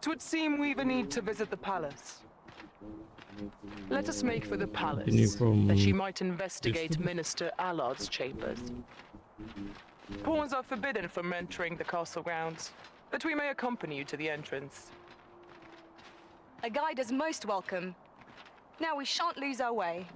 'Twould seem we've a need to visit the palace. Let us make for the palace, that she might investigate Minister Allard's chambers. Pawns are forbidden from entering the castle grounds, but we may accompany you to the entrance. A guide is most welcome. Now we shan't lose our way.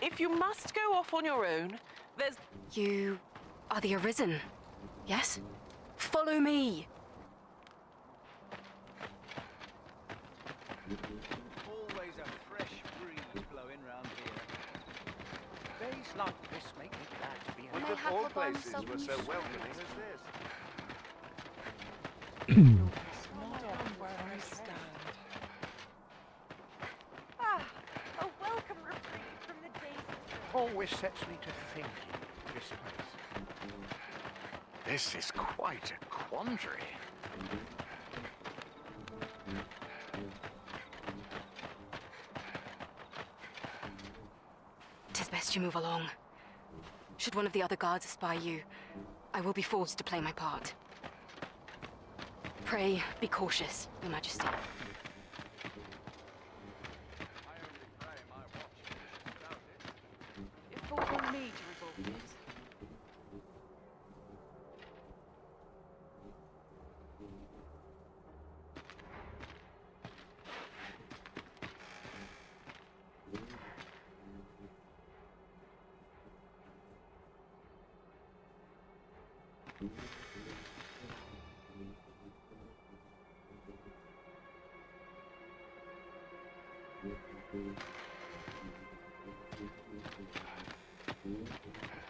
If you must go off on your own, there's... You are the Arisen, yes? Follow me! Always a fresh breeze blowing round here. Days like this make me glad to be When alive. if all places were so welcoming as this. a welcome reprieve from the days of... Always sets me to thinking, this place. This is quite a quandary. Tis best you move along. Should one of the other guards espy you, I will be forced to play my part. Pray, be cautious, Your Majesty. It falls on me to resolve this.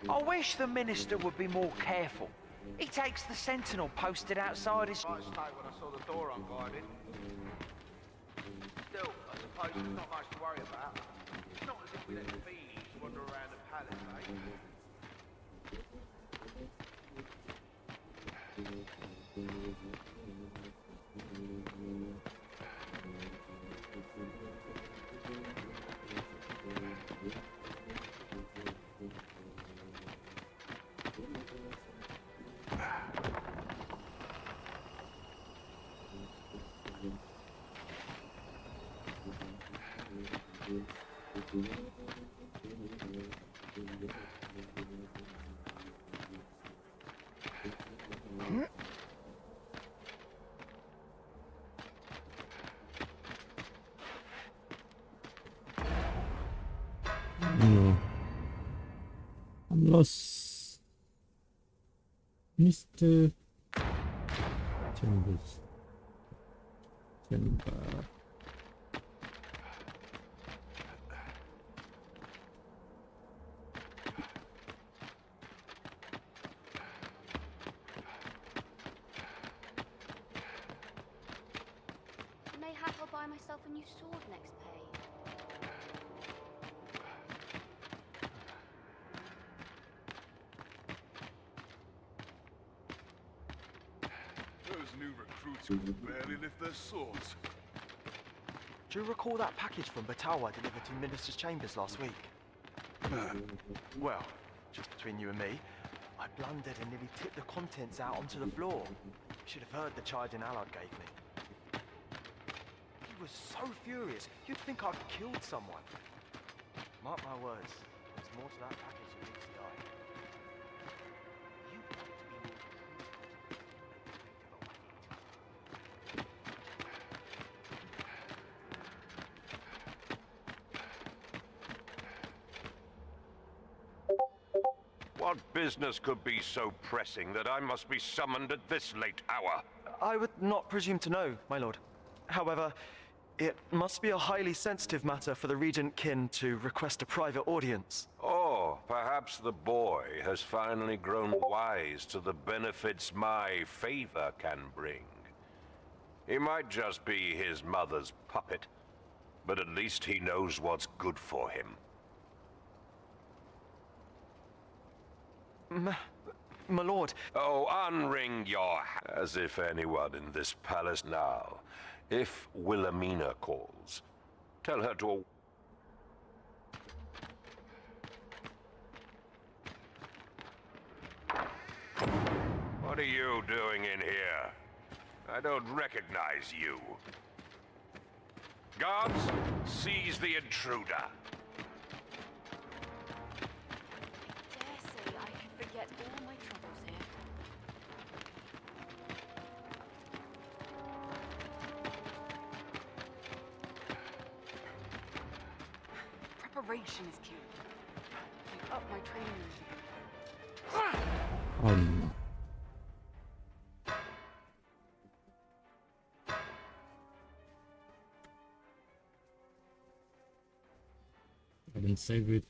I wish the minister would be more careful. He takes the sentinel posted outside his... Right state when I saw the door unguarded. Still, I suppose there's not much to worry about. It's not as if we let the bees wander around the palace, eh? No. I'm lost. Mr. Chambers. Chamber. Mayhap I'll buy myself a new sword next pay. Those new recruits who can barely lift their swords. Do you recall that package from Batawa delivered to Minister's chambers last week? Well, just between you and me, I blundered and nearly tipped the contents out onto the floor. You should have heard the charge Allard gave me. He was so furious, you'd think I'd killed someone. Mark my words, there's more to that package than meets the eye. You want to be more... What business could be so pressing that I must be summoned at this late hour? I would not presume to know, my lord. However, it must be a highly sensitive matter for the Regent Kin to request a private audience. Oh, perhaps the boy has finally grown wise to the benefits my favor can bring. He might just be his mother's puppet, but at least he knows what's good for him. My lord. Oh, unring your as if anyone in this palace now. If Wilhelmina calls, tell her to... What are you doing in here? I don't recognize you. Guards, seize the intruder. I dare say I could forget all my troubles here. Preparation is key. I up my training. Oh no. I didn't save it.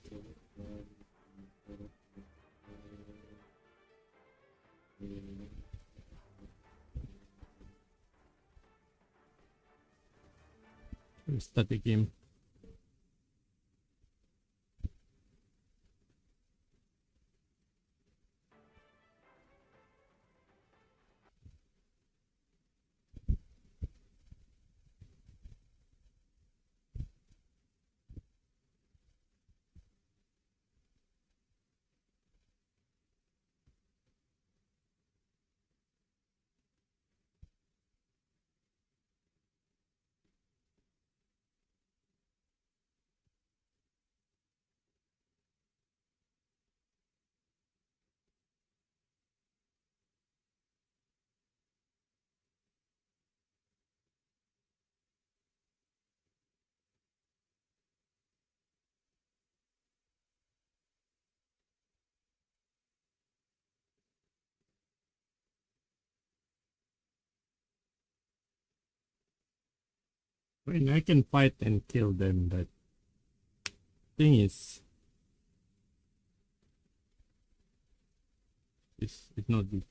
Restart the game. I mean, I can fight and kill them, but thing is, it's not good.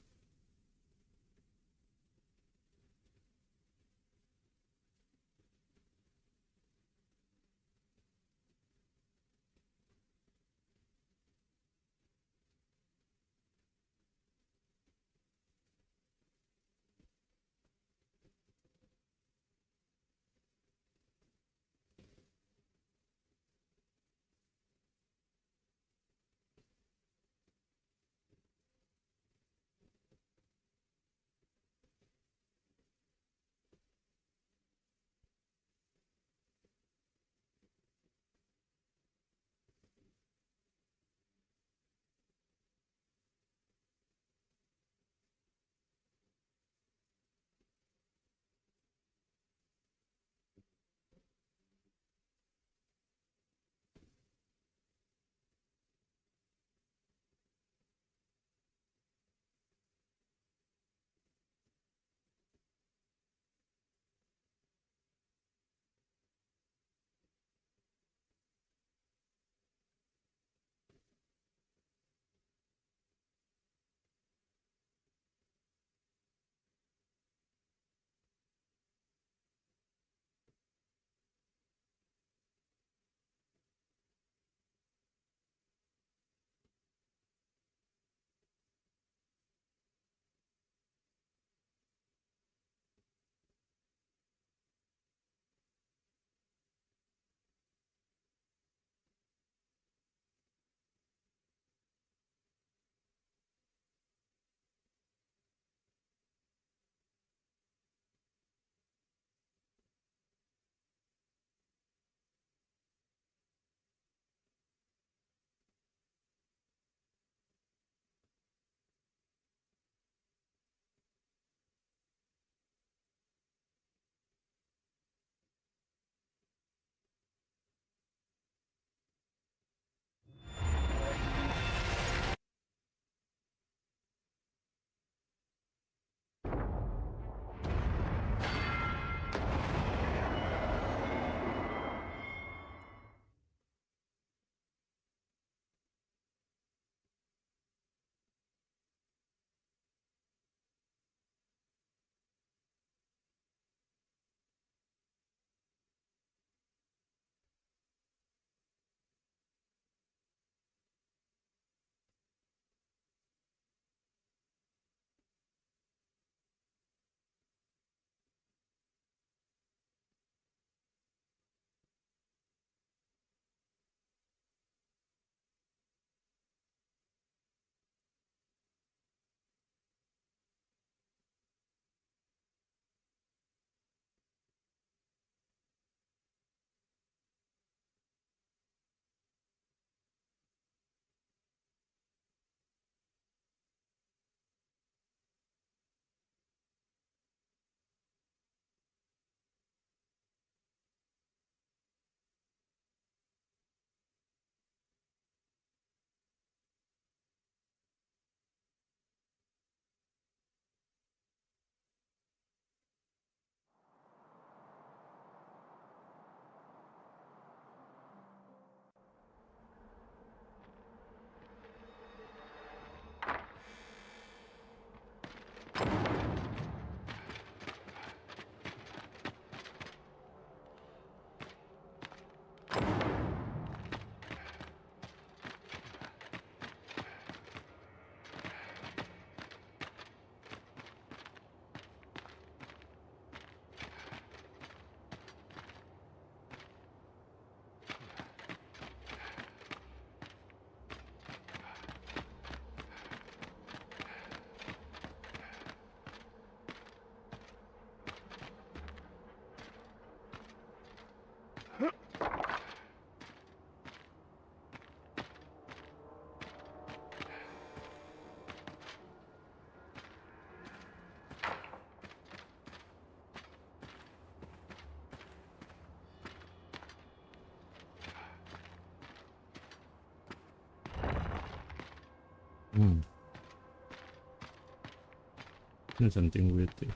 There's something weird there.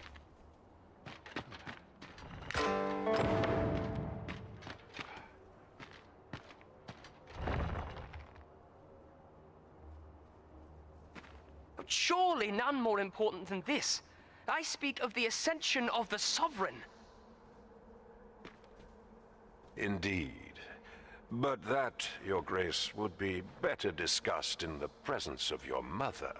But surely none more important than this. I speak of the ascension of the Sovereign. Indeed. But that, Your Grace, would be better discussed in the presence of your mother.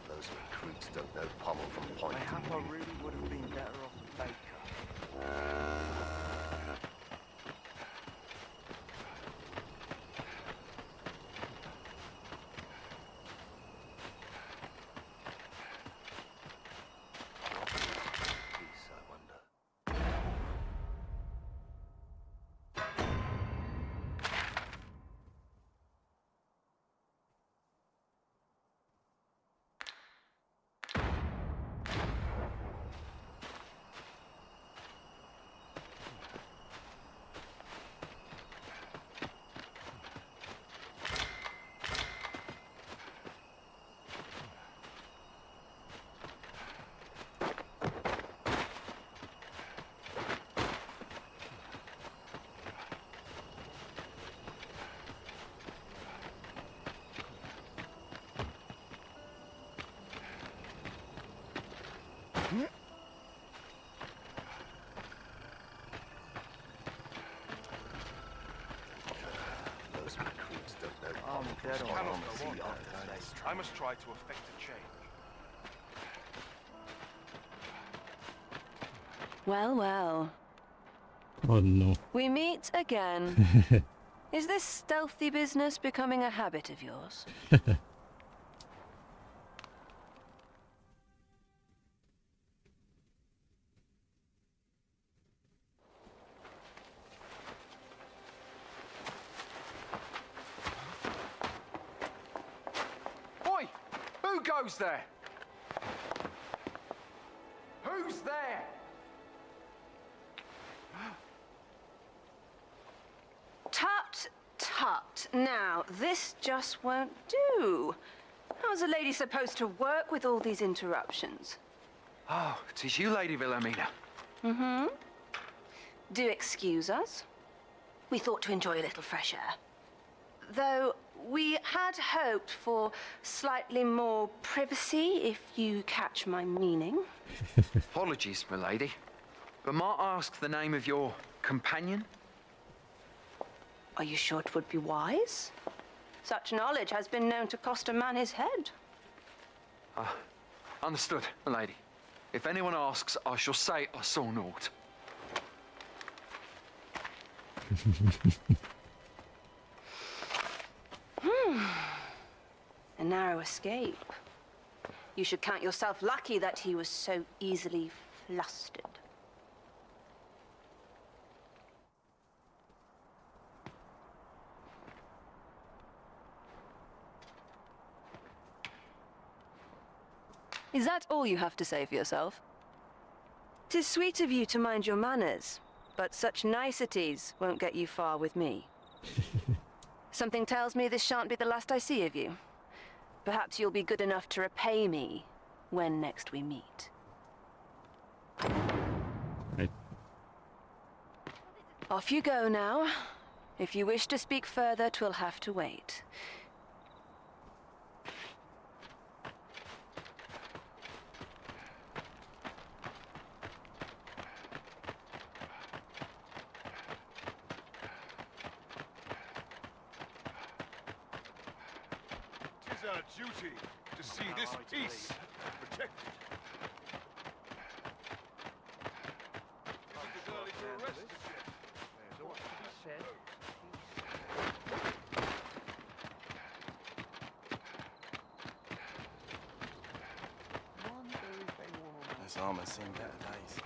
Those recruits don't know pommel from point. I really would have been better off a baker. Peace, I wonder. Those recruits don't know pommel from dead on point. them. See, See, after I must try to effect a change. Well, well. Oh no. We meet again. Is this stealthy business becoming a habit of yours? Oi! Who goes there? Who's there? Tut, tut. Now, this just won't do. How's a lady supposed to work with all these interruptions? Oh, 'tis you, Lady Wilhelmina. Mm-hmm. Do excuse us. We thought to enjoy a little fresh air. Though we had hoped for slightly more privacy, if you catch my meaning. Apologies, my lady. But might I ask the name of your companion? Are you sure it would be wise? Such knowledge has been known to cost a man his head. Understood, my lady. If anyone asks, I shall say I saw naught. A narrow escape. You should count yourself lucky that he was so easily flustered. Is that all you have to say for yourself? 'Tis sweet of you to mind your manners, but such niceties won't get you far with me. Something tells me this shan't be the last I see of you. Perhaps you'll be good enough to repay me when next we meet. Right. Off you go now. If you wish to speak further, 'twill have to wait. Tis our duty to see this peace protected. Is it early to arrest us yet? So what he said. armor's seen better days.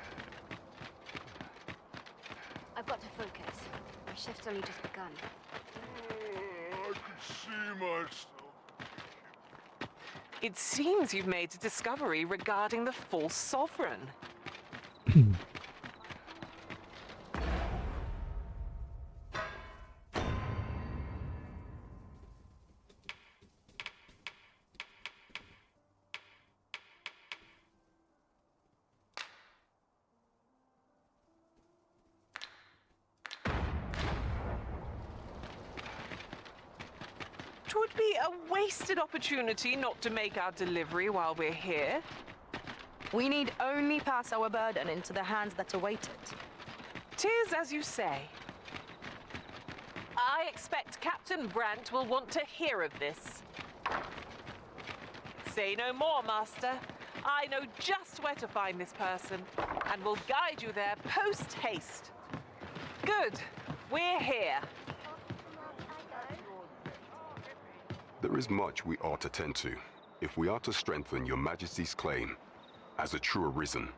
I've got to focus. My shift's only just begun. I can see myself. It seems you've made a discovery regarding the false sovereign. It would be a wasted opportunity not to make our delivery while we're here. We need only pass our burden into the hands that await it. 'Tis as you say. I expect Captain Brandt will want to hear of this. Say no more, Master. I know just where to find this person, and will guide you there post-haste. Good. We're here. There is much we ought to tend to, if we are to strengthen your Majesty's claim as a true arisen.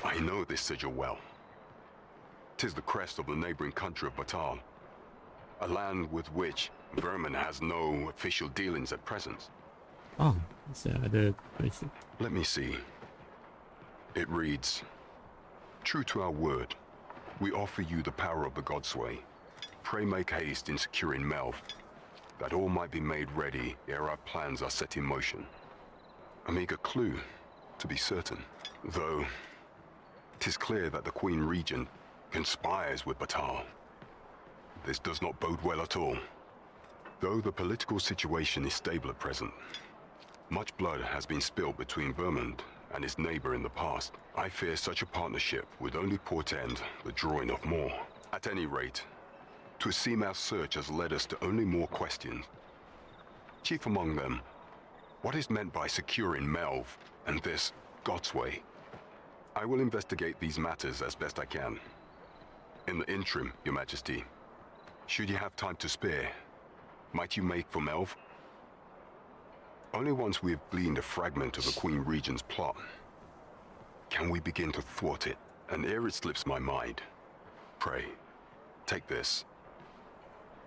I know this sigil well. 'Tis the crest of the neighboring country of Batal, a land with which Vermin has no official dealings at present. Oh, it's the other place. Let me see. It reads, "True to our word, we offer you the power of the Godsway. Pray make haste in securing Melv, that all might be made ready ere our plans are set in motion." A meager clue, to be certain. Though, 'tis clear that the Queen Regent conspires with Batal. This does not bode well at all. Though the political situation is stable at present, much blood has been spilled between Vermund and his neighbor in the past. I fear such a partnership would only portend the drawing of more. At any rate, 'twould seem our search has led us to only more questions. Chief among them, what is meant by securing Melv and this Godsway? I will investigate these matters as best I can. In the interim, Your Majesty, should you have time to spare, might you make for Melv? Only once we have gleaned a fragment of the Queen Regent's plot can we begin to thwart it, and ere it slips my mind, pray, take this.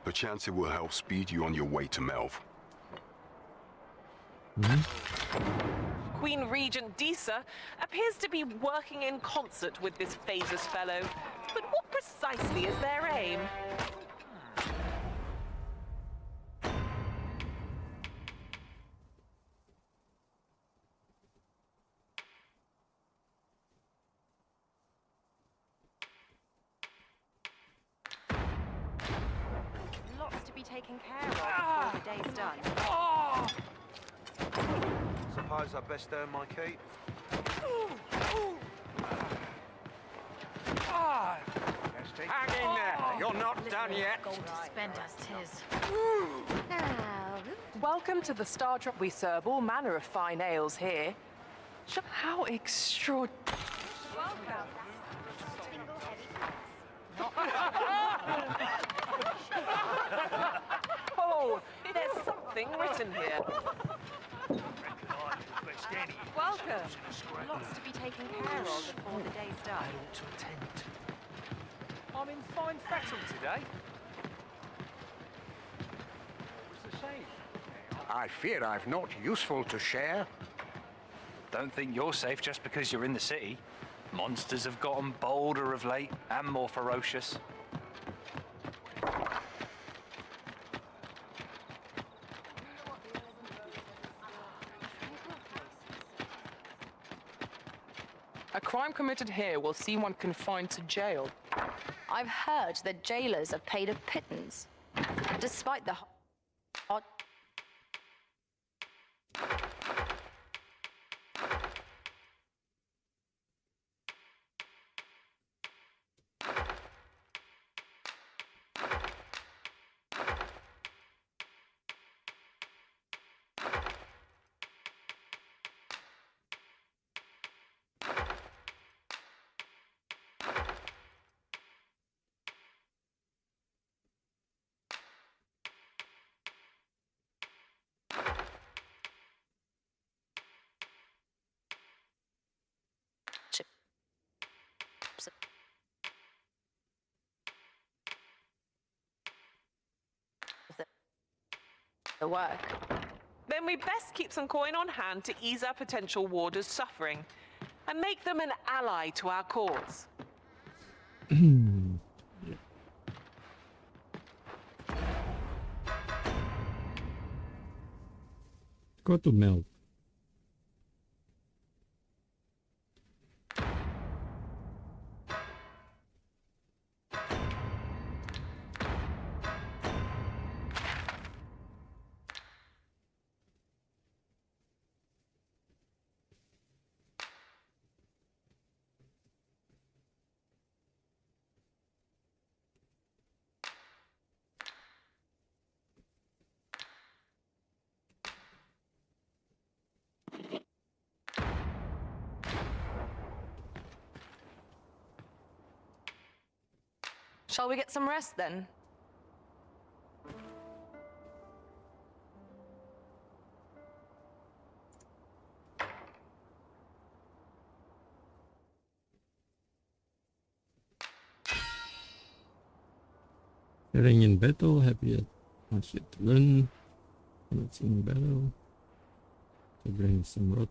Perchance it will help speed you on your way to Melv. Queen Regent Disa appears to be working in concert with this Phasus fellow. But what precisely is their aim? Lots to be taken care of before the day's done. Suppose I best earn my keep. Hang in there! You're not done yet! Gold to spend as 'tis. Welcome to the Star Trek. We serve all manner of fine ales here. How extraordinary. Oh, there's something written here. Welcome. Lots to be taken care of before the day's done. To attend. I'm in fine fettle today. What was the shame? I fear I've not useful to share. Don't think you're safe just because you're in the city. Monsters have gotten bolder of late and more ferocious. A crime committed here will see one confined to jail. I've heard that jailers are paid a pittance, despite the hot. the work. Then we best keep some coin on hand to ease our potential warders' suffering and make them an ally to our cause. Go to Mel. Shall we get some rest then? Getting in battle, have you much yet to learn? What's in battle? To bring some rot.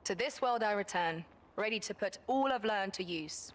To this world I return, ready to put all I've learned to use.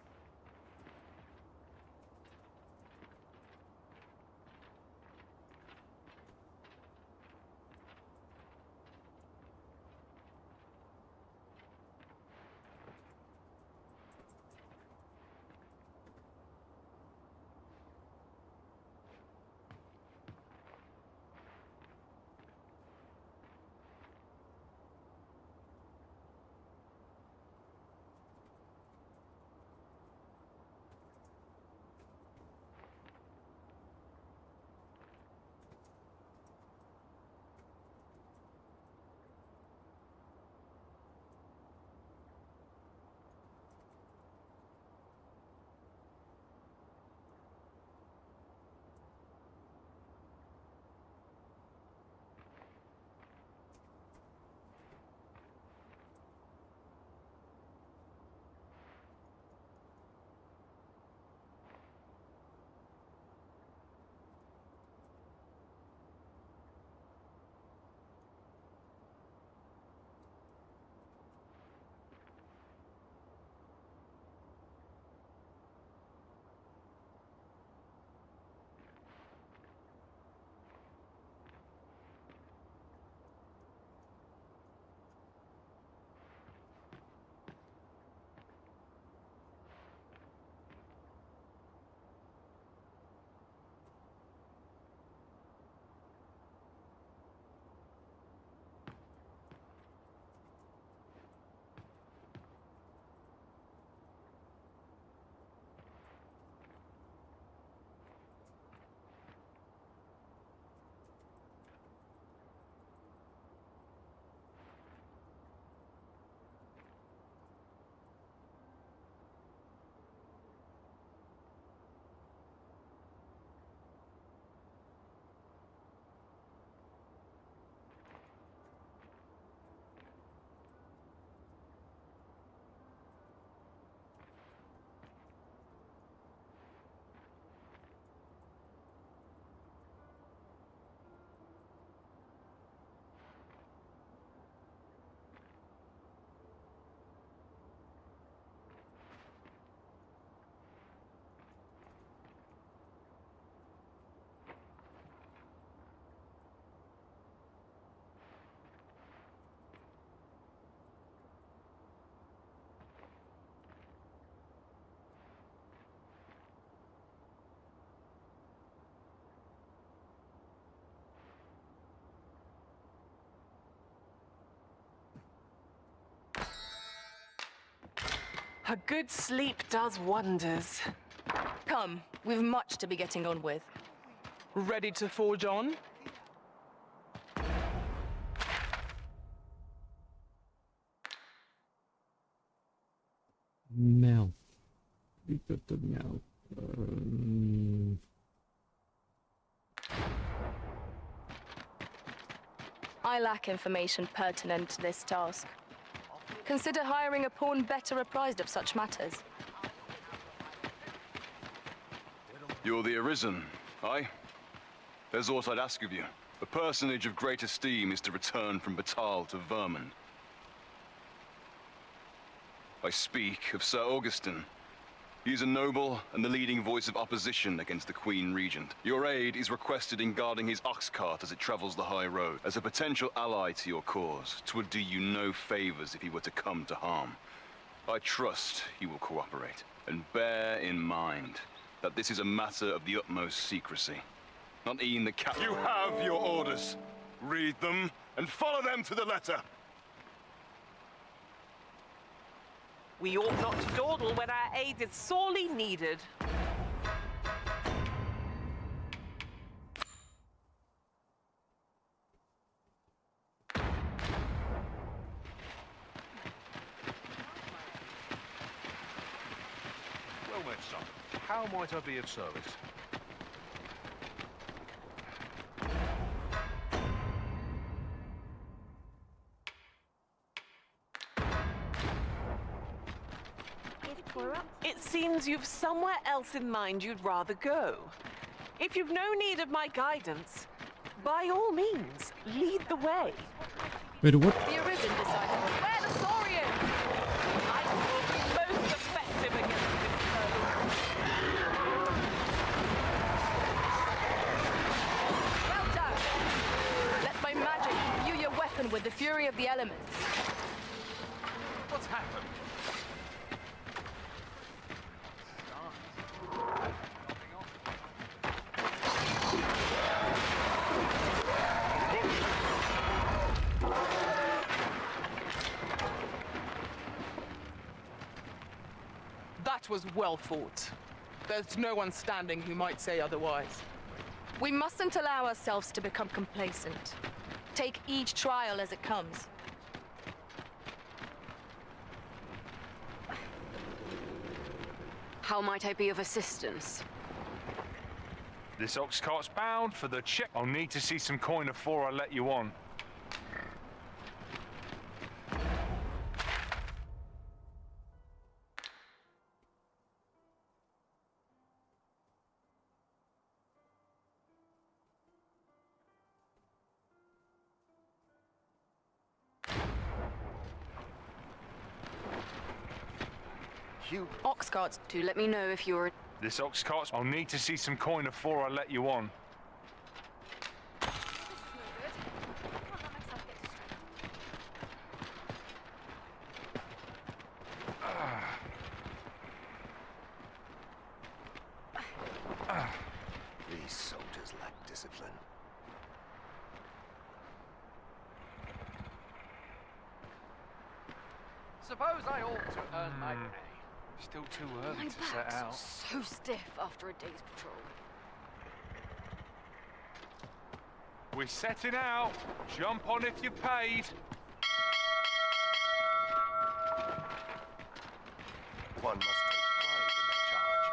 A good sleep does wonders. Come, we've much to be getting on with. Ready to forge on? Mouth. We got the mouth. I lack information pertinent to this task. Consider hiring a pawn better apprised of such matters. You're the Arisen, aye? There's aught I'd ask of you. A personage of great esteem is to return from Batal to Vermund. I speak of Sir Augustin. He is a noble and the leading voice of opposition against the Queen Regent. Your aid is requested in guarding his ox cart as it travels the high road. As a potential ally to your cause, 'twould do you no favors if he were to come to harm. I trust he will cooperate. And bear in mind that this is a matter of the utmost secrecy. Not e'en the cap— You have your orders. Read them and follow them to the letter. We ought not to dawdle when our aid is sorely needed. Well met, son. How might I be of service? It seems you've somewhere else in mind you'd rather go. If you've no need of my guidance, by all means, lead the way. Wait, what? The Arisen decided where the Saurian! I will be most effective against this foe. Well done! Let my magic imbue your weapon with the fury of the elements. What's happened? That was well fought. There's no one standing who might say otherwise. We mustn't allow ourselves to become complacent. Take each trial as it comes. How might I be of assistance? This ox cart's bound for the check. I'll need to see some coin before I let you on. Ox carts. Do let me know if you're... This ox cart's... I'll need to see some coin before I let you on. These soldiers lack discipline. Suppose I ought to earn my pay. Still too early My to set back's out. so stiff after a day's patrol. We're setting out. Jump on if you're paid. One must take pride in their charge.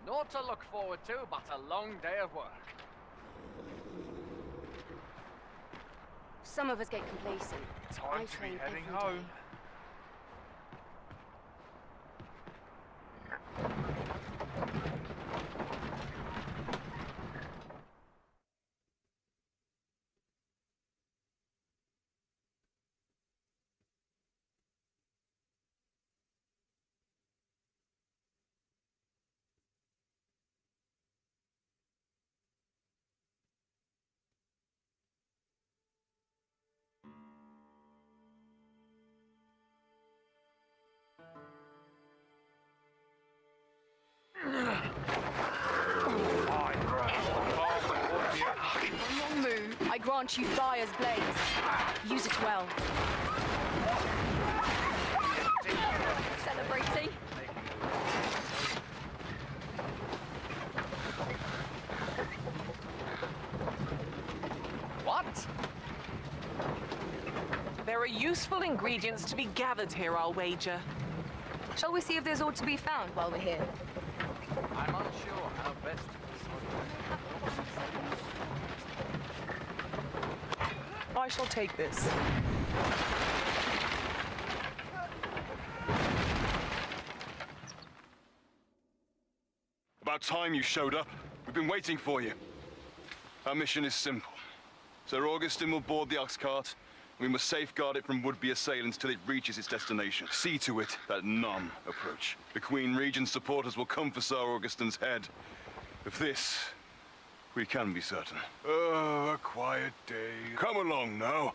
Naught to look forward to, but a long day of work. Some of us get complacent. Time I to be train heading every home. day. grant you fire's blaze. Use it well. Celebrating. What? There are useful ingredients to be gathered here, I'll wager. Shall we see if there's aught to be found while we're here? I'm unsure how best to I shall take this. About time you showed up. We've been waiting for you. Our mission is simple. Sir Augustin will board the ox cart. We must safeguard it from would-be assailants till it reaches its destination. See to it that none approach. The Queen Regent's supporters will come for Sir Augustin's head. Of this, we can be certain. Oh, a quiet day. Come along now.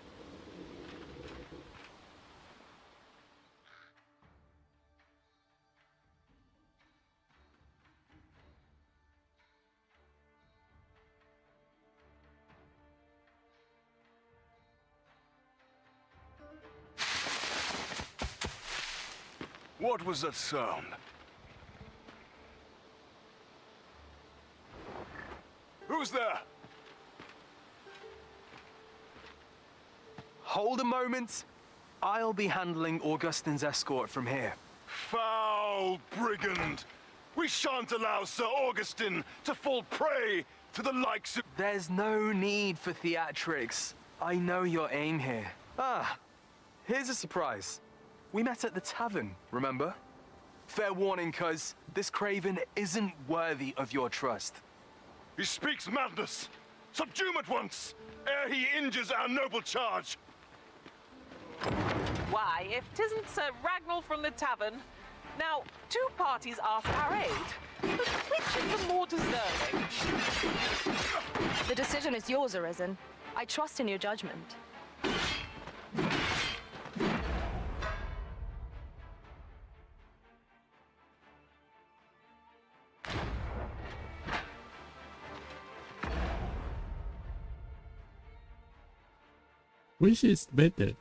What was that sound? Who's there? Hold a moment. I'll be handling Augustin's escort from here. Foul brigand! We shan't allow Sir Augustin to fall prey to the likes of... There's no need for theatrics. I know your aim here. Ah, here's a surprise. We met at the tavern, remember? Fair warning, cuz this craven isn't worthy of your trust. He speaks madness! Subdue him at once, ere he injures our noble charge! Why, if 'tisn't Sir Ragnall from the tavern, now, two parties ask our aid, but which is the more deserving? The decision is yours, Arisen. I trust in your judgment. Which is better?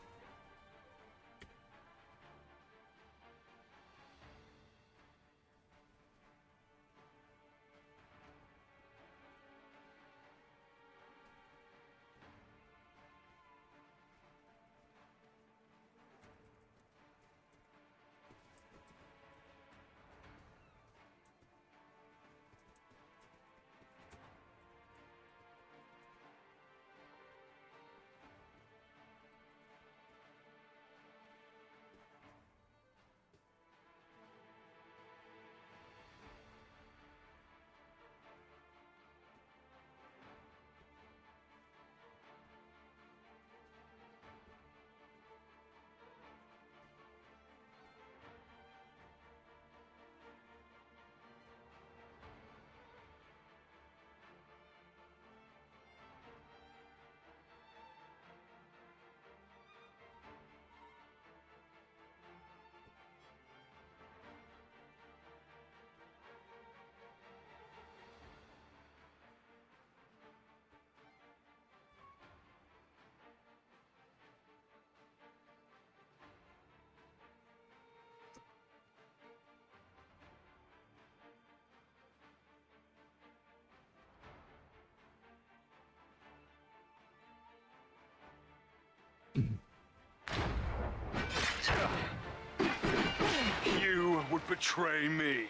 You would betray me.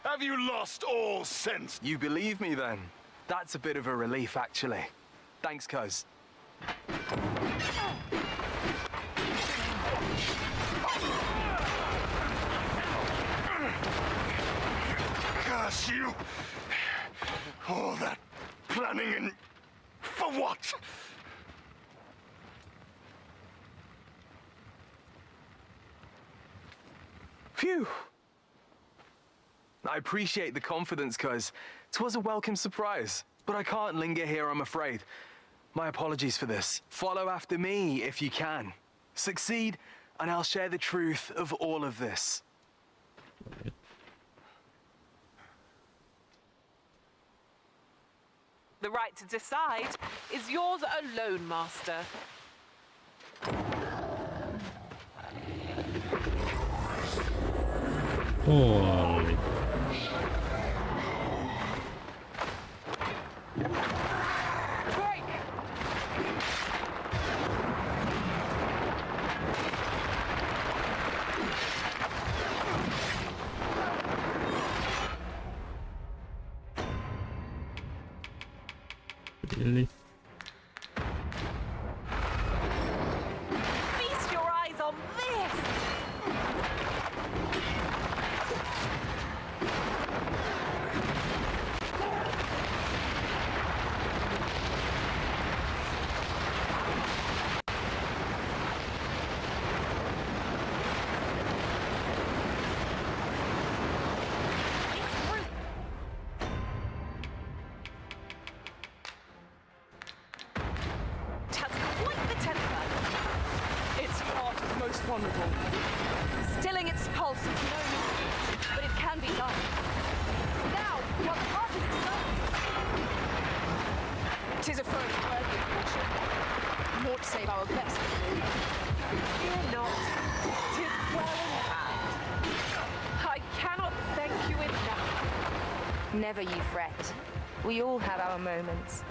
Have you lost all sense? You believe me then? That's a bit of a relief, actually. Thanks, cuz. Curse you! All that planning and... for what? Phew! I appreciate the confidence, cuz 'twas a welcome surprise. But I can't linger here, I'm afraid. My apologies for this. Follow after me if you can. Succeed, and I'll share the truth of all of this. The right to decide is yours alone, Master. Holy. Really? Feast your eyes on this! Wonderful. Stilling its pulse is no means, but it can be done. Now, while the heart is excited. 'Tis a foe worthy of caution. Naught save our best. Fear not. 'Tis well in hand. I cannot thank you enough. Never you fret. We all have our moments.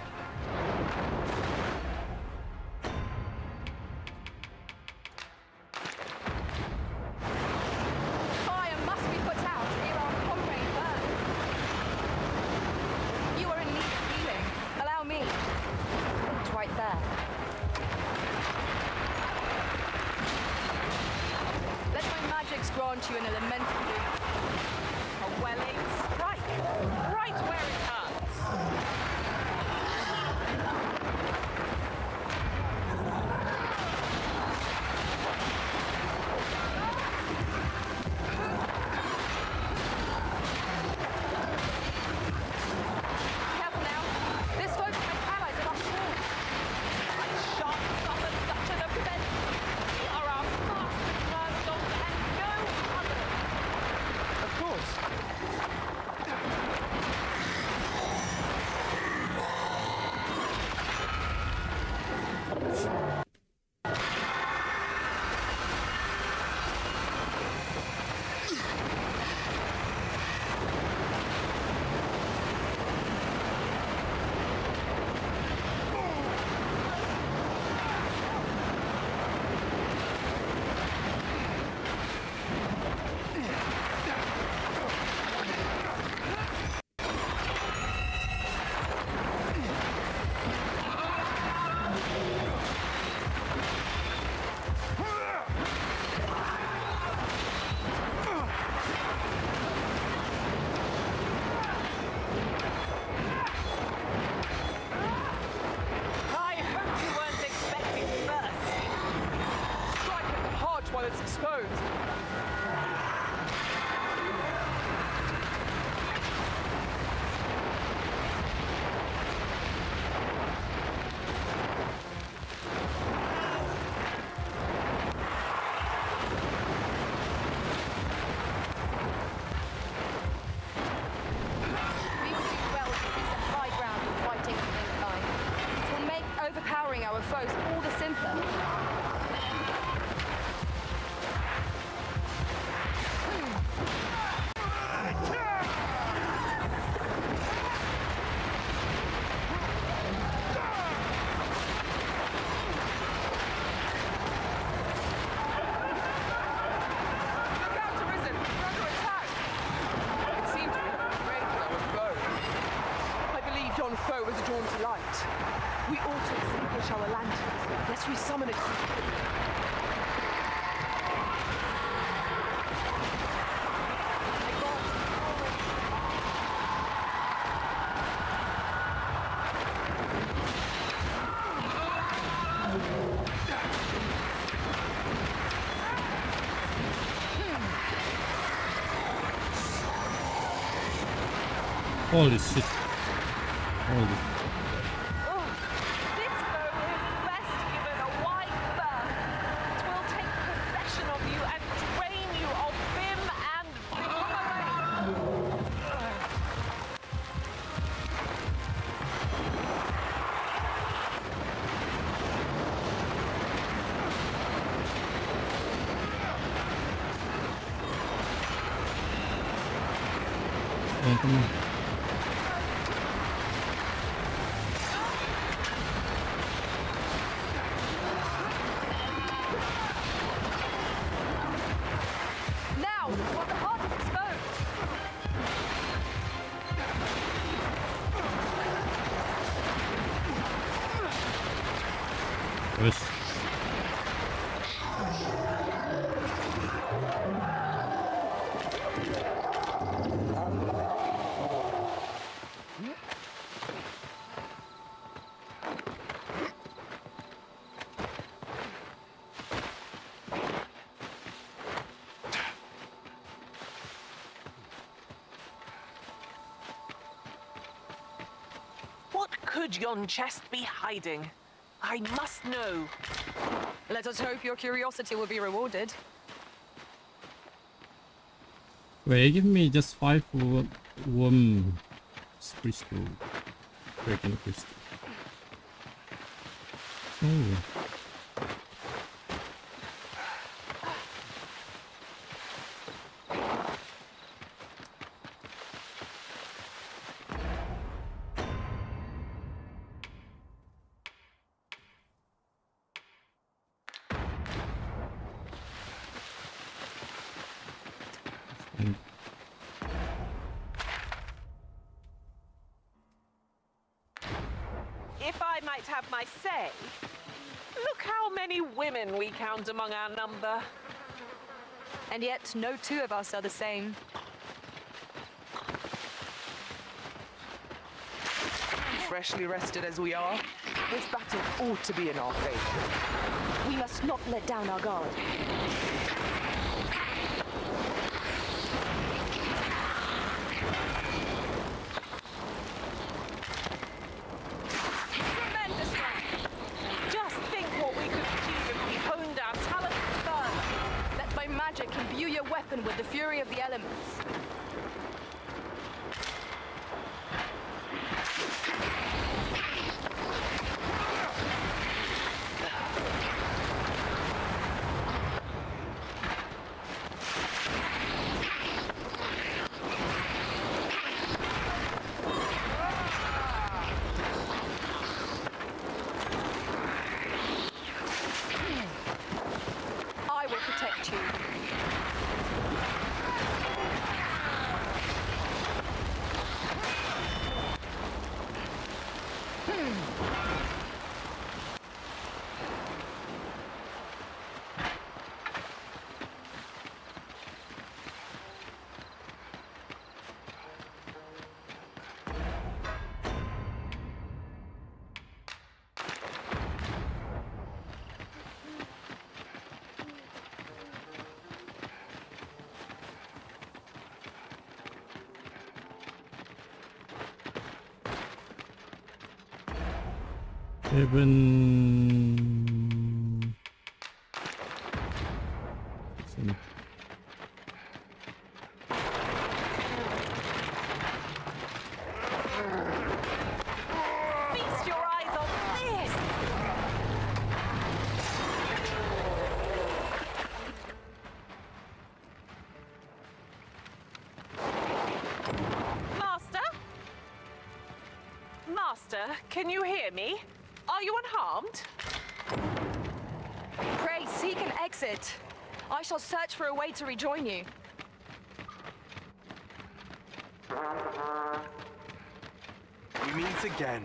Grant you an elemental boon. A welling strike, right where it hurts. Careful now. This foe can make allies of us all. I shan't suffer such an event. We are our fastest murderers and no other. Of course. While it's exposed. We will do well to seize the high ground in fighting for mankind. It will make overpowering our foes all the simpler. Foe is drawn to light. We ought to extinguish our lanterns, lest we summon it. Holy shit. Holy. This foe is best given a wide berth. It will take possession of you and drain you of vim and vigor. come on. Now, while the heart is exposed. Yes. What could yon chest be hiding? I must know. Let us hope your curiosity will be rewarded. Wait, give me just 5 for one crystal. Breaking crystal. Oh. If I might have my say, look how many women we count among our number. And yet, no two of us are the same. Freshly rested as we are, this battle ought to be in our favor. We must not let down our guard. Tremendous one! Just think what we could achieve if we honed our talent further. Let my magic imbue your weapon with the fury of the elements. I will protect you. Heaven. Feast your eyes on this! Master? Master, can you hear me? Are you unharmed? Pray, seek an exit. I shall search for a way to rejoin you. We meet again.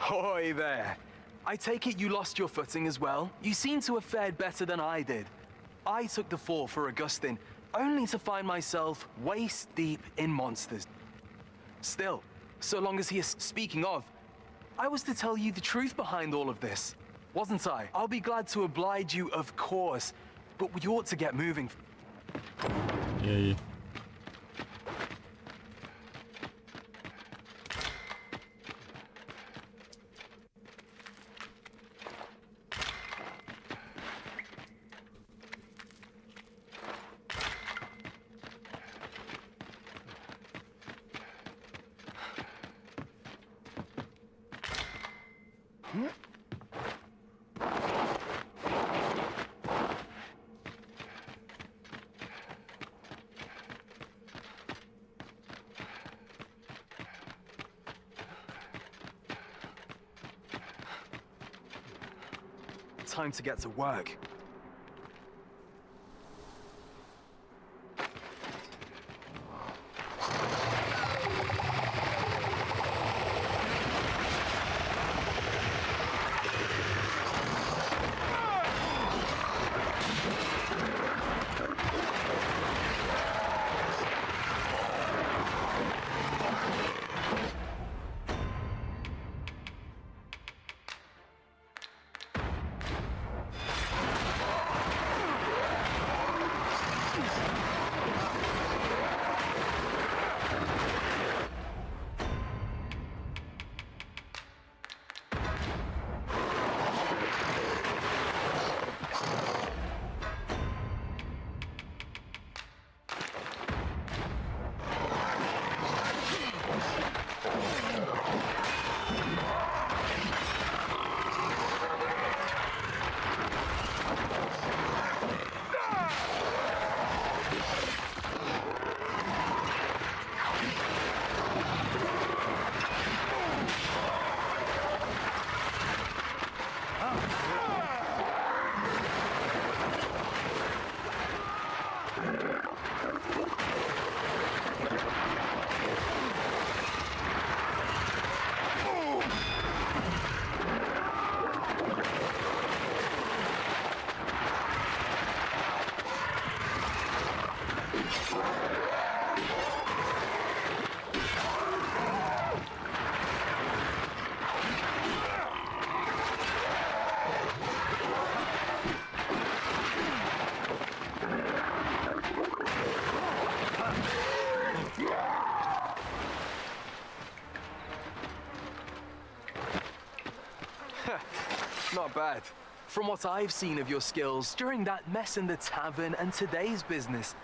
Ahoy there. I take it you lost your footing as well? You seem to have fared better than I did. I took the fall for Augustine, only to find myself waist deep in monsters. Still, so long as he is speaking of, I was to tell you the truth behind all of this, wasn't I? I'll be glad to oblige you, of course, but we ought to get moving. Yeah. time to get to work. Not bad. From what I've seen of your skills during that mess in the tavern and today's business,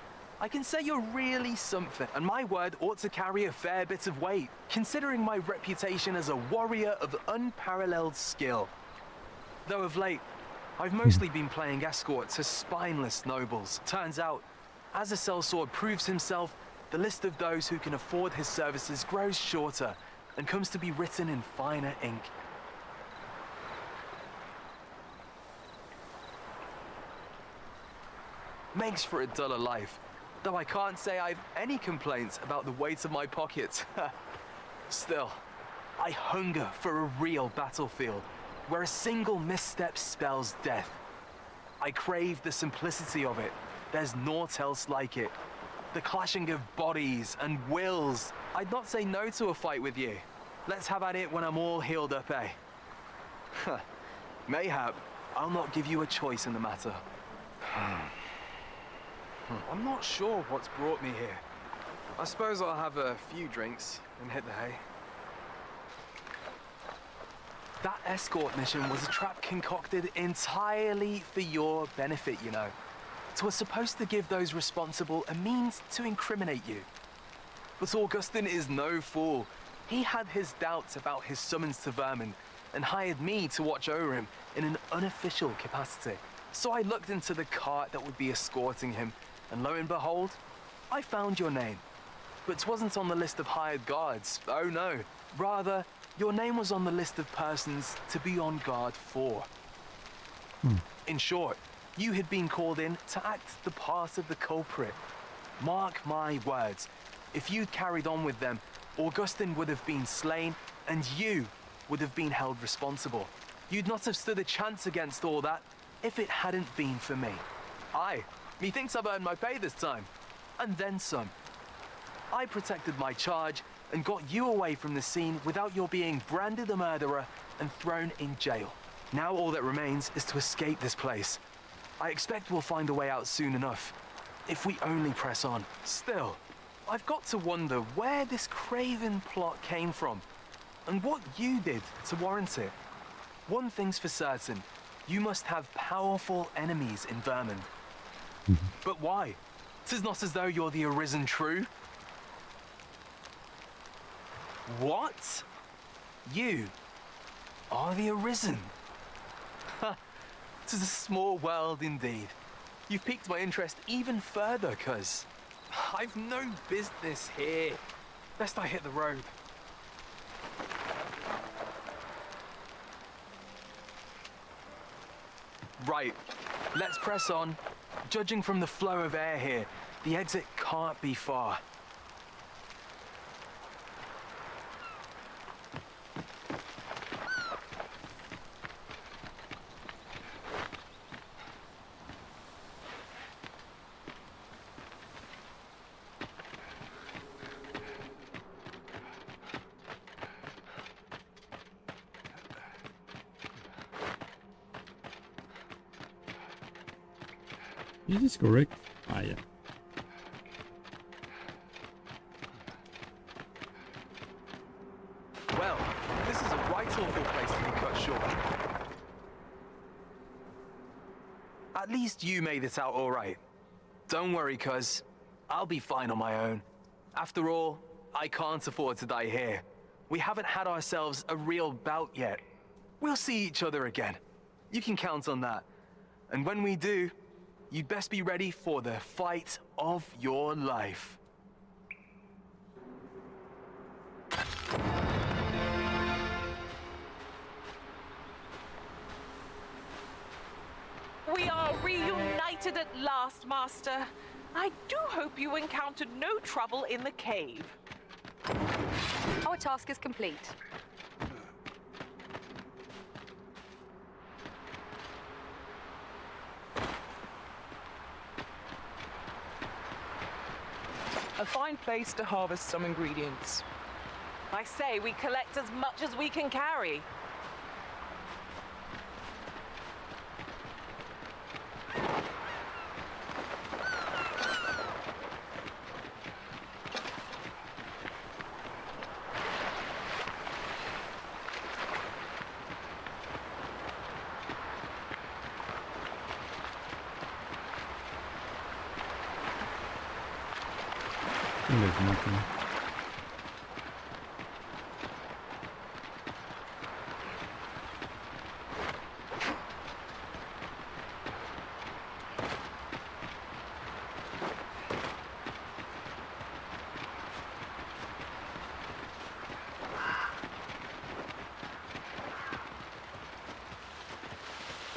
I can say you're really something, and my word ought to carry a fair bit of weight, considering my reputation as a warrior of unparalleled skill. Though of late, I've mostly been playing escort to spineless nobles. Turns out, as a sellsword proves himself, the list of those who can afford his services grows shorter and comes to be written in finer ink. Makes for a duller life, though I can't say I've any complaints about the weight of my pockets. Still, I hunger for a real battlefield, where a single misstep spells death. I crave the simplicity of it. There's naught else like it. The clashing of bodies and wills. I'd not say no to a fight with you. Let's have at it when I'm all healed up, eh? Mayhap, I'll not give you a choice in the matter. I'm not sure what's brought me here. I suppose I'll have a few drinks and hit the hay. That escort mission was a trap concocted entirely for your benefit, you know. It was supposed to give those responsible a means to incriminate you. But Augustin is no fool. He had his doubts about his summons to Vermin and hired me to watch over him in an unofficial capacity. So I looked into the cart that would be escorting him, and lo and behold, I found your name. But it wasn't on the list of hired guards, oh no. Rather, your name was on the list of persons to be on guard for. In short, you had been called in to act the part of the culprit. Mark my words, if you'd carried on with them, Augustin would have been slain, and you would have been held responsible. You'd not have stood a chance against all that if it hadn't been for me. Aye, methinks I've earned my pay this time, and then some. I protected my charge and got you away from the scene without your being branded a murderer and thrown in jail. Now all that remains is to escape this place. I expect we'll find a way out soon enough, if we only press on. Still, I've got to wonder where this craven plot came from, and what you did to warrant it. One thing's for certain, you must have powerful enemies in Vermin. But why? 'Tis not as though you're the arisen true. What? You are the arisen? Ha! 'Tis a small world indeed. You've piqued my interest even further, cuz I've no business here. Best I hit the road. Right. Let's press on. Judging from the flow of air here, the exit can't be far. Is this correct? Ah, yeah. Well, this is a right awful place to be cut short. At least you made it out all right. Don't worry, cuz. I'll be fine on my own. After all, I can't afford to die here. We haven't had ourselves a real bout yet. We'll see each other again. You can count on that. And when we do, you'd best be ready for the fight of your life. We are reunited at last, Master. I do hope you encountered no trouble in the cave. Our task is complete. A fine place to harvest some ingredients. I say we collect as much as we can carry. There's nothing.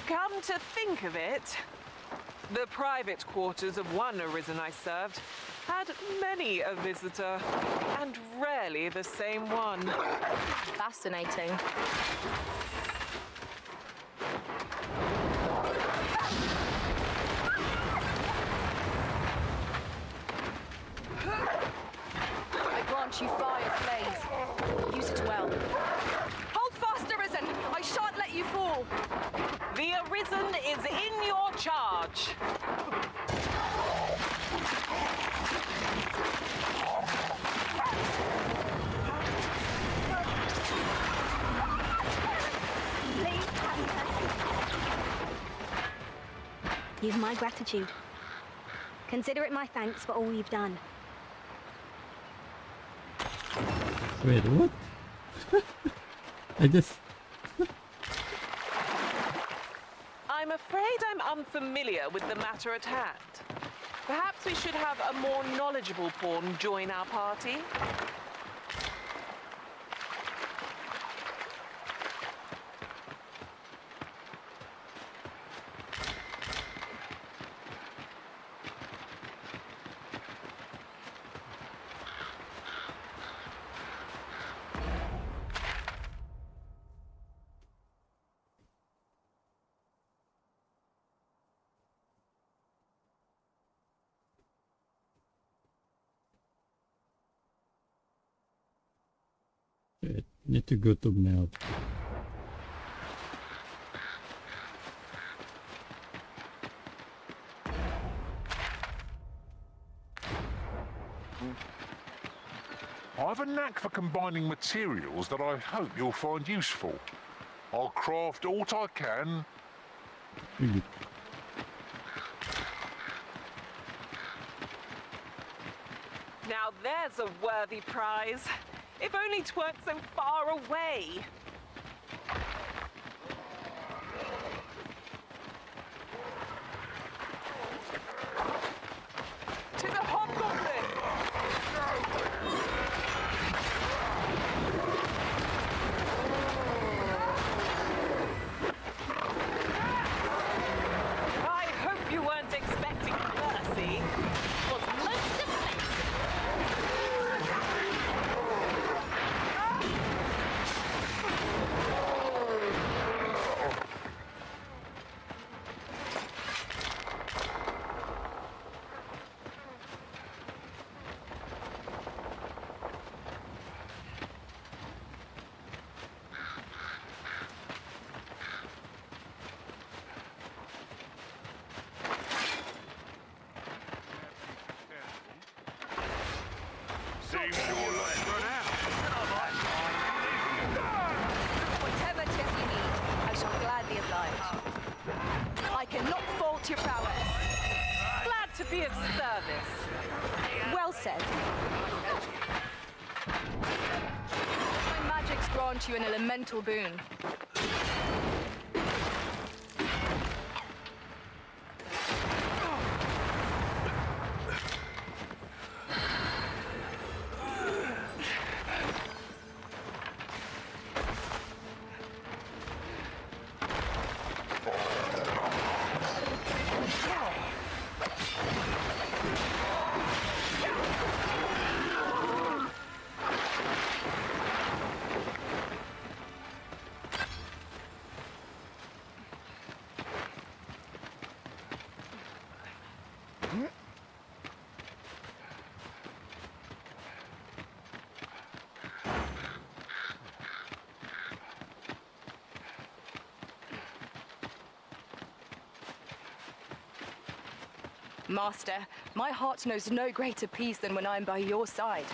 Come to think of it, the private quarters of one Arisen I served had many a visitor, and rarely the same one. Fascinating. I grant you fire, Blaze. Use it well. Hold fast, Arisen! I shan't let you fall! The Arisen is in your charge. You've my gratitude. Consider it my thanks for all you've done. Wait, what? I just... I'm afraid I'm unfamiliar with the matter at hand. Perhaps we should have a more knowledgeable pawn join our party. Need to go to Mel. I have a knack for combining materials that I hope you'll find useful. I'll craft aught I can. Now there's a worthy prize. If only 'tweren't so far away. To the hobgoblin! not your prowess. Glad to be of service. Well said. My magic's grant you an elemental boon. Master, my heart knows no greater peace than when I'm by your side.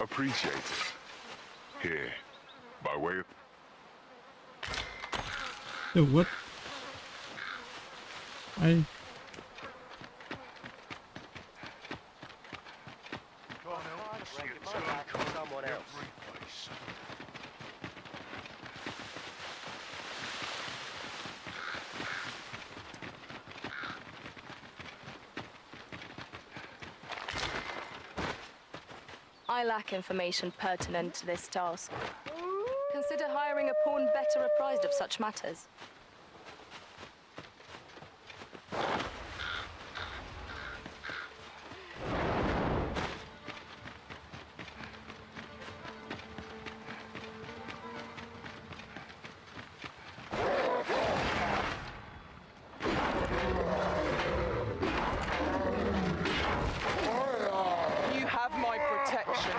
Appreciate it. Here, by way of... Yo, what? I... Someone else. I lack information pertinent to this task. Consider hiring a pawn better apprised of such matters. You have my protection.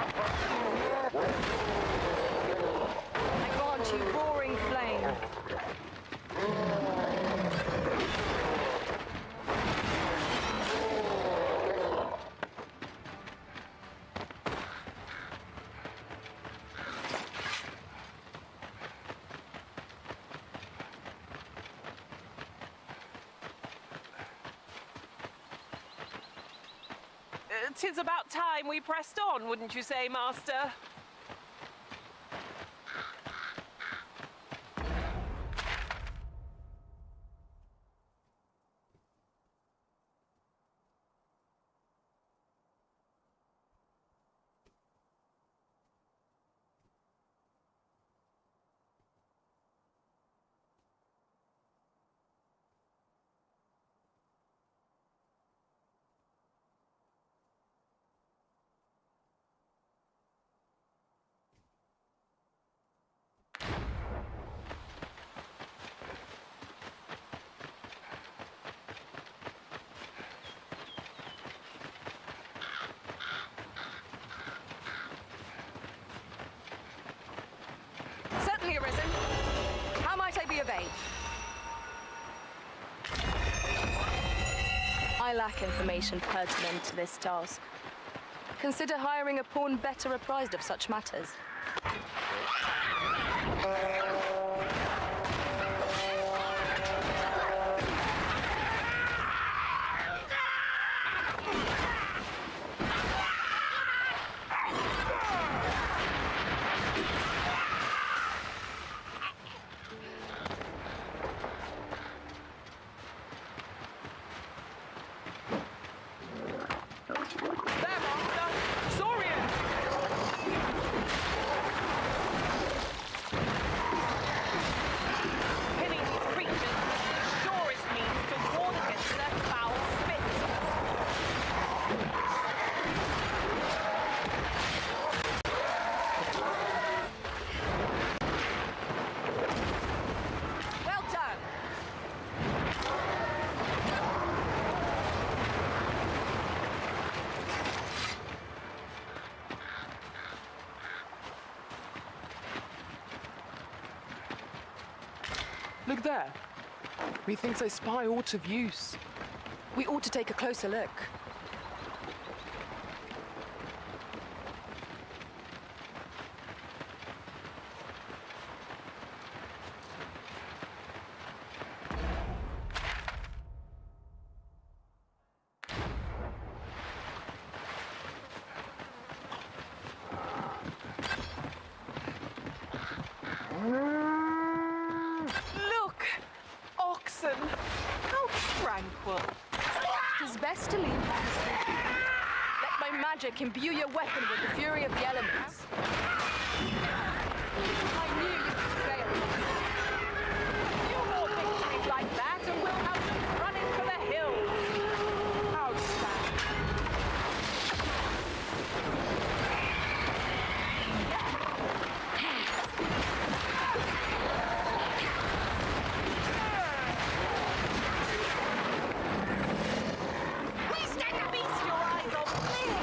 I grant you roaring flame. Tis about time we pressed on, wouldn't you say, Master? Certainly arisen. How might I be of aid? I lack information pertinent to this task. Consider hiring a pawn better apprised of such matters. Look there. Methinks I spy aught of use. We ought to take a closer look. Look! Oxen! How tranquil. It is best to leave things. Let my magic imbue your weapon with the fury of the elements. I knew you could fail. Few more victories like that and we'll have them running for the hills. Outstanding. We stand to feast your eyes on this!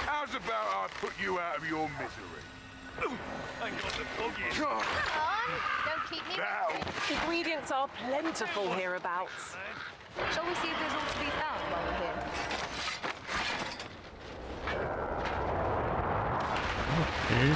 How's about I put you out of your misery? I got the buggy. Come on, don't keep me. Ingredients are plentiful hereabouts. Shall we see if there's all to be found while we're here? Okay.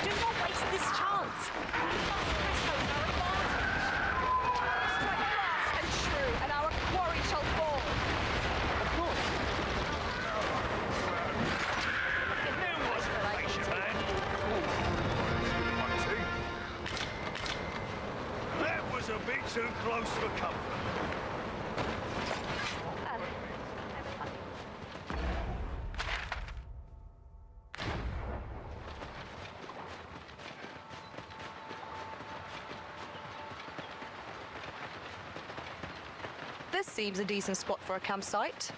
Do not waste this chance. We must press home our advantage. Strike fast and true, and our quarry shall fall. Of course. That was a bit too close for comfort. This seems a decent spot for a campsite.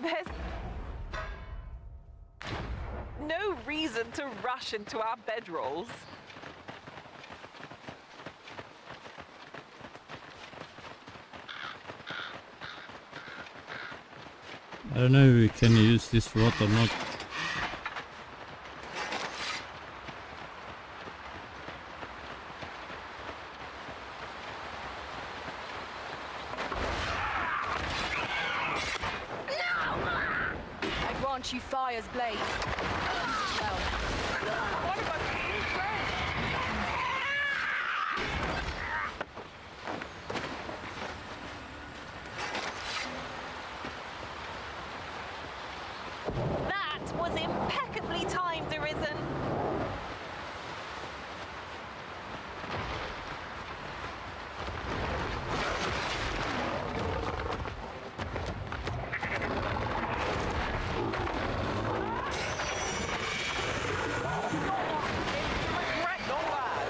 There's no reason to rush into our bedrolls. I don't know if we can use this rod or not. I grant you fire's blade. Use it well. What about being friends? That was impeccably timed, Arisen. Regret no lad.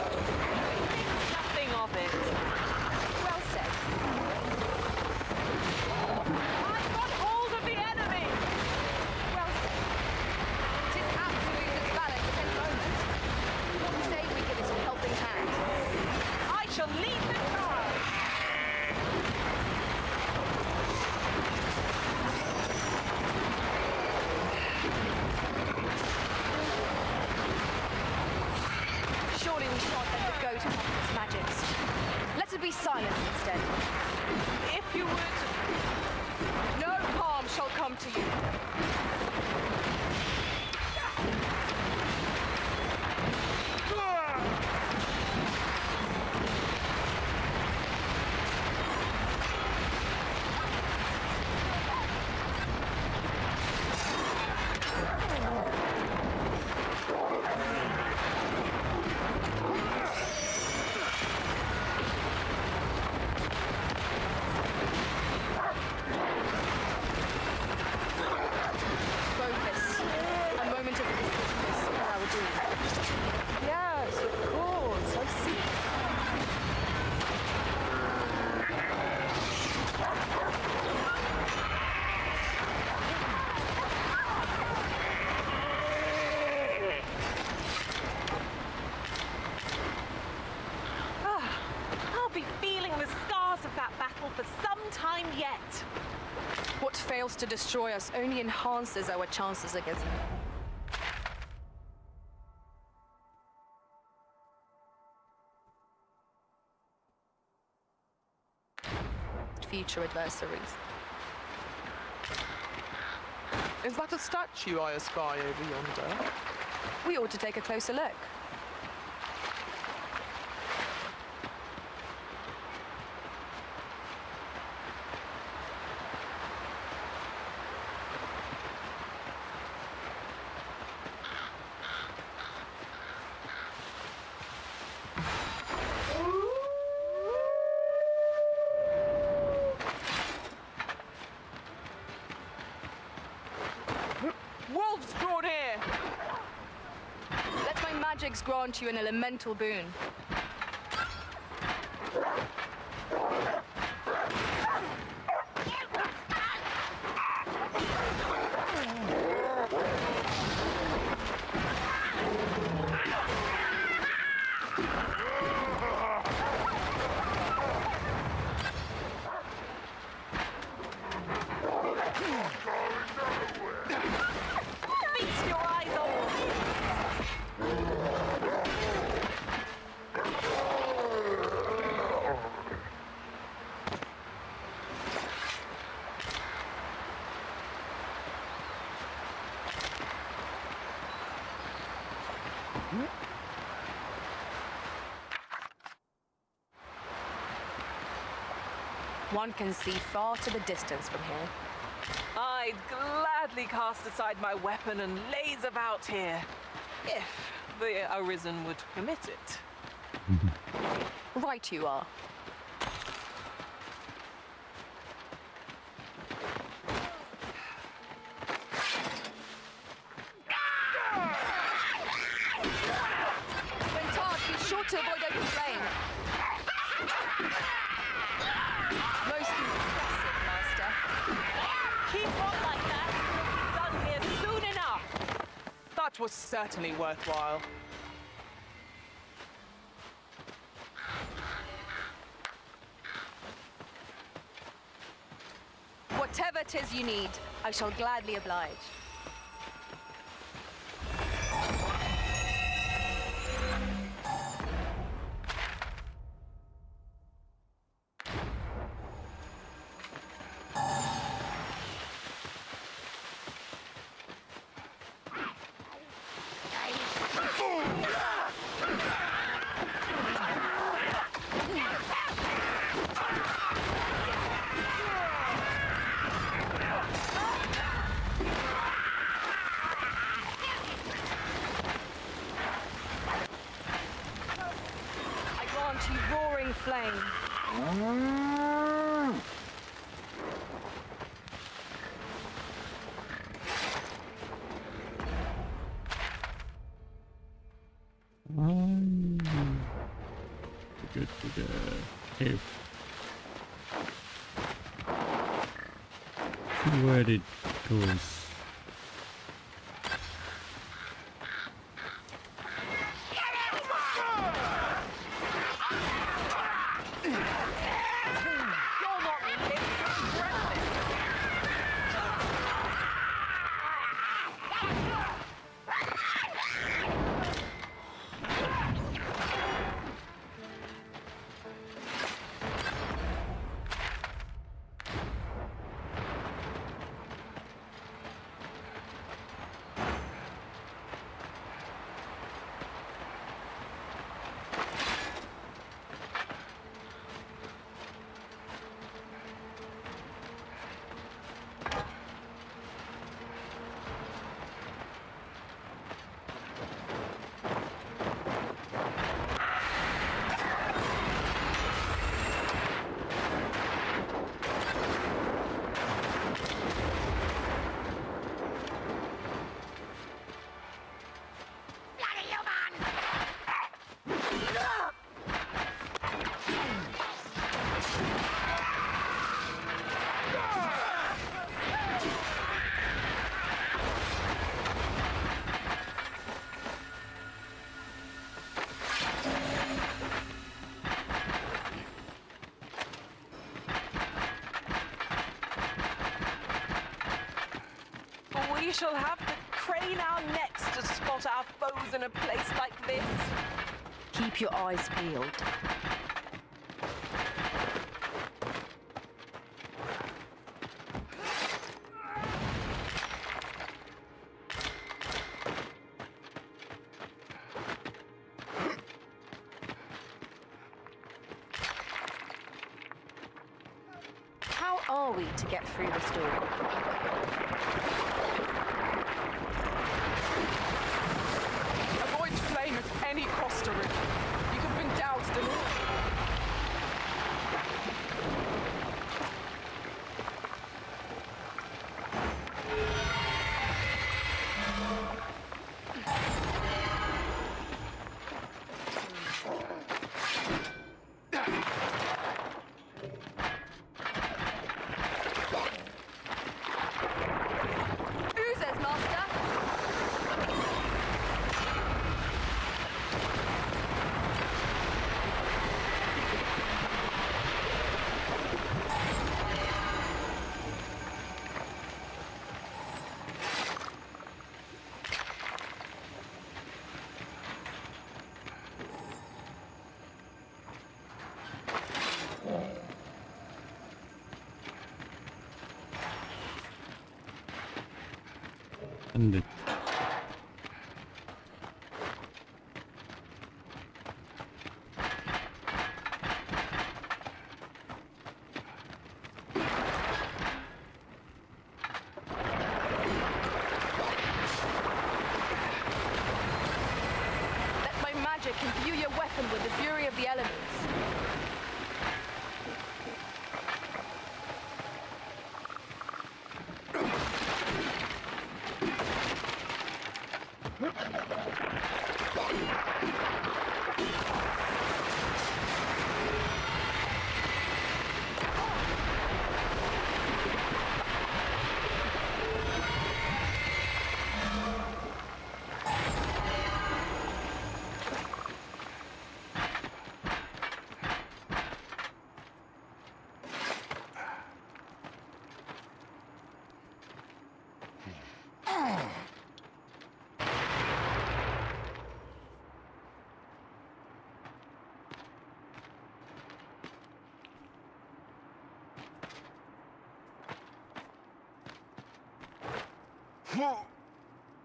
Nothing of it. Well said. I've got hold of the enemy. Well said. 'Tis absolute as balance at any moment. What say we give it a helping hand? I shall lead the charge. Surely we shan't let it go to its magics. Let it be silent instead. If you would. No harm shall come to you. Yes, of course. I see. I'll be feeling the scars of that battle for some time yet. What fails to destroy us only enhances our chances against them. Future adversaries. Is that a statue I espy over yonder? We ought to take a closer look. Wolves draw near! Let my magics grant you an elemental boon. Feast your eyes on One can see far to the distance from here. I'd gladly cast aside my weapon and laze about here, if the Arisen would permit it. Right you are. Bentard, be sure to avoid open flame. Most impressive, Master. Keep on like that, and we'll be done here soon enough. That was certainly worthwhile. Whatever 'tis you need, I shall gladly oblige. I grant you roaring flame. Good to the cave. See where it goes. We shall have to crane our necks to spot our foes in a place like this. Keep your eyes peeled. How are we to get through this door? Avoid flame at any cost, Rick. You have been doused in oil. Oozes, Master! And it. Let my magic imbue your weapon with the fury of the elements.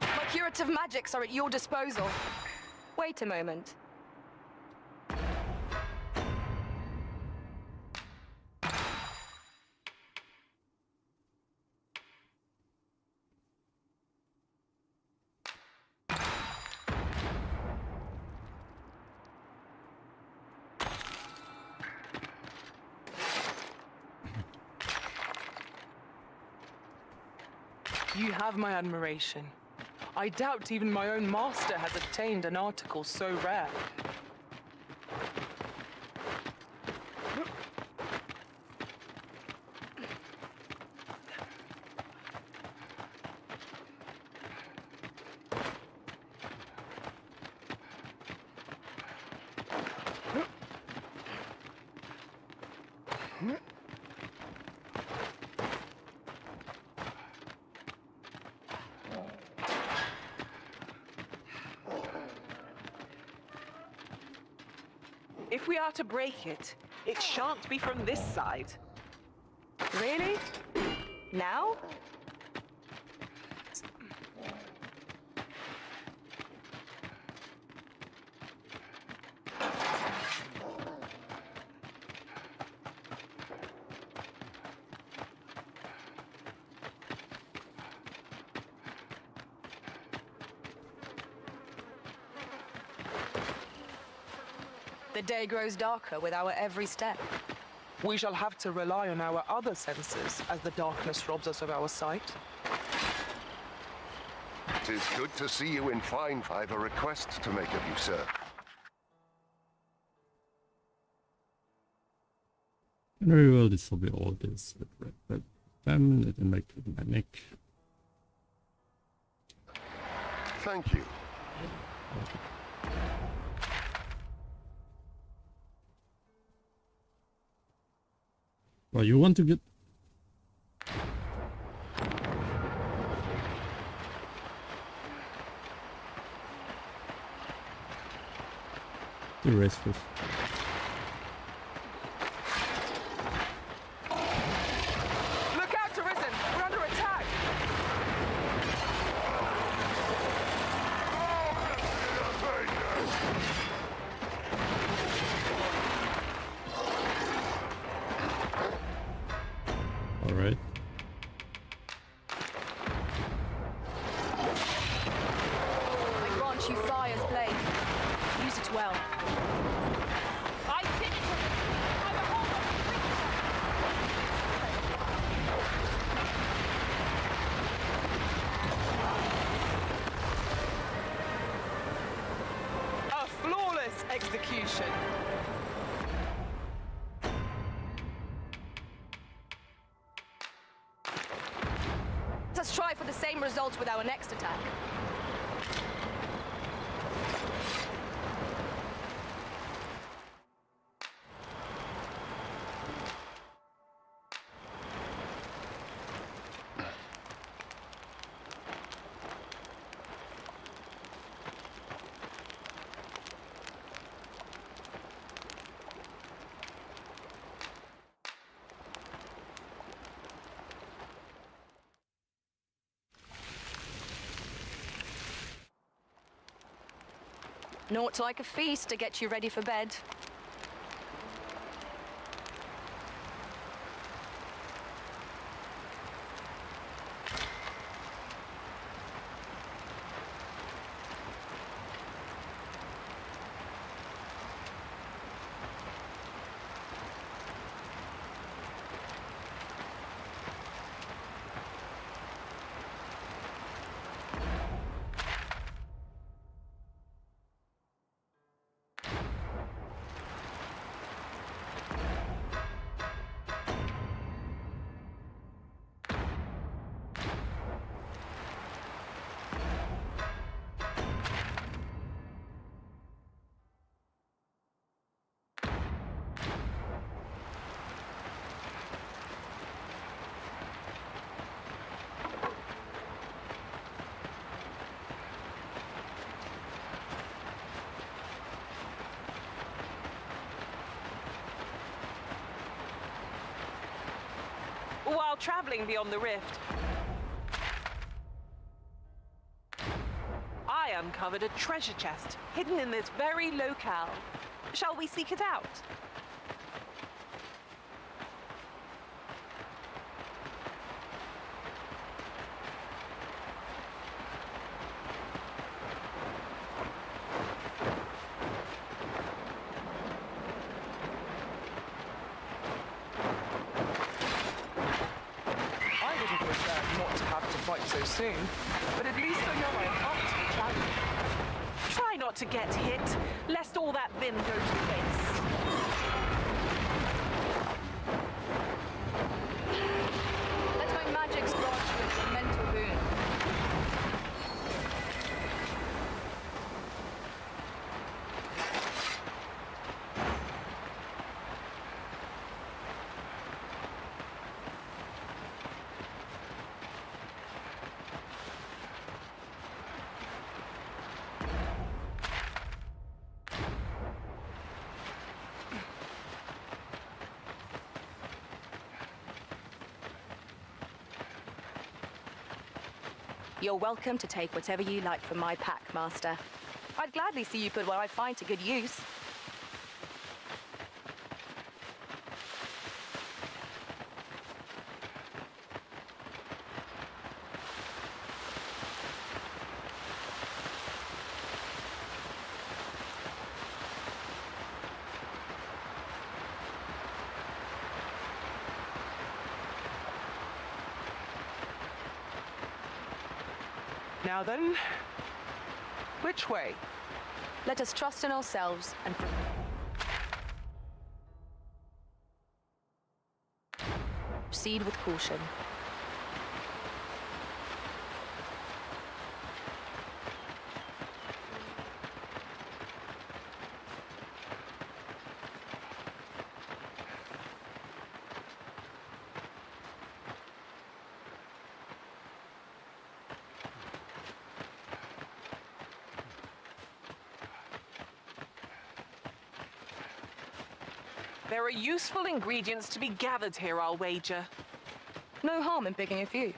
My curative magics are at your disposal. Wait a moment. You have my admiration. I doubt even my own master has obtained an article so rare. If we are to break it, it shan't be from this side. Really? Now? The day grows darker with our every step. We shall have to rely on our other senses as the darkness robs us of our sight. 'Tis good to see you in fine. I've a request to make of you, sir. Very well, this will be all this with red diamond and make it my neck. Thank you. Well, you want to get... The rest first. Look out, Arisen! We're under attack! All right. I grant you fire's blade. Use it well. I did it! I'm a hold A flawless execution. Let's try for the same result with our next attack. Naught like a feast to get you ready for bed. While traveling beyond the rift, I uncovered a treasure chest hidden in this very locale. Shall we seek it out? So soon, but at least I know I'm up to the challenge. Try not to get hit, lest all that vim go to waste. Let my magic grant you a mental boon. You're welcome to take whatever you like from my pack, Master. I'd gladly see you put what I find to good use. Now then, which way? Let us trust in ourselves and proceed with caution. There are useful ingredients to be gathered here, I'll wager. No harm in picking a few.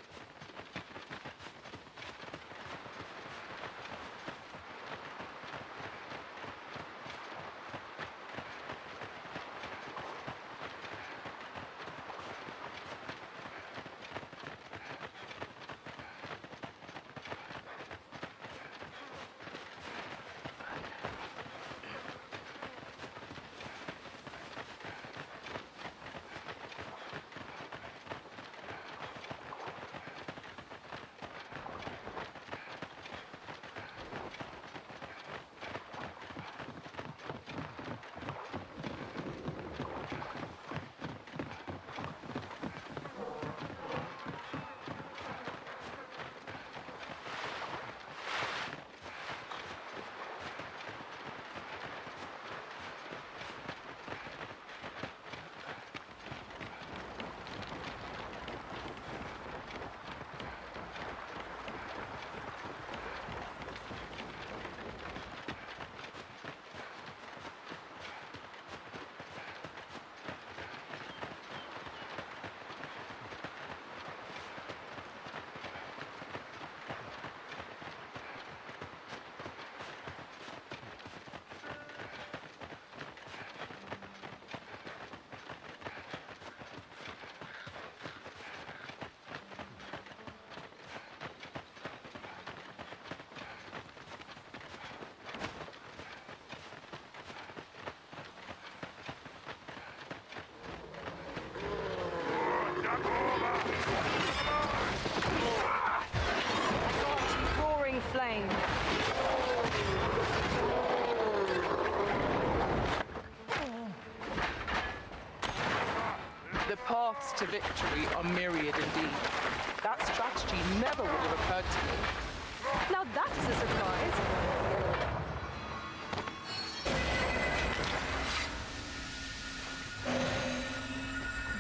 Roaring flame. The paths to victory are myriad indeed. That strategy never would have occurred to me. Now that is a surprise.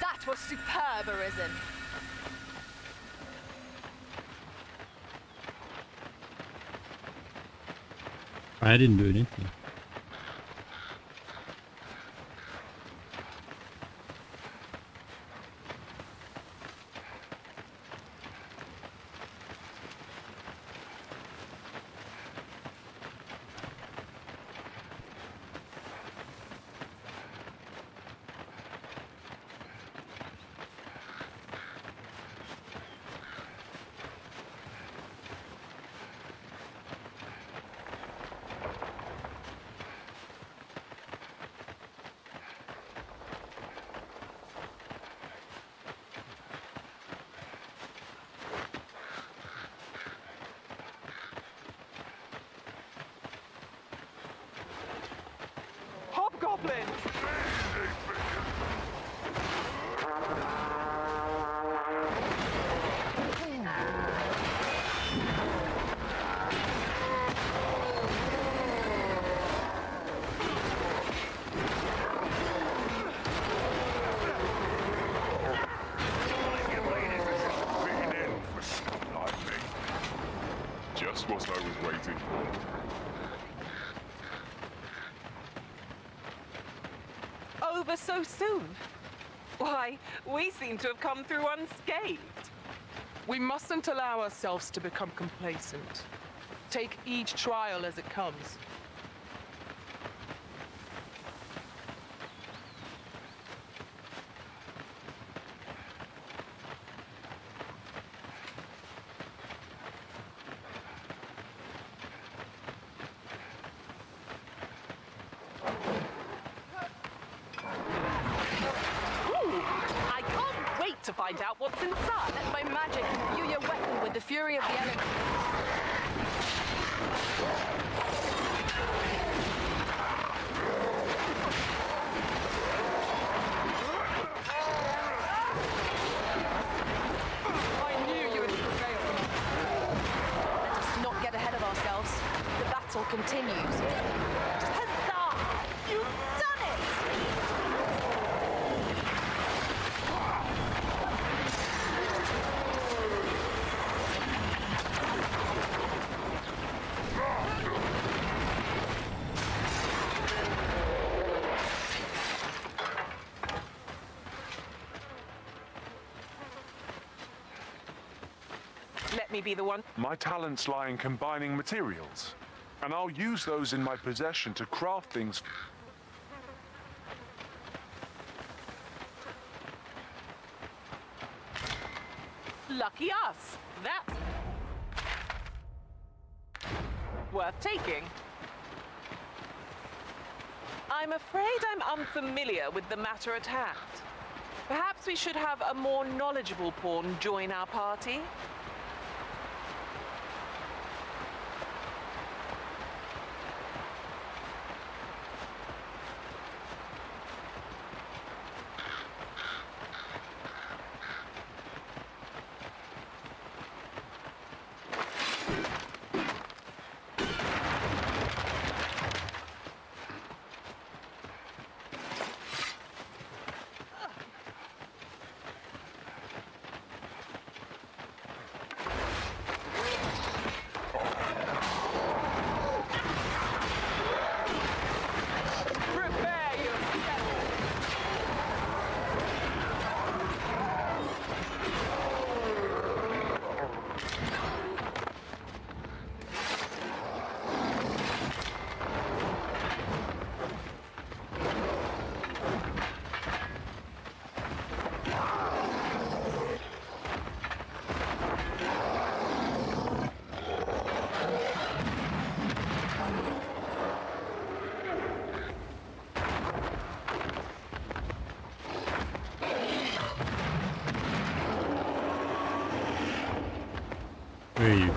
That was superb, Arisen. I didn't do anything. Hobgoblin! Just what I was waiting for. Over so soon? Why, we seem to have come through unscathed. We mustn't allow ourselves to become complacent. Take each trial as it comes. To find out what's inside. Let my magic imbue your weapon with the fury of the elements. I knew you would prevail. Let us not get ahead of ourselves. The battle continues. Huzzah! You've done it! me be the one. My talents lie in combining materials, and I'll use those in my possession to craft things. Lucky us. That's worth taking. I'm afraid I'm unfamiliar with the matter at hand. Perhaps we should have a more knowledgeable pawn join our party. Where are you?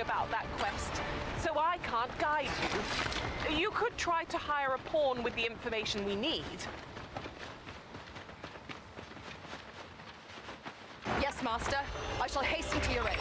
About that quest, so I can't guide you. You could try to hire a pawn with the information we need. Yes, Master. I shall hasten to your aid.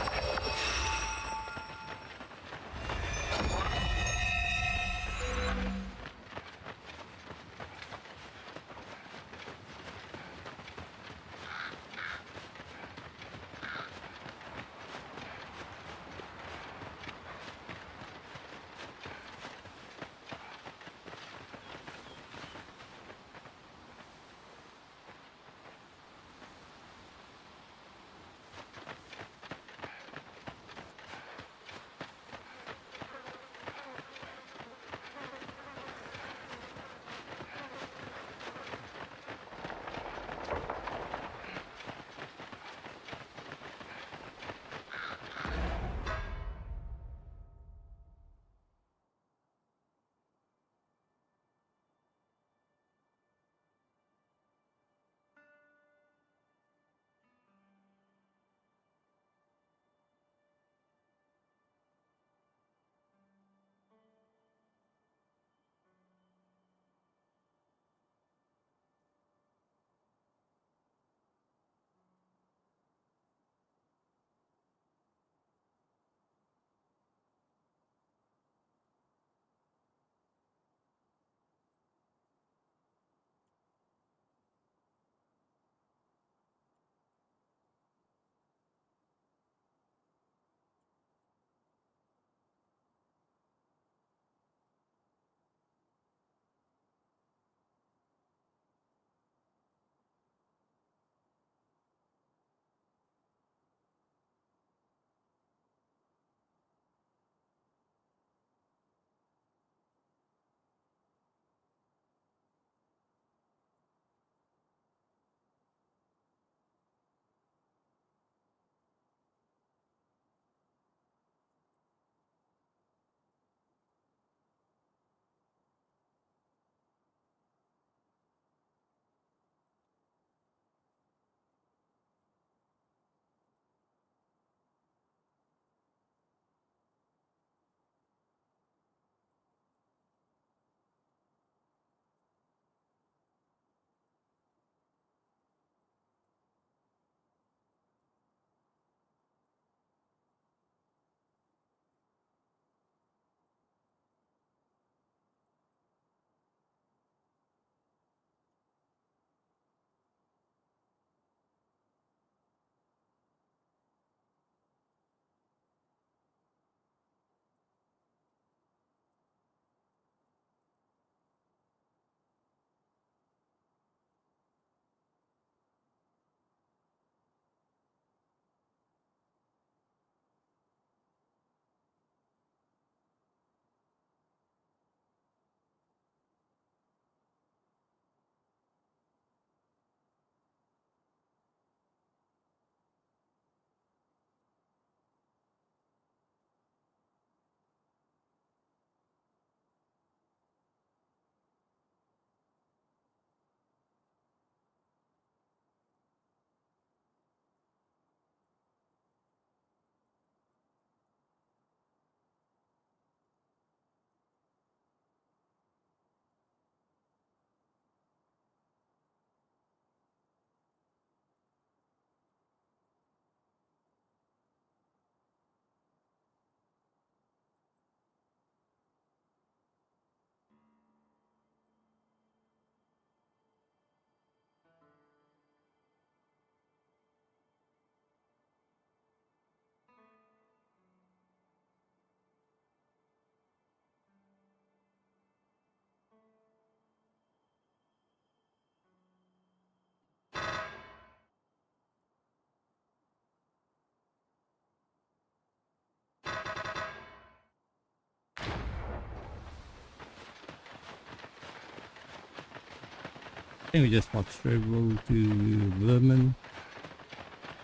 think we just fast travel to Vermont.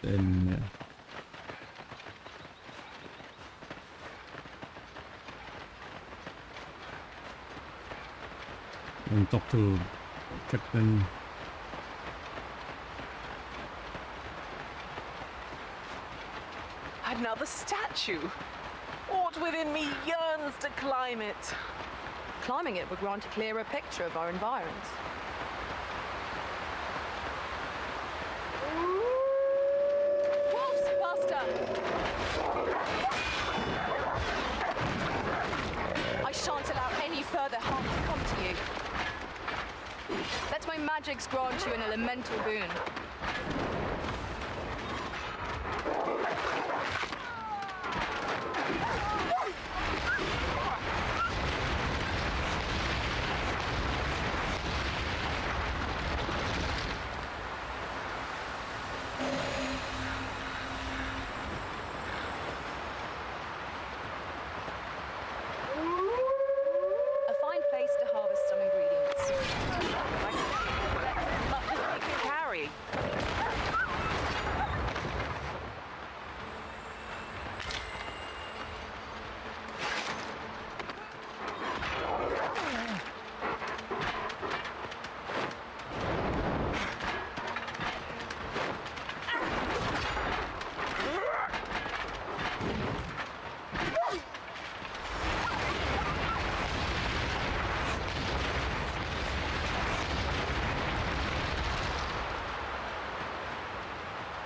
Then and talk to Captain. Another statue. Aught within me yearns to climb it. Climbing it would grant a clearer picture of our environs. Wolves, Master! I shan't allow any further harm to come to you. Let my magics grant you an elemental boon.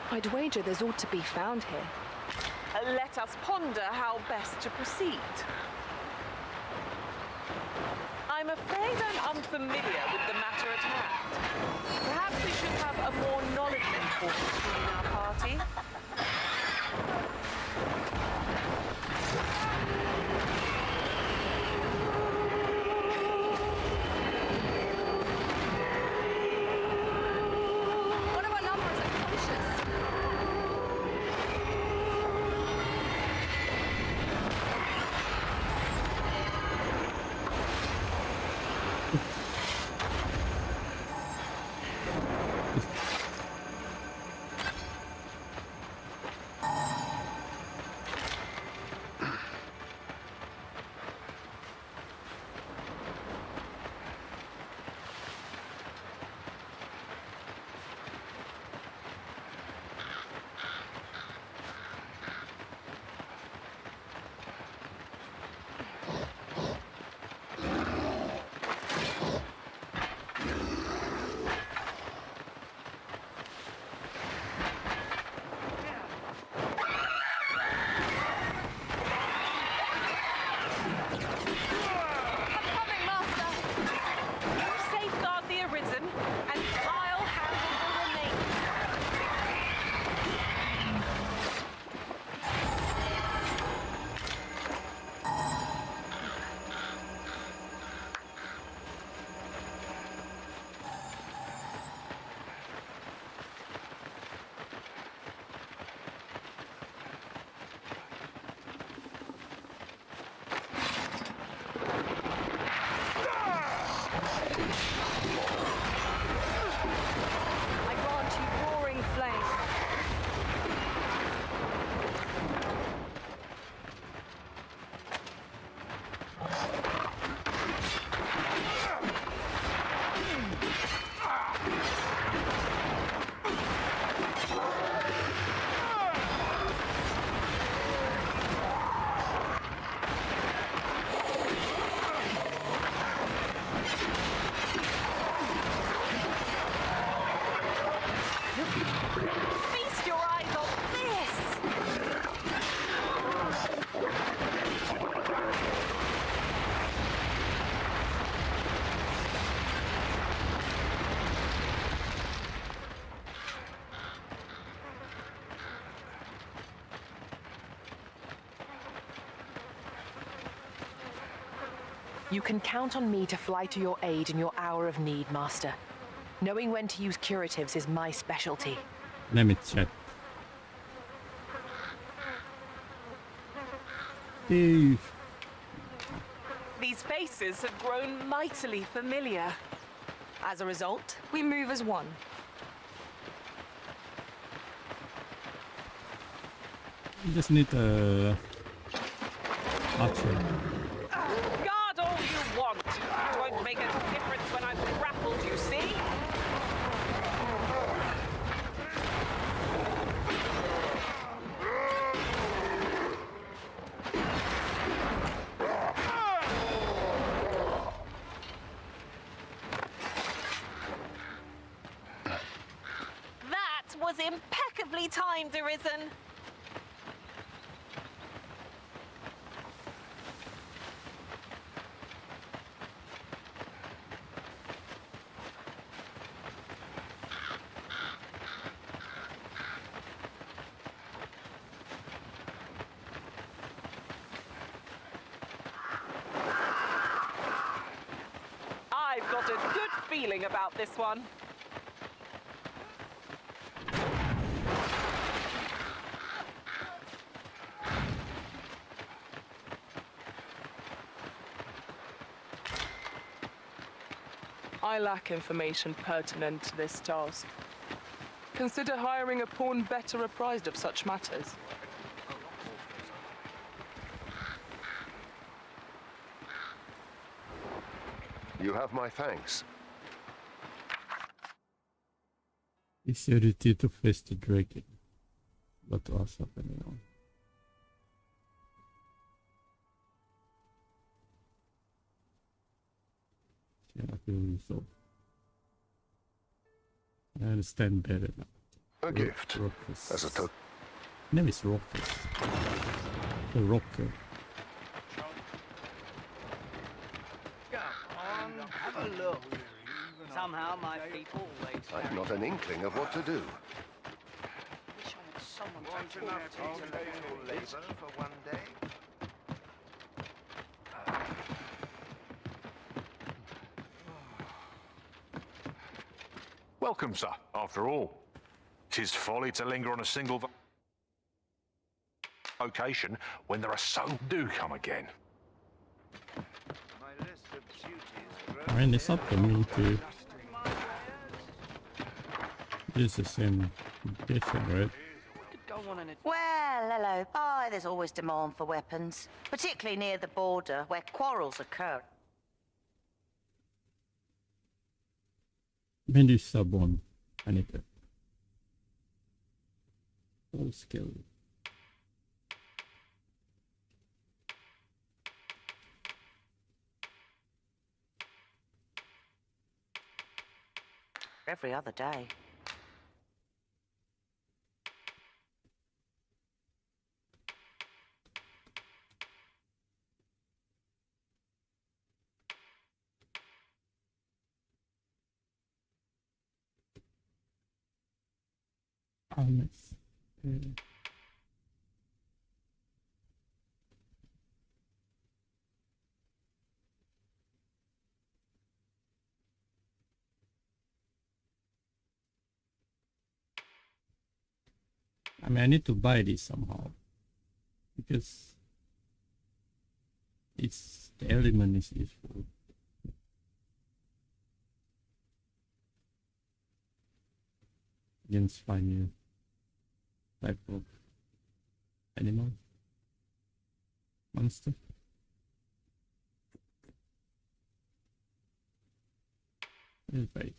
I'd wager there's ought to be found here. Let us ponder how best to proceed. I'm afraid I'm unfamiliar with the matter at hand. Perhaps we should have a more knowledgeable person join our party. You can count on me to fly to your aid in your hour of need, Master. Knowing when to use curatives is my specialty. Let me check. Dave. These faces have grown mightily familiar. As a result, We move as one. You just need a archer. Guard all you want. It won't make a difference when I've grappled you, see? that was impeccably timed, Arisen. I've got a good feeling about this one. I lack information pertinent to this task. Consider hiring a pawn better apprised of such matters. You have my thanks. It's your duty to face the dragon. But to us up anyone. Yeah, I feel so. I understand better now. A gift. As a token. Name is Rockus. The rocker. Have a look. Somehow my feet always. I've not an inkling of what to do. Wish I had someone to Want talk enough to. architectural labour for one day? Welcome, sir, after all. 'Tis folly to linger on a single location when there are so do come again. My list of duties I mean, it's up to me to use the same mission, right? Well, hello. Bye. There's always demand for weapons, particularly near the border where quarrels occur. Menu sub 1. I need that. All skill. Every other day. Nice. I mean, I need to buy this somehow because it's the element is useful. Against 5 new type of animal monster. It's right.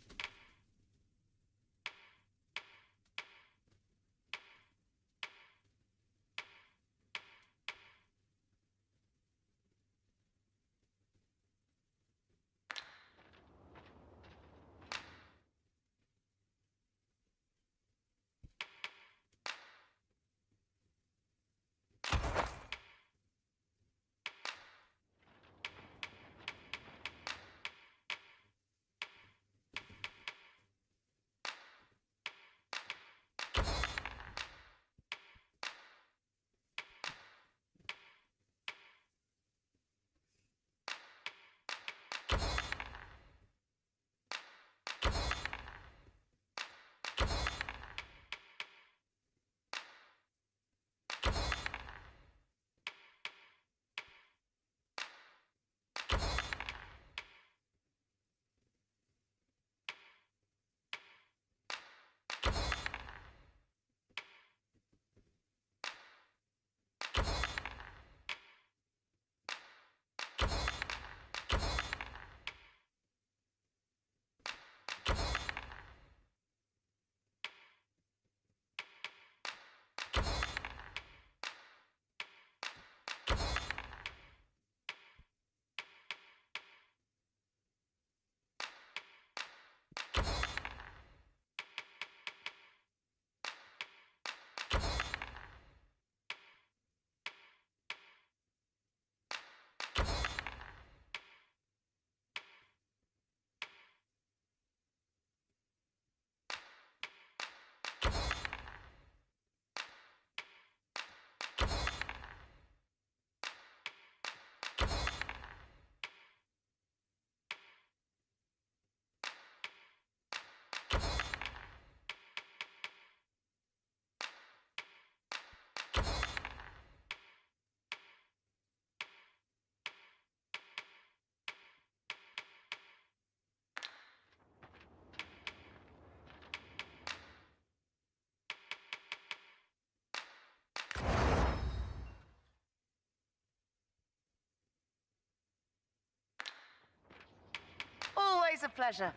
Always a pleasure.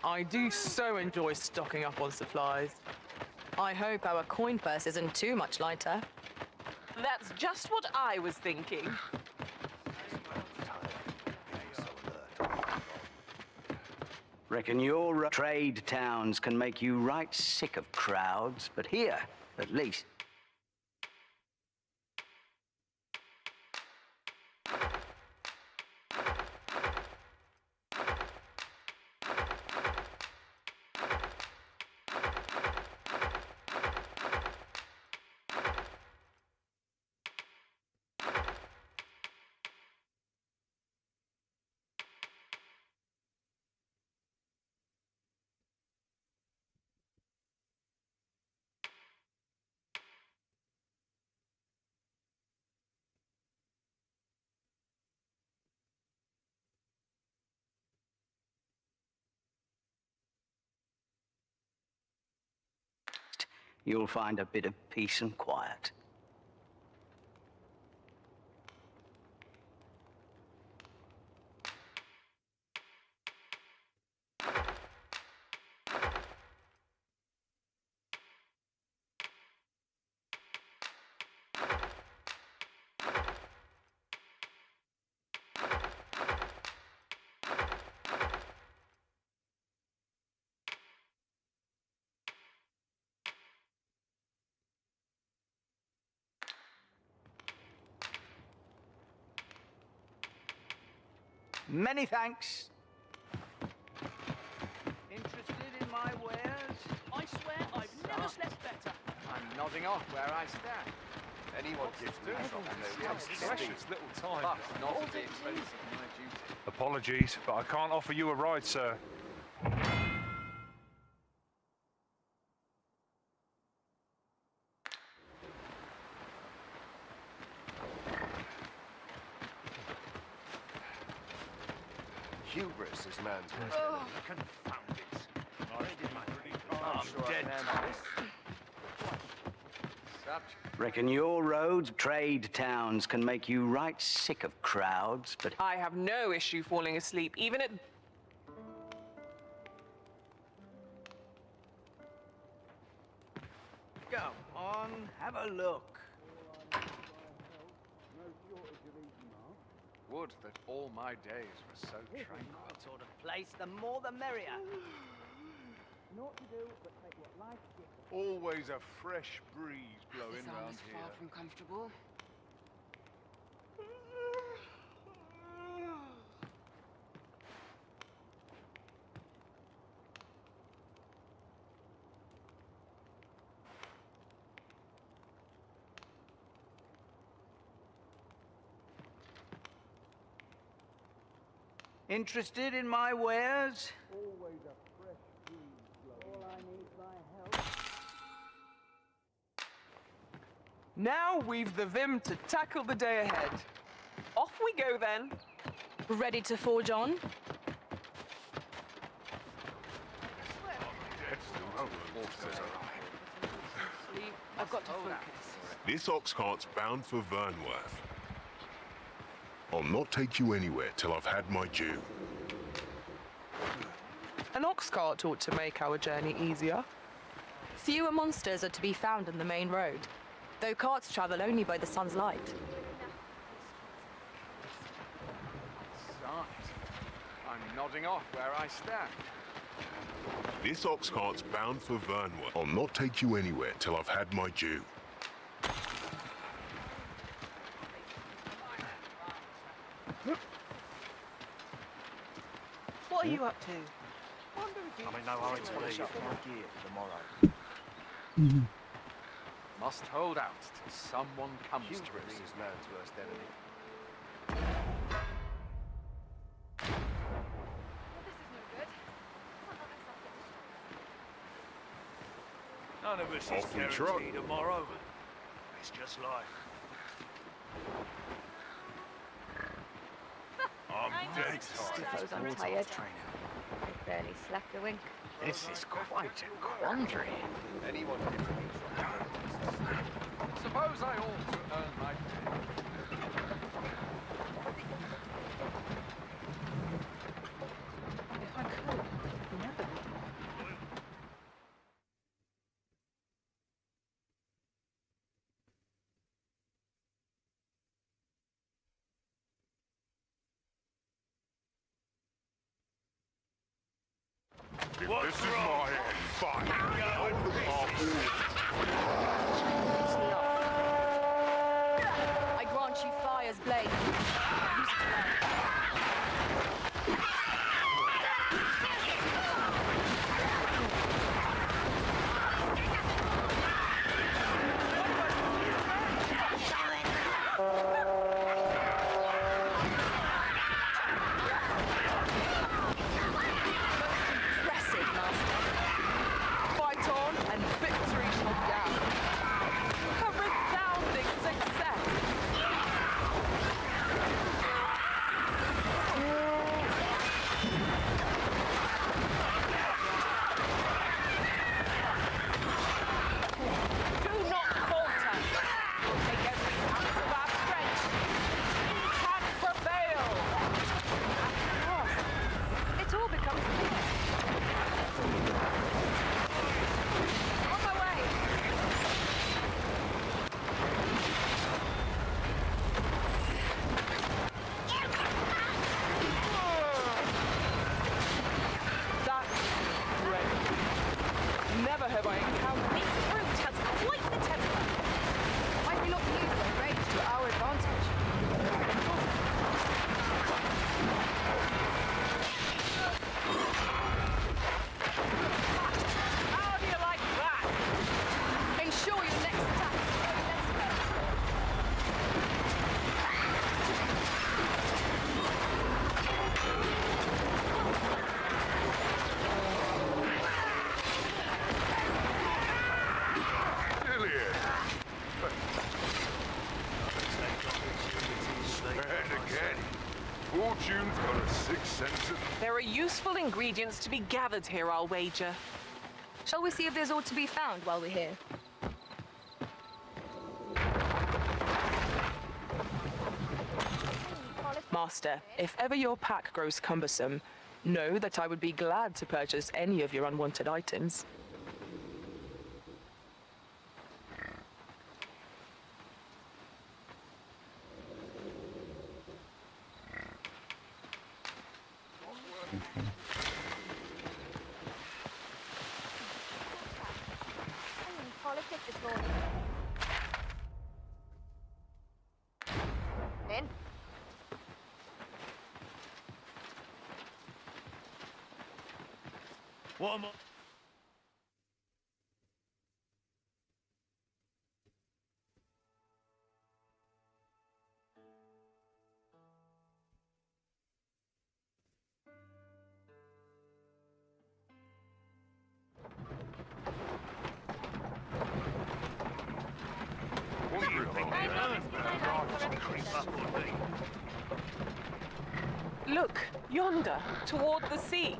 I do so enjoy stocking up on supplies. I hope our coin purse isn't too much lighter. That's just what I was thinking. Reckon your trade towns can make you right sick of crowds, but here, at least. You'll find a bit of peace and quiet. Many thanks. Interested in my wares? I swear I've never slept better. I'm nodding off where I stand. Anyone gives me something. Precious little time. But not at the expense of my duty. Apologies, but I can't offer you a ride, sir. Hubris is man's worst Oh, enemy. confound it. I'm dead. Reckon your roads, trade towns can make you right sick of crowds, but I have no issue falling asleep, even at... Come on, have a look. Would that all my days were so tranquil. What sort of place, the more the merrier. Naught to do but take what life gives. Always a fresh breeze blowing This arm round is here. far from comfortable. Interested in my wares? Always a fresh breeze blowing. All I need is my help. Now we've the vim to tackle the day ahead. Off we go then. Ready to forge on? I've got to focus. This ox cart's bound for Vernworth. I'll not take you anywhere till I've had my due. An ox cart ought to make our journey easier. Fewer monsters are to be found on the main road, though carts travel only by the sun's light. Sight. I'm nodding off where I stand. This ox cart's bound for Vernworth. I'll not take you anywhere till I've had my due. What are you up to? I'm in no hurry to leave. My gear for tomorrow. Must hold out till someone comes to us. Is man's worst enemy. None of us is Off we trot. guaranteed tomorrow. It's just life. I'm dead tired. Suppose I'm tired. I barely slept a wink. This is quite a quandary. Anyone Suppose I ought to earn my pay. This is my hand. Fine. I grant you fire's blade. Use it well. Fortune's got a sixth sense of... There are useful ingredients to be gathered here, I'll wager. Shall we see if there's aught to be found while we're here? Master, if ever your pack grows cumbersome, know that I would be glad to purchase any of your unwanted items. In. What am I... Look, yonder, toward the sea.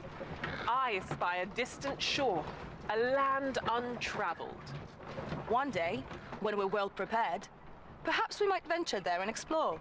I espy a distant shore, a land untraveled. One day, when we're well prepared, perhaps we might venture there and explore.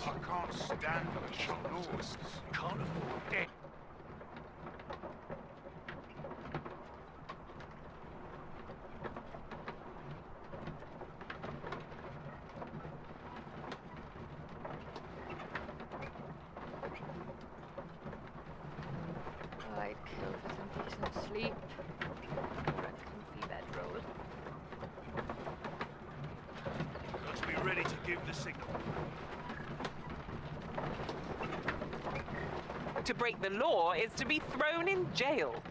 I can't stand the shop noise. Can't afford it. I'd kill for some decent sleep. Or a comfy bedroll. Got to be ready to give the signal. To break the law is to be thrown in jail.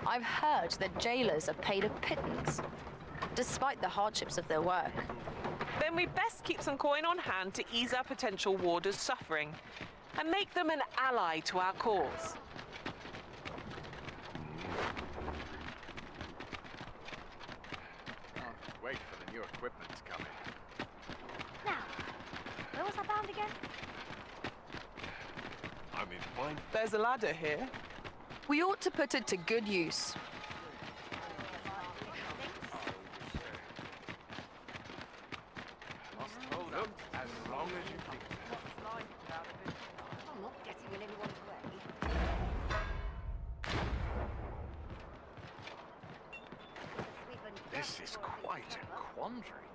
I've heard that jailers are paid a pittance, despite the hardships of their work. Then we best keep some coin on hand to ease our potential warders' suffering and make them an ally to our cause. Can't wait for the new equipment to come in. Now, where was I bound again? I'm in fine. There's a ladder here. We ought to put it to good use. Look, as long as you think. I'm not getting in anyone's way. This is quite a quandary.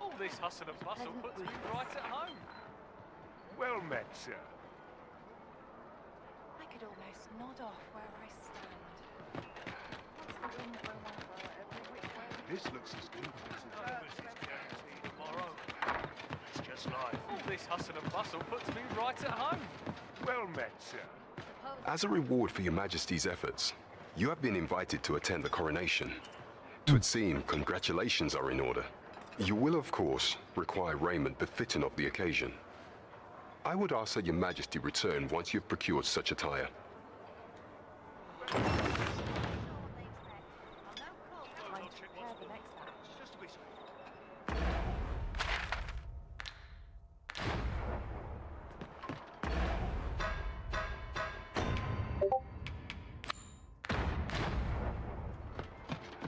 All this hustle and bustle puts me right at home. Well met, sir. I could almost nod off where I stand. This looks as good Tomorrow. It's just life. All this hustle and bustle puts me right at home. Well met, sir. As a reward for your Majesty's efforts, you have been invited to attend the coronation. 'Twould seem congratulations are in order. You will, of course, require raiment befitting of the occasion. I would ask that your Majesty return once you've procured such attire.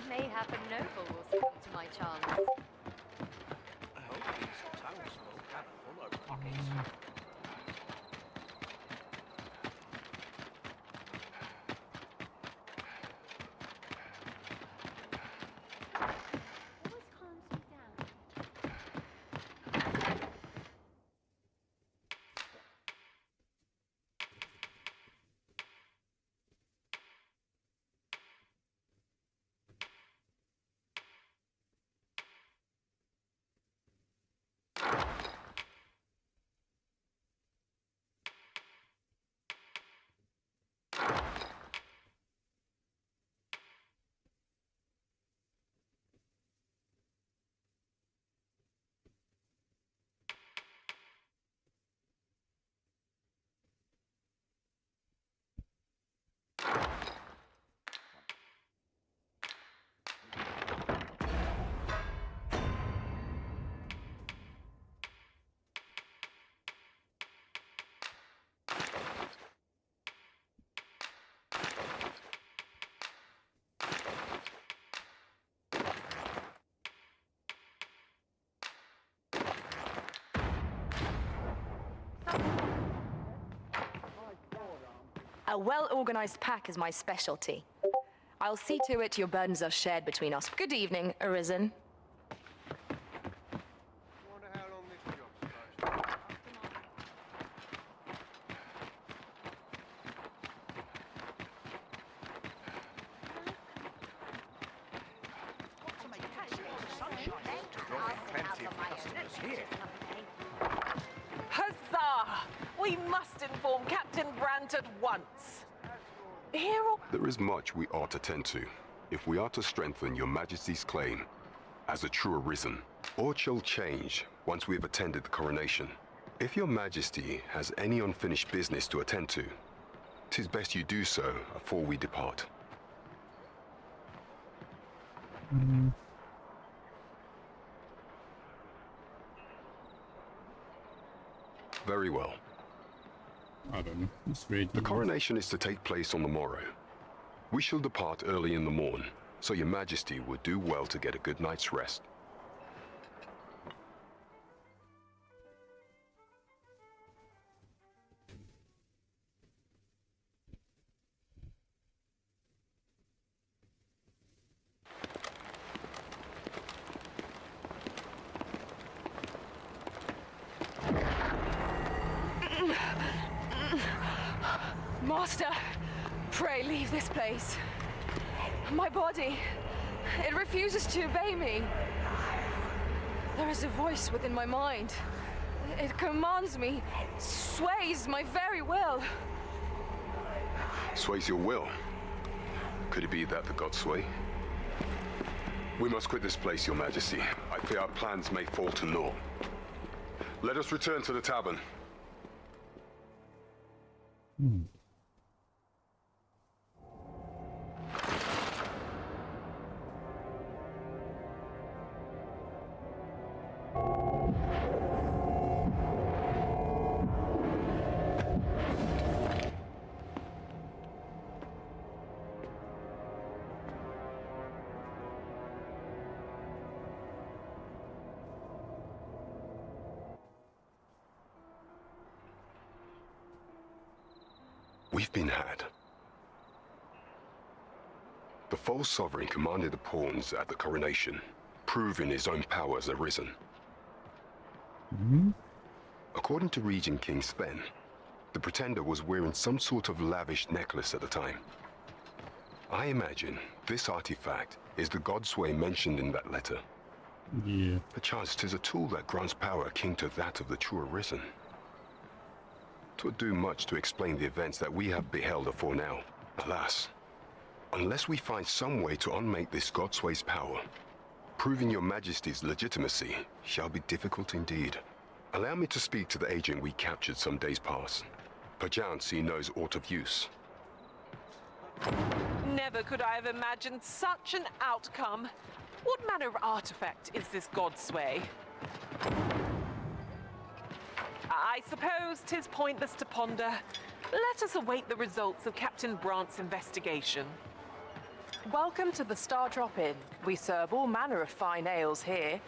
Mayhap a noble will succumb to my charms. I hope these towels will have full of pockets. A well-organized pack is my specialty. I'll see to it your burdens are shared between us. Good evening, Arisen. Wonder how long this job's supposed to Huzzah! We must inform Captain Brandt at once. Here or... There is much we ought to tend to, if we are to strengthen your Majesty's claim as a true Arisen. Aught shall change once we have attended the coronation. If your Majesty has any unfinished business to attend to, 'tis best you do so afore we depart. Very well. I don't know. It's ready. The coronation is to take place on the morrow. We shall depart early in the morn, so your Majesty would do well to get a good night's rest. Master, pray leave this place. My body, it refuses to obey me. There is a voice within my mind. It commands me, sways my very will. Sways your will? Could it be that the gods sway? We must quit this place, your Majesty. I fear our plans may fall to naught. Let us return to the tavern. We've been had. The false sovereign commanded the pawns at the coronation, proving his own power has arisen. According to Regent King Sven, the pretender was wearing some sort of lavish necklace at the time. I imagine this artifact is the Godsway mentioned in that letter. Yeah. Perchance 'tis a tool that grants power akin to that of the true arisen. 'Twould do much to explain the events that we have beheld afore now. Alas, unless we find some way to unmake this Godsway's power, proving your majesty's legitimacy shall be difficult indeed. Allow me to speak to the agent we captured some days past. Perchance he knows aught of use. Never could I have imagined such an outcome. What manner of artifact is this Godsway? I suppose 'tis pointless to ponder. Let us await the results of Captain Brandt's investigation. Welcome to the Star Drop Inn. We serve all manner of fine ales here.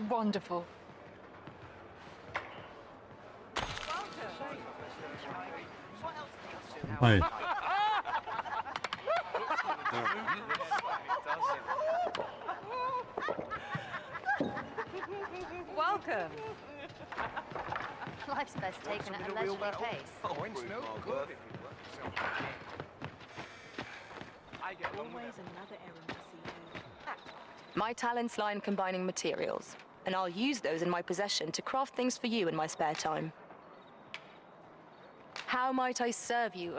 Wonderful. Hi. Welcome. Life's best taken at a leisurely pace. Always another errand to see. My talents lie in combining materials, and I'll use those in my possession to craft things for you in my spare time. How might I serve you?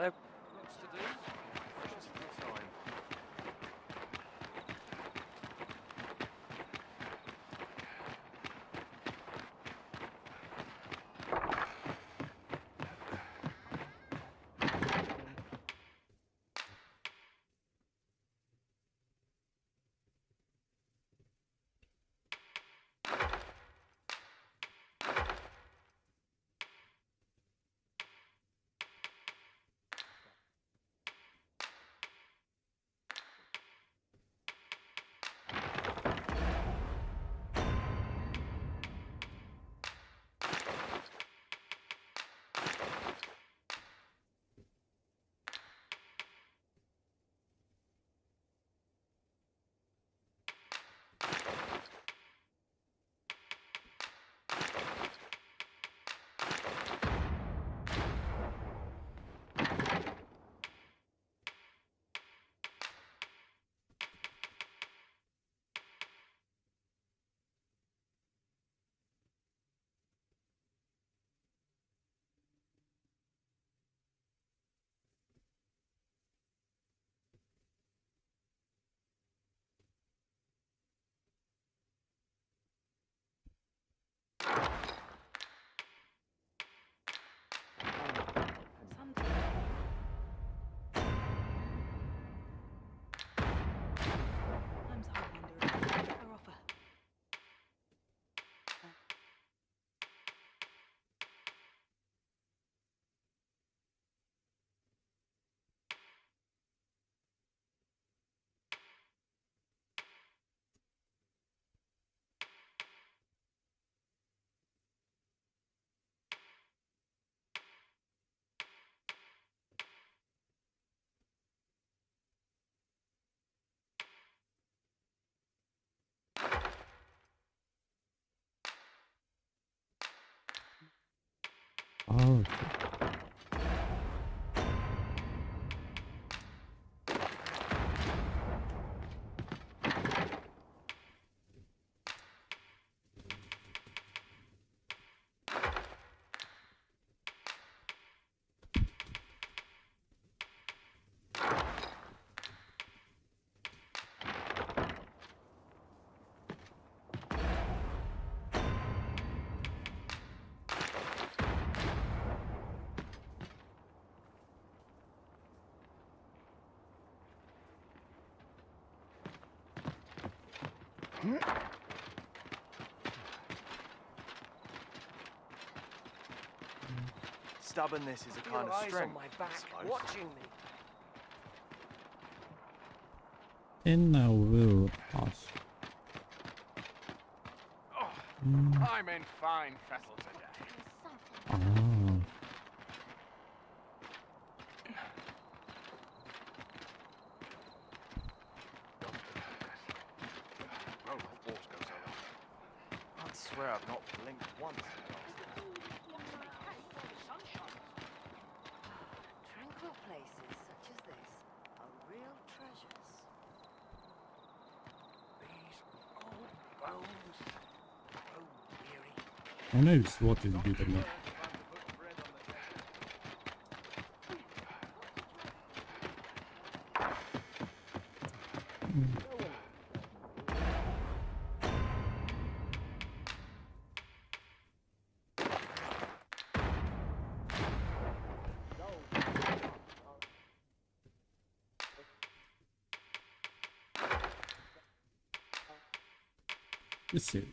Oh. Stubbornness is a kind of strength. On my back, watching me. And now we'll pass. I'm in fine fettle today. Ah. swear I've not blinked once. Tranquil places such as this are real treasures. These old bones. Oh, weary. I know it's what is good enough. Let's see.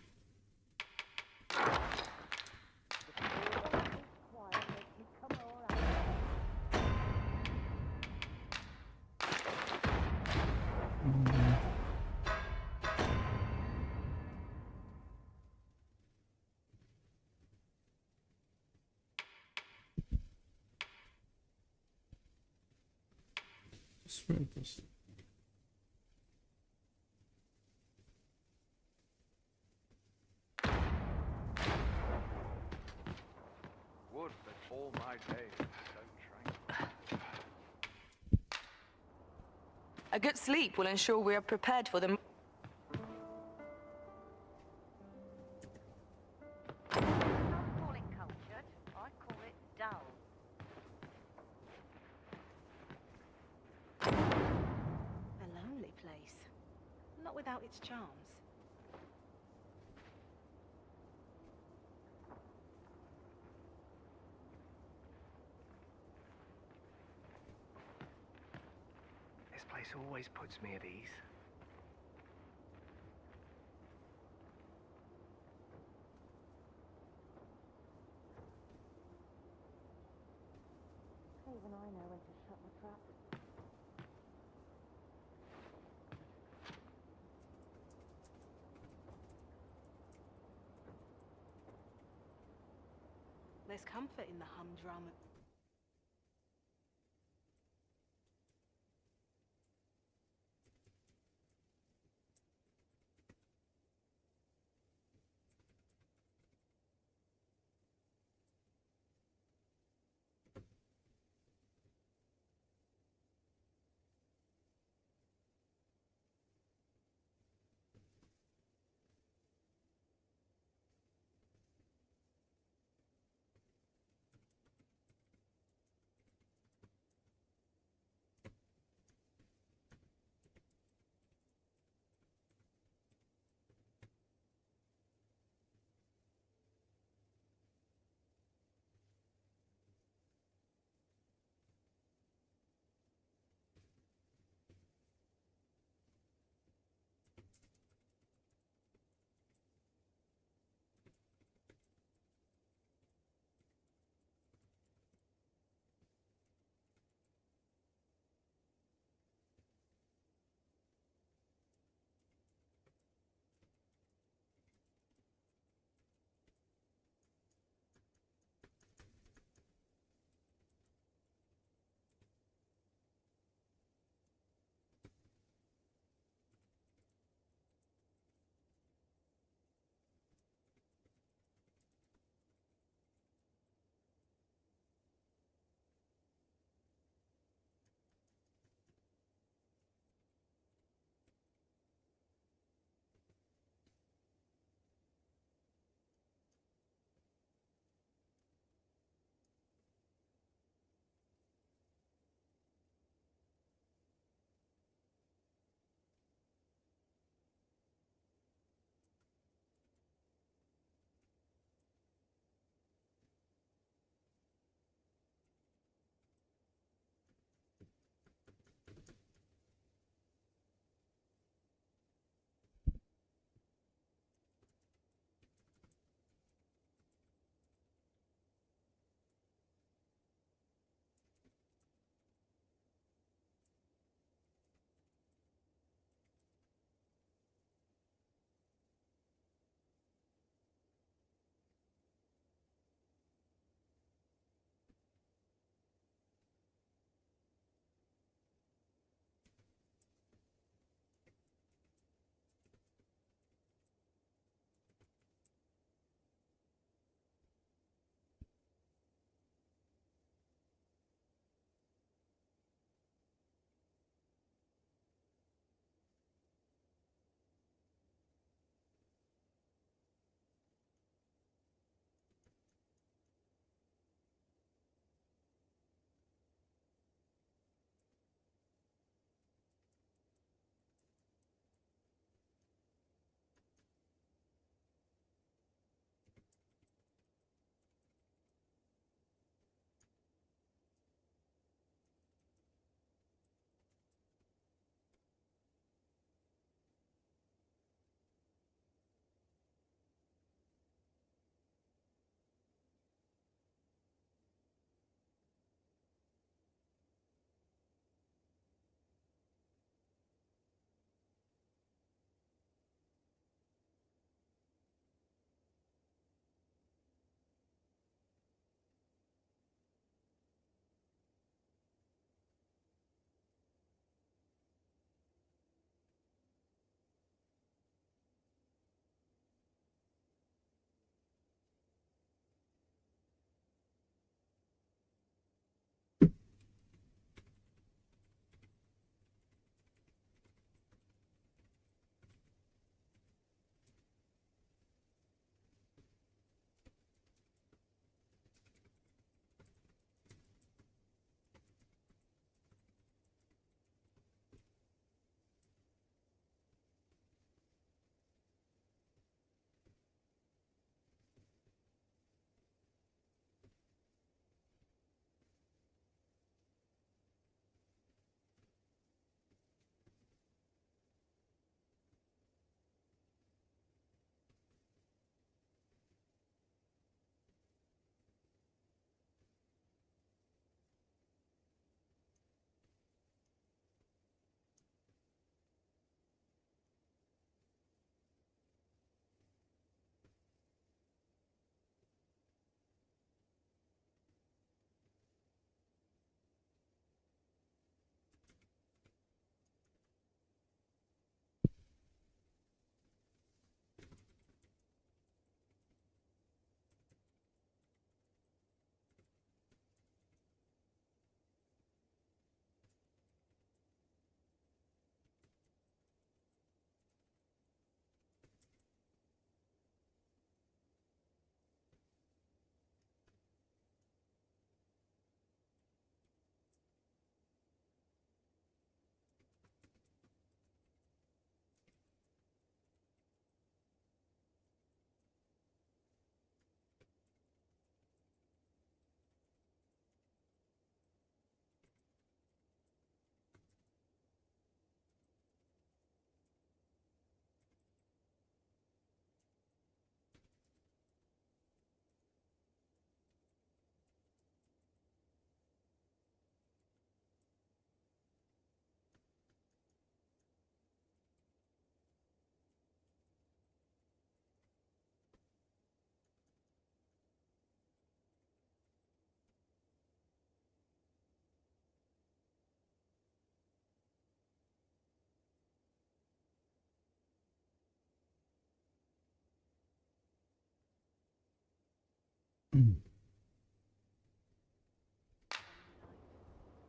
Spiritus. Would that all my days were so tranquil. A good sleep will ensure we are prepared for them. I don't call it cultured, I call it dull. A lonely place. Not without its charms. This place always puts me at ease. Even I know when to shut my trap. There's comfort in the humdrum.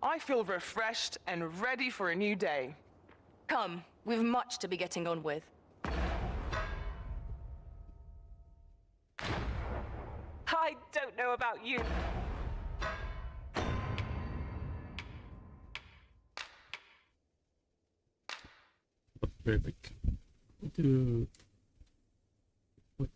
I feel refreshed and ready for a new day. Come, we've much to be getting on with. I don't know about you. Perfect. Dude. What?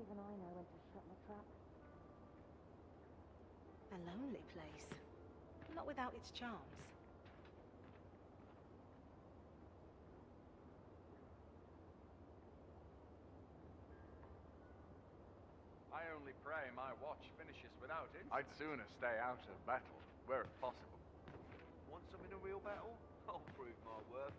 Even I know when to shut my trap. A lonely place. Not without its charms. I only pray my watch finishes without incident. I'd sooner stay out of battle, were it possible. Want some in a real battle? I'll prove my worth.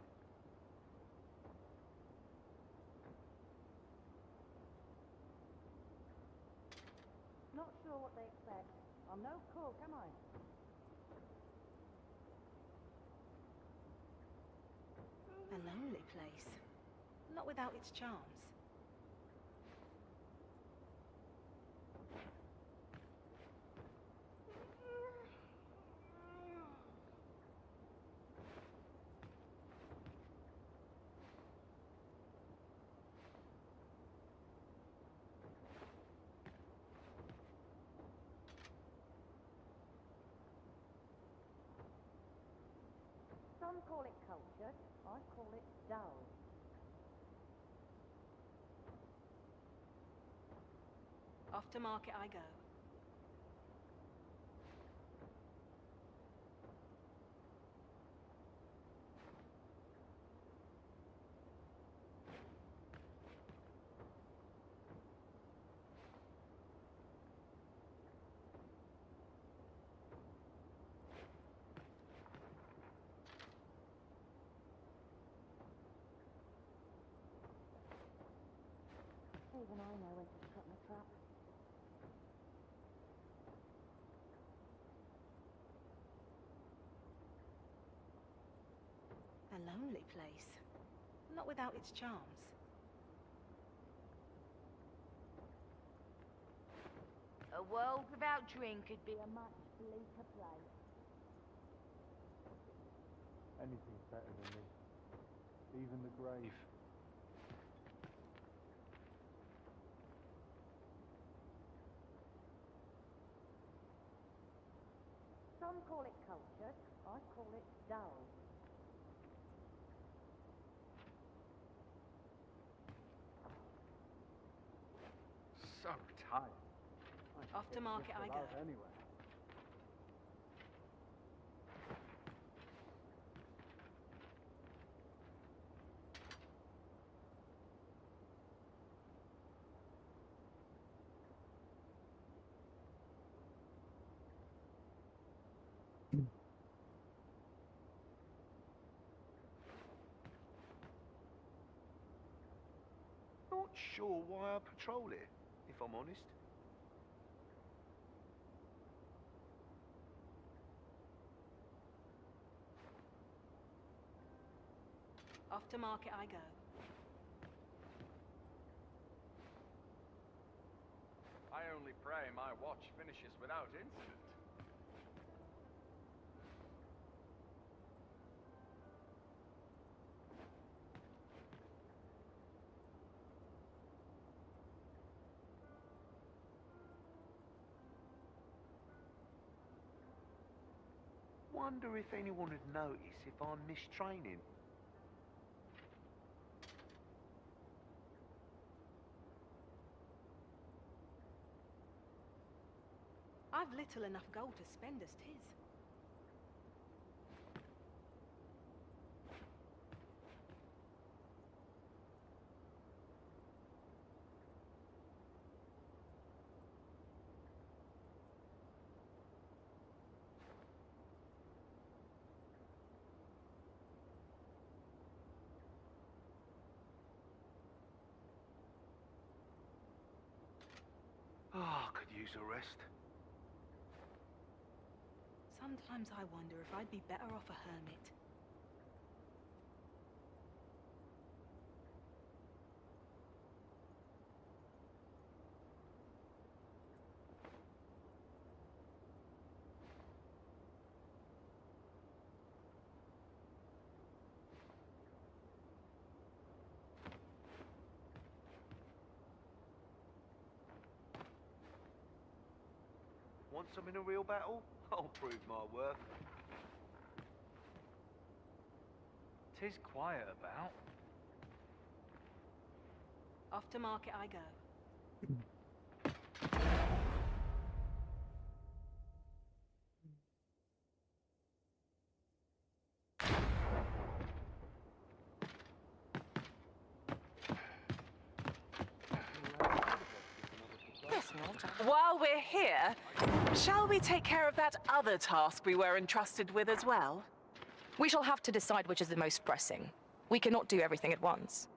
Not sure what they expect. I'm no cook, am I? A lonely place. Not without its charms. Some call it culture, I call it dull. Off to market I go. Even I know when to shut my trap. A lonely place. Not without its charms. A world without drink could be a much bleaker place. Anything's better than this. Even the grave. Some call it culture, I call it dull. So tired. Off to market I go. Anyway. Not sure why I patrol it, if I'm honest. Off to market I go. I only pray my watch finishes without incident. Wonder if anyone would notice if I'm mistraining. I've little enough gold to spend as 'tis. Ah, could use a rest. Sometimes I wonder if I'd be better off a hermit. Want some in a real battle? I'll prove my worth. 'Tis quiet about. Off to market I go. While we're here, shall we take care of that other task we were entrusted with as well? We shall have to decide which is the most pressing. We cannot do everything at once.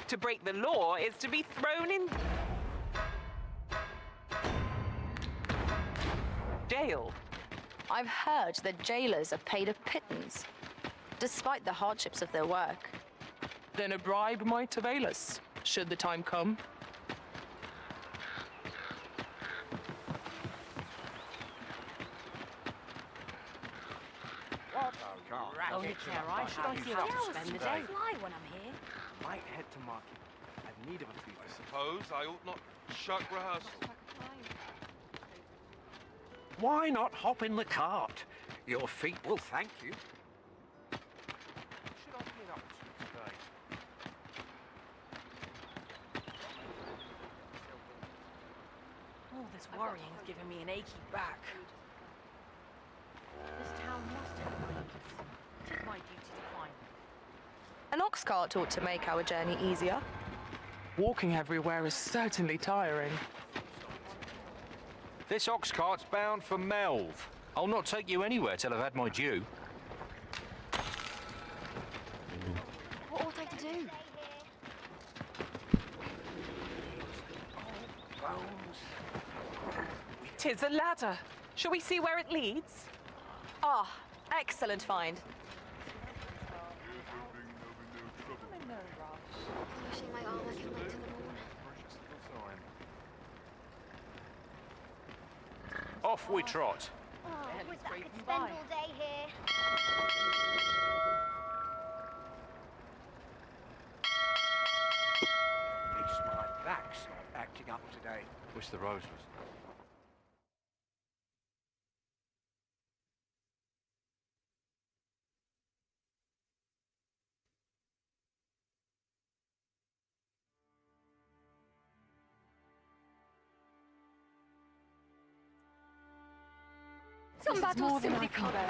To break the law is to be thrown in jail. I've heard that jailers are paid a pittance, despite the hardships of their work. Then a bribe might avail us, should the time come. Only care I should I see how to spend the day. Fly when I'm here. Might head to market. I've need of a few. I suppose I ought not shirk rehearsal. Why not hop in the cart? Your feet will thank you. Should I be up to today? All this worrying is giving me an achy back. This town must have brains. It is my duty to find them. An ox cart ought to make our journey easier. Walking everywhere is certainly tiring. This ox cart's bound for Melv. I'll not take you anywhere till I've had my due. What ought I to do? 'Tis a ladder. Shall we see where it leads? Ah, excellent find. Wishing my armor can wait till the morn. Off we trot. Oh, wish I could spend all day here. At least my back's not acting up today. Wish the rose was. Some battles simply can't bear.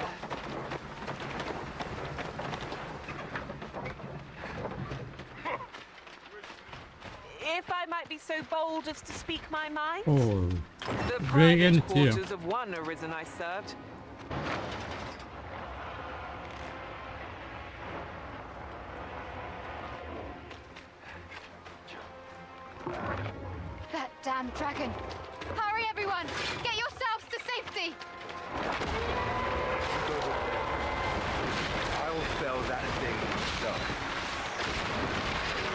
If I might be so bold as to speak my mind. Oh, The dragon private here. quarters of one arisen I served. That damn dragon! Hurry, everyone! Get yourselves to safety! I'll sell that thing myself.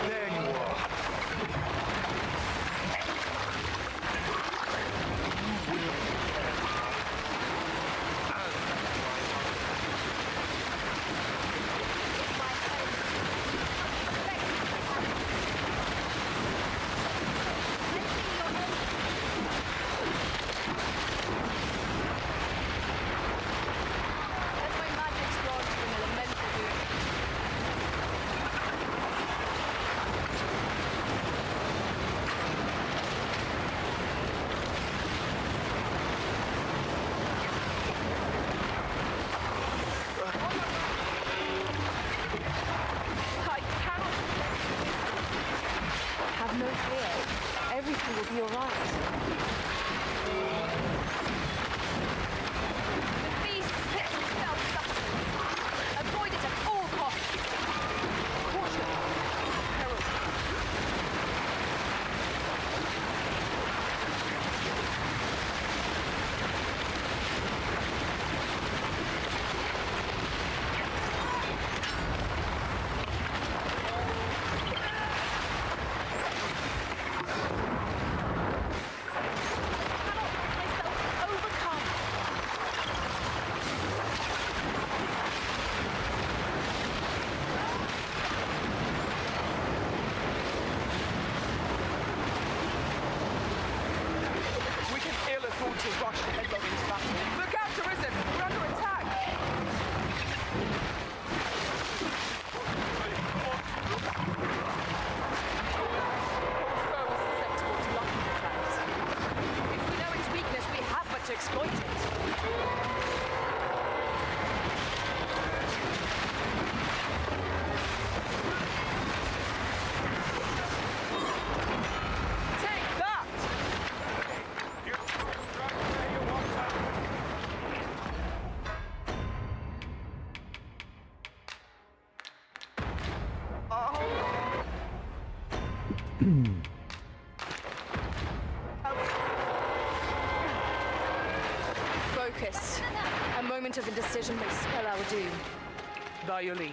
Then what? Let my magic strong to an elemental doing. I cannot. Have no fear. Everything will be all right. The beast sits and smells sustenance. Avoid it at all costs. Caution! Peril. Overcome. We can ill afford to rush headlong into battle. Look out, Arisen! We're under attack! Focus. A moment of indecision may spell our doom. By your leave.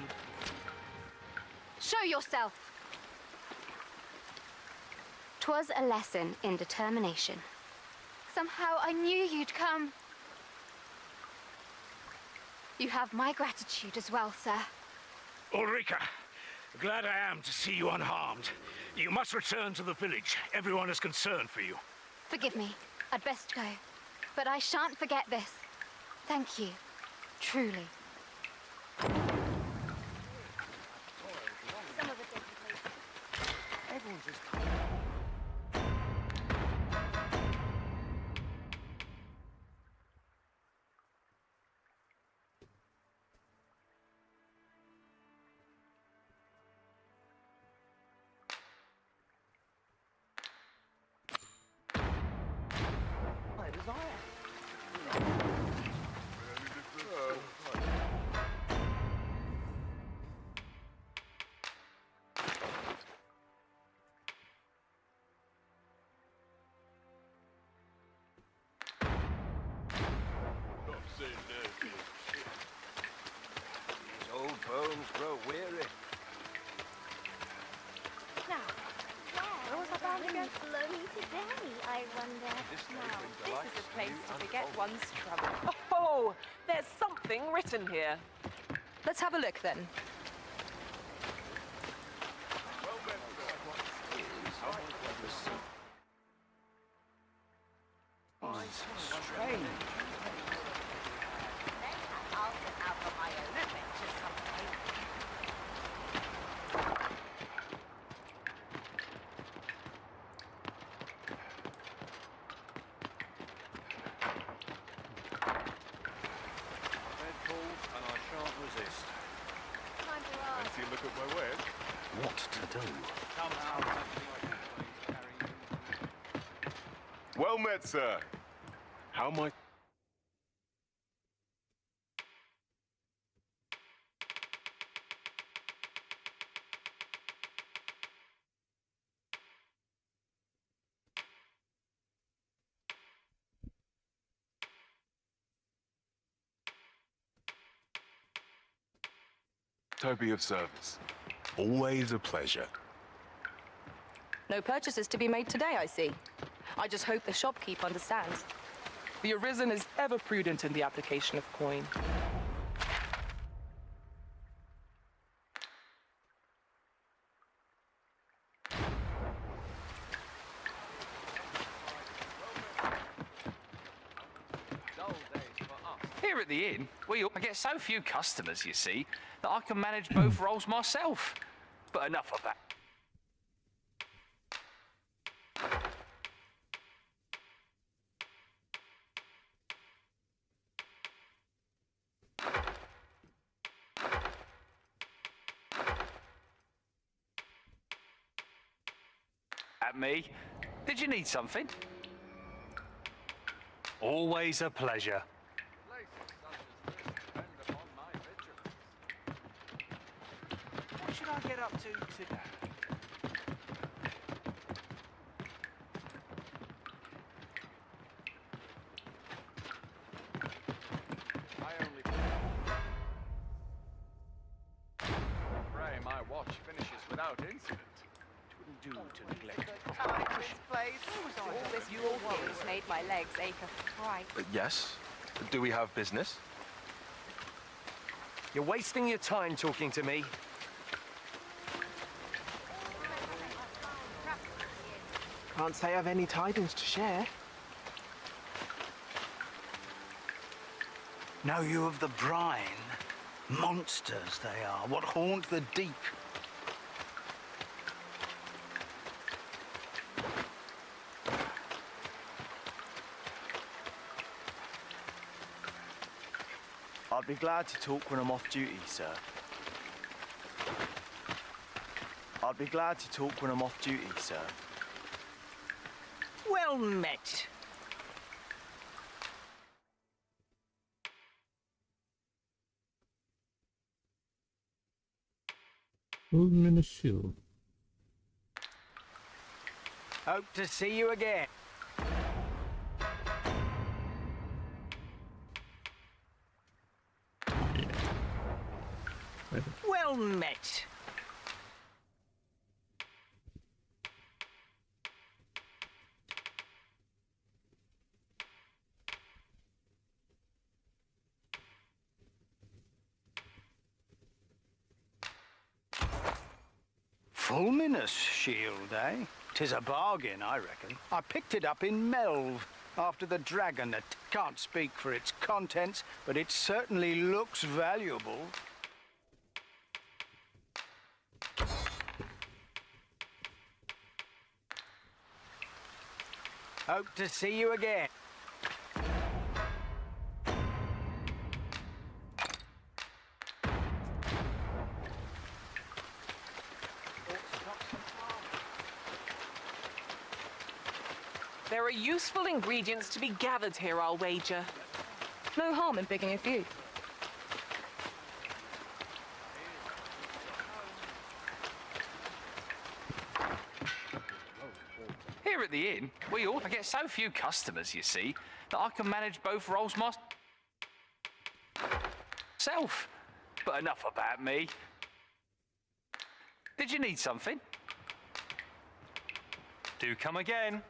Show yourself. 'Twas a lesson in determination. Somehow I knew you'd come. You have my gratitude as well, sir. Ulrika, glad I am to see you unharmed. You must return to the village. Everyone is concerned for you. Forgive me. I'd best go. But I shan't forget this. Thank you. Truly. Everyone just... Old bones grow weary. Now, where was I bound again? Bloody today, I wonder. This is a place to forget one's trouble. Oh, there's something written here. Let's have a look then. Strange. Fancy a look at my wares? What to do? Well met, sir. How am I... Toby of service. Always a pleasure. No purchases to be made today, I see. I just hope the shopkeep understands. The Arisen is ever prudent in the application of coin. Here at the inn, I get so few customers, you see, that I can manage both roles myself. But enough of that. At me. Did you need something? Always a pleasure. What should I get up to today? Pray my watch finishes without incident. It wouldn't do to neglect. All this walking has made my legs ache a fright. Yes? Do we have business? You're wasting your time talking to me. Can't say I've any tidings to share. Know you of the brine? Monsters they are, what haunt the deep. I'd be glad to talk when I'm off duty, sir. I'd be glad to talk when I'm off duty, sir. Well met. Old man shield. Hope to see you again. Well met. Fulminous shield, eh? 'Tis a bargain, I reckon. I picked it up in Melv after the dragon. That can't speak for its contents, but it certainly looks valuable. Hope to see you again. There are useful ingredients to be gathered here, I'll wager. No harm in picking a few. Here at the inn, I get so few customers, you see, that I can manage both roles myself. But enough about me. Did you need something? Do come again.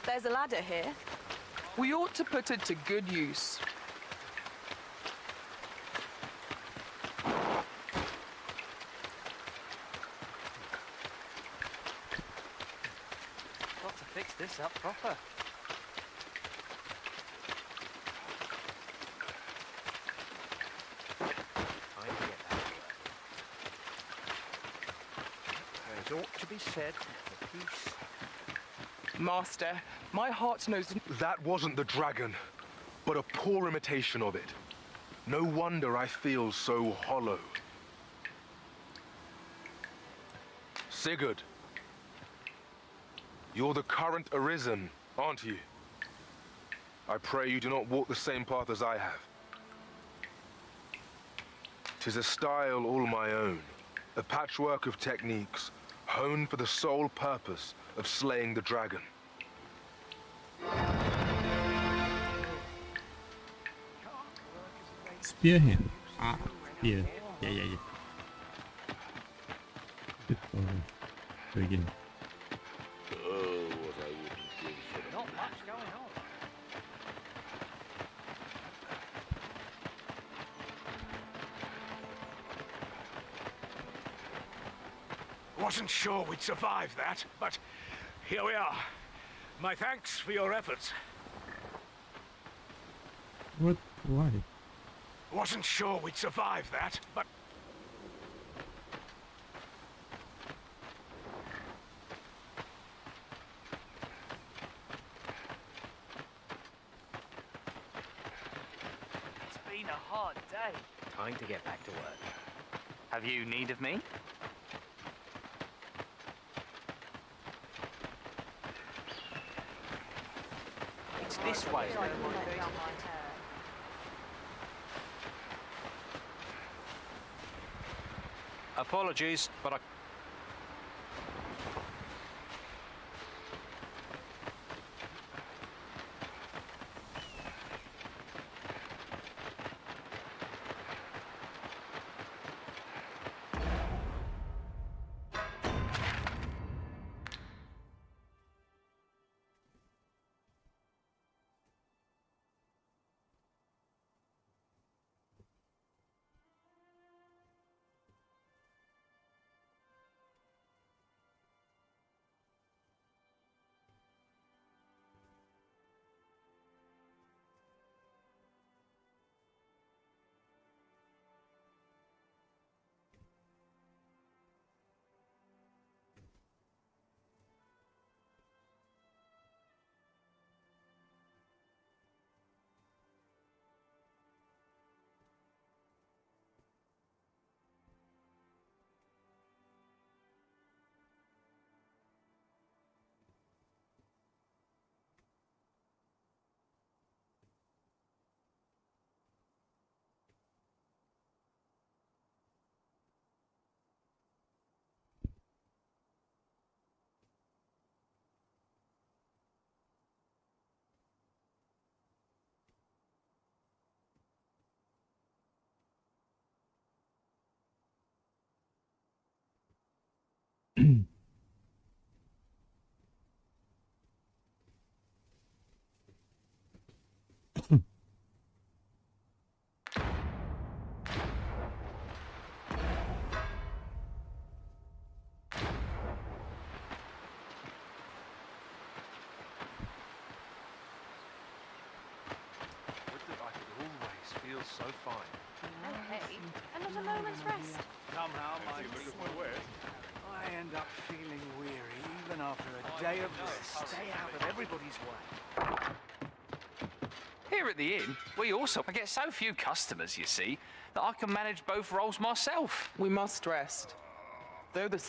There's a ladder here. We ought to put it to good use. Got to fix this up proper. There's ought to be said for peace. Master, my heart knows... That wasn't the dragon, but a poor imitation of it. No wonder I feel so hollow. Sigurd, you're the current Arisen, aren't you? I pray you do not walk the same path as I have. 'Tis a style all my own, a patchwork of techniques, honed for the sole purpose of slaying the dragon. Spear him. Ah, spear. Yeah. Good for him. Begin. Oh, what I wouldn't give for Not much going on. Wasn't sure we'd survive that, but here we are. My thanks for your efforts. What? Why? Wasn't sure we'd survive that, but... It's been a hard day. Time to get back to work. Have you need of me? It's this way. Apologies, but I... So fine. Okay, and not a moment's rest. Somehow, I end up feeling weary even after a day of rest. Stay out of everybody's way. Here at the inn, I get so few customers, you see, that I can manage both roles myself. We must rest. Though the...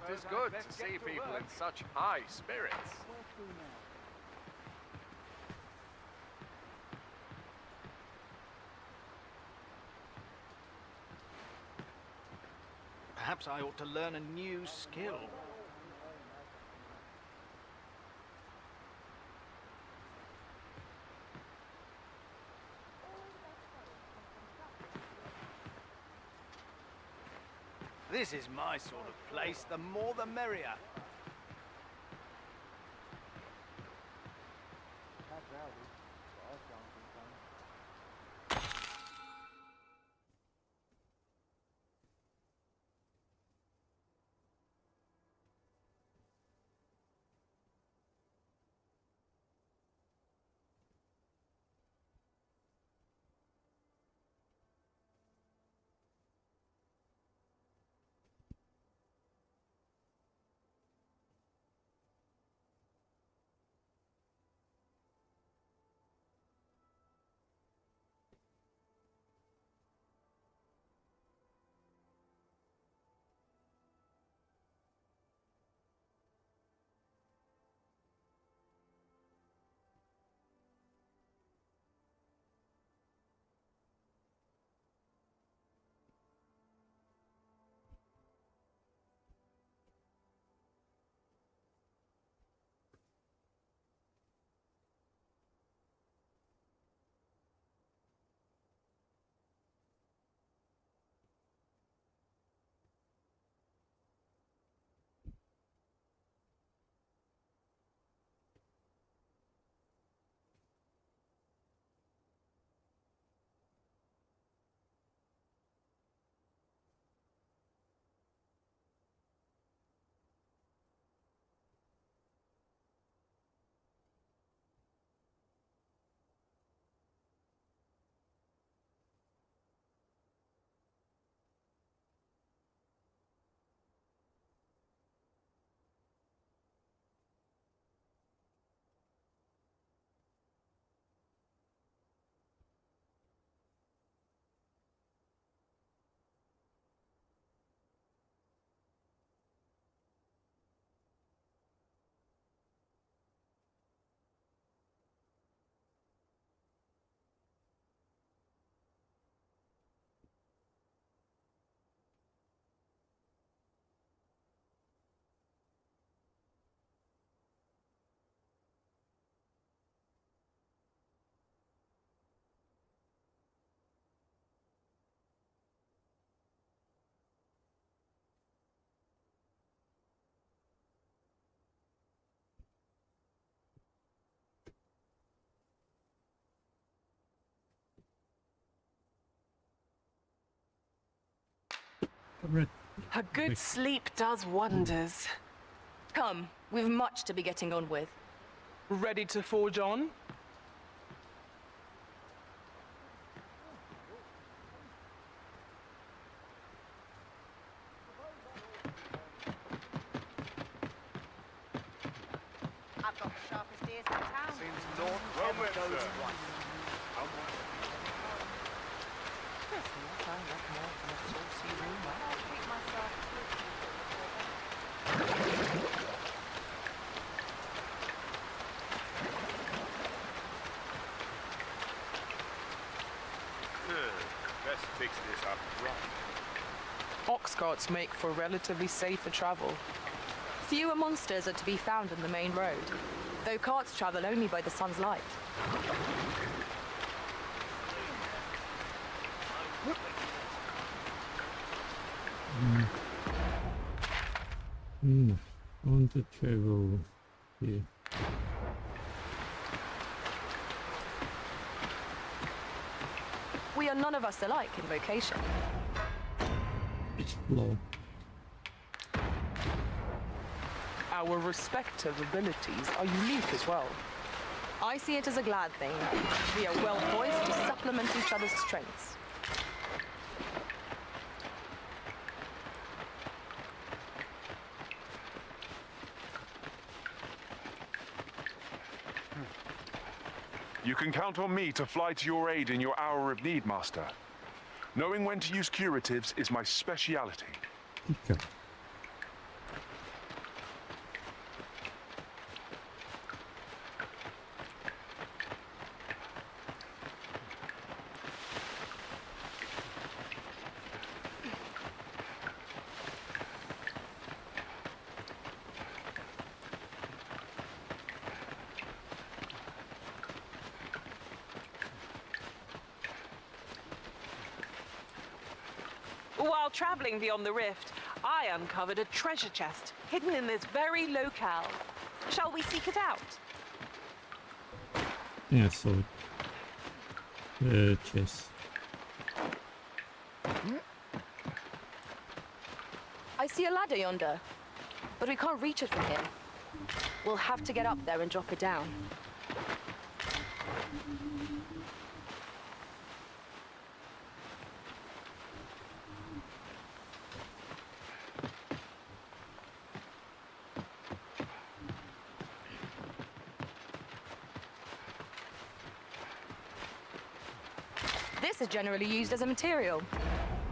It is good to see people in such high spirits. Perhaps I ought to learn a new skill. This is my sort of place. The more the merrier. A good sleep does wonders. Come, we've much to be getting on with. Ready to forge on? I've got the sharpest ears in town. Seems not well met, sir. Let's fix this up right. Ox carts make for relatively safer travel. Fewer monsters are to be found on the main road. though carts travel only by the sun's light. I want to travel here. We are none of us alike in vocation. Explore. Our respective abilities are unique as well. I see it as a glad thing. We are well poised to supplement each other's strengths. You can count on me to fly to your aid in your hour of need, Master. Knowing when to use curatives is my speciality. Okay. While traveling beyond the rift, I uncovered a treasure chest hidden in this very locale. Shall we seek it out? Yeah, so the chest. I see a ladder yonder, but we can't reach it from here. We'll have to get up there and drop it down. This is generally used as a material.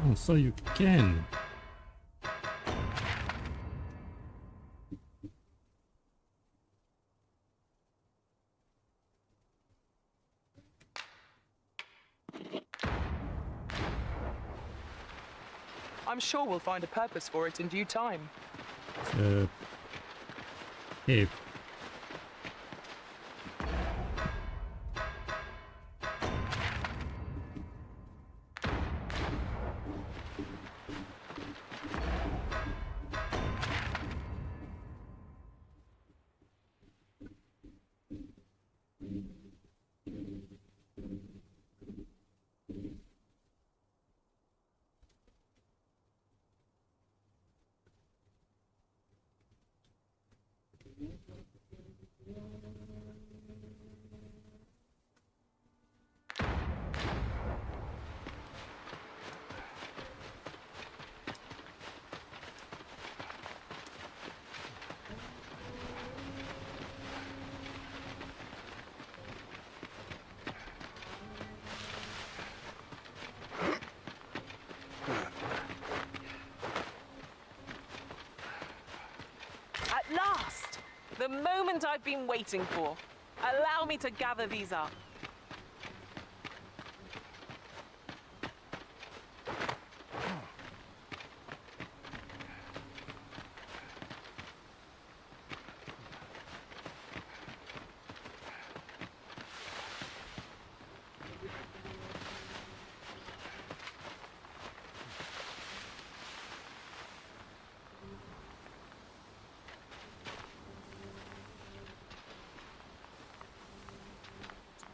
Oh, so you can. I'm sure we'll find a purpose for it in due time. Hey. At last! The moment I've been waiting for. Allow me to gather these up.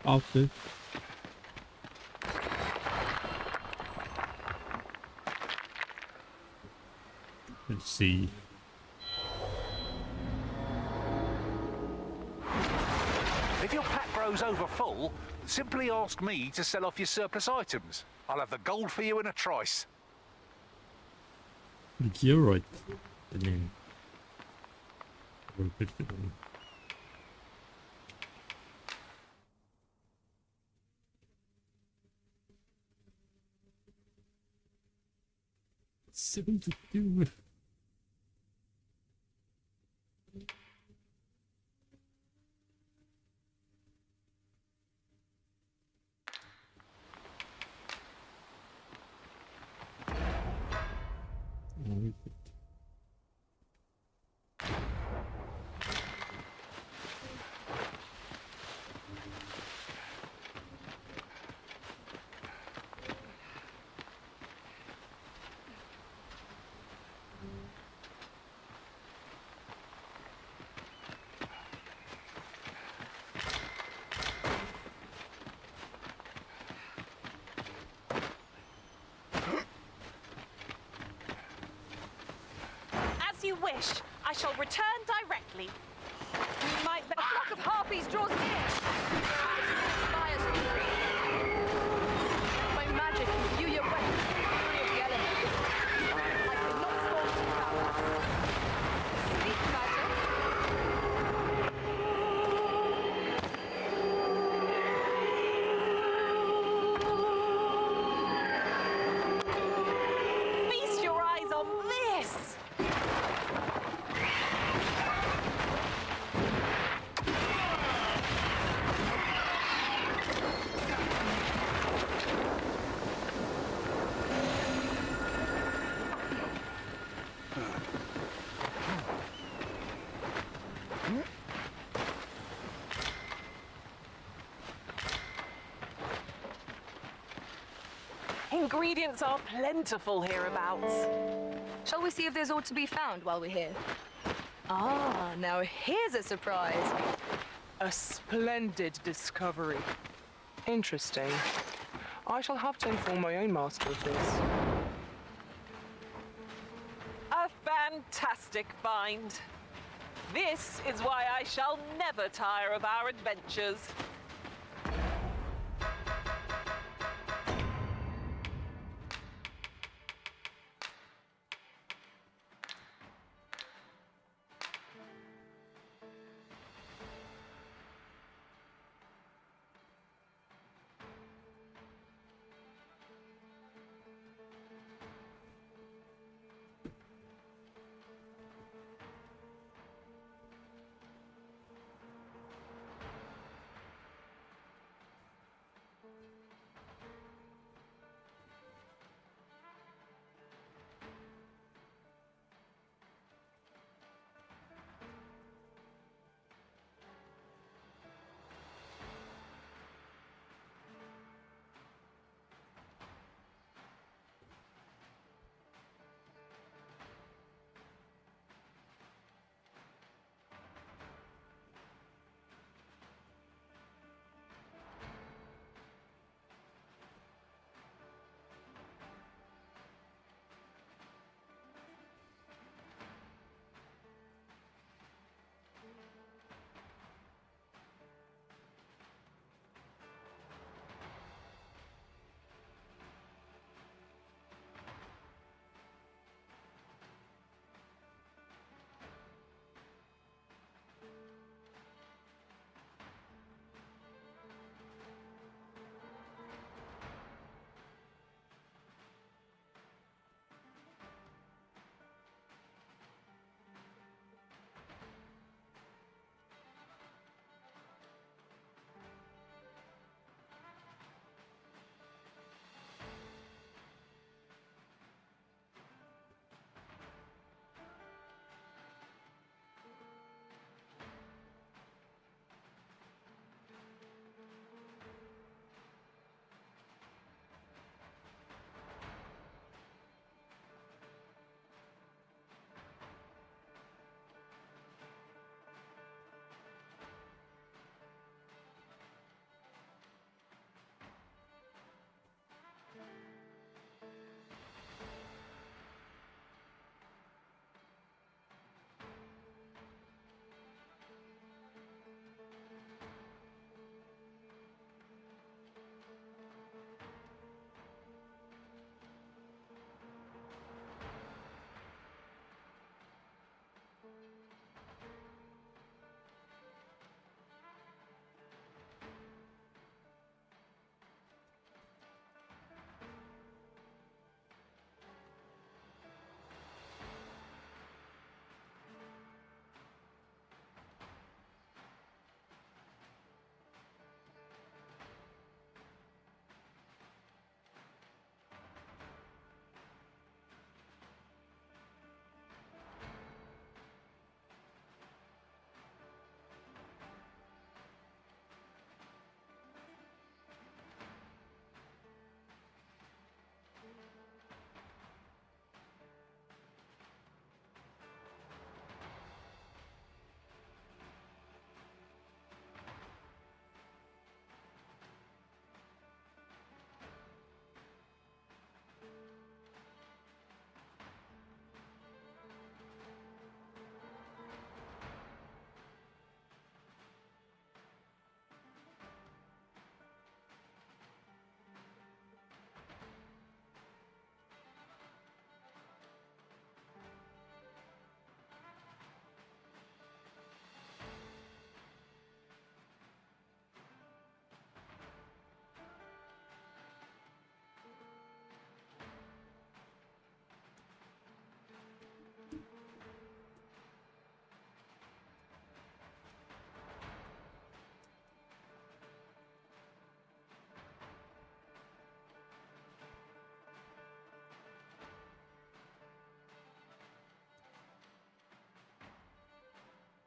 After. Let's see. If your pack grows over full, simply ask me to sell off your surplus items. I'll have the gold for you in a trice. You're right. The name. We're good for them. $72. wish. I shall return directly. We might... A flock of harpies draws near! Inspires fury. My magic imbue your weapon with the fury of the elements. I cannot force its power. Sleep magic. Feast your eyes on this! Ingredients are plentiful hereabouts. Shall we see if there's aught to be found while we're here? Ah, now here's a surprise. A splendid discovery. Interesting. I shall have to inform my own master of this. A fantastic find. This is why I shall never tire of our adventures.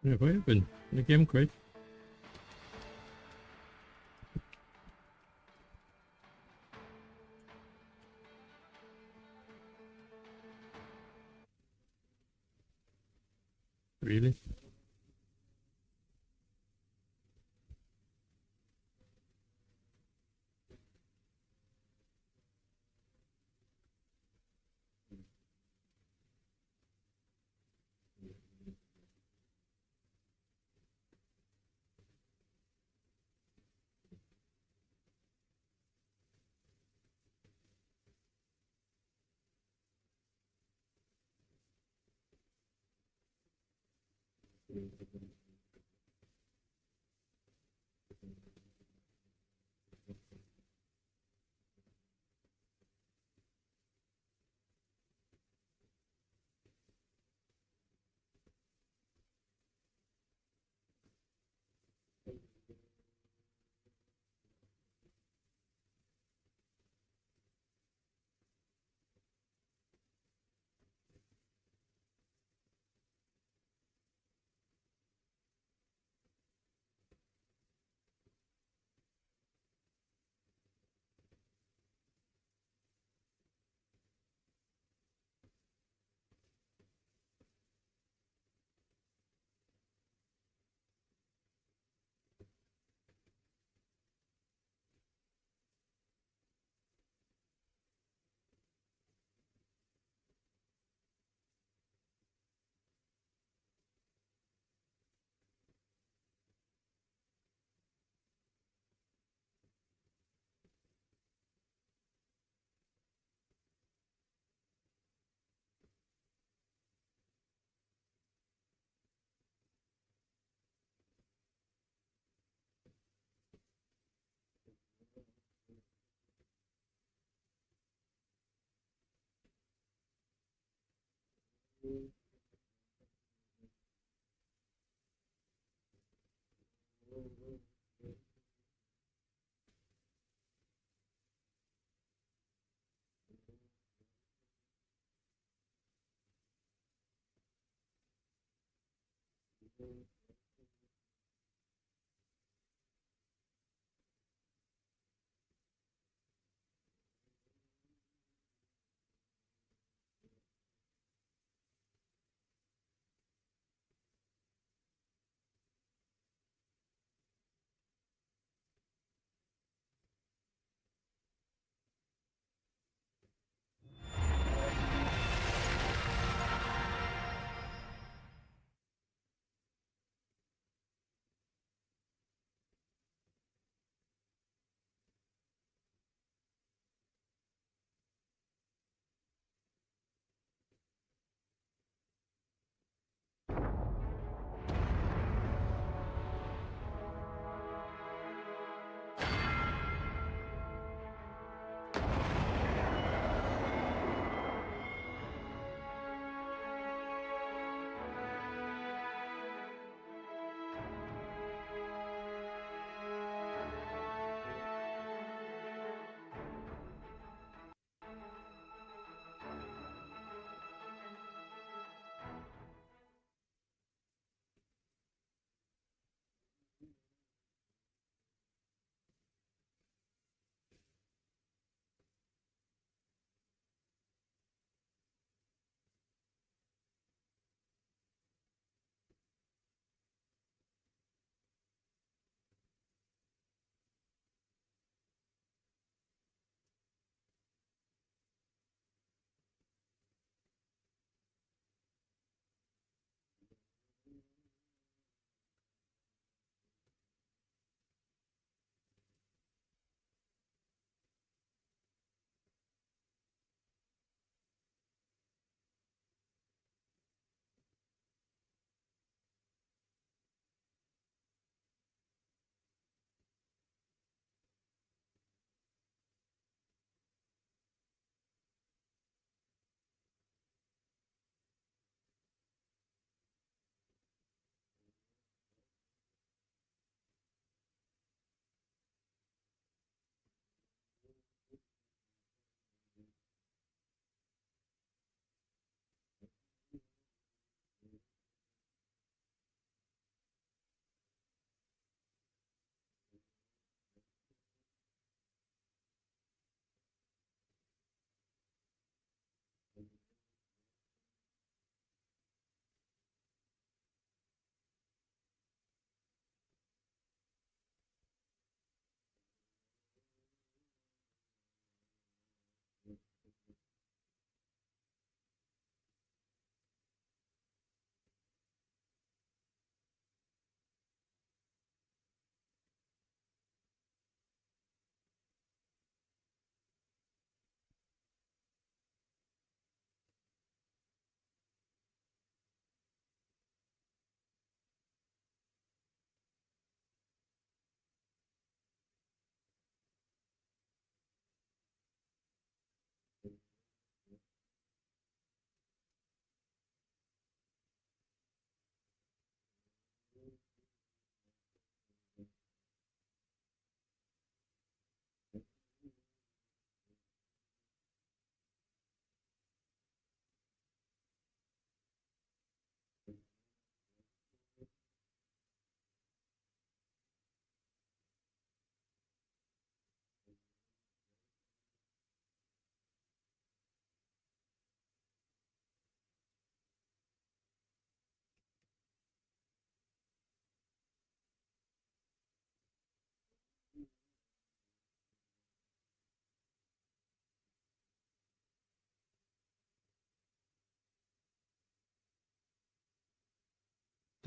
What happened? The game crashed. Really?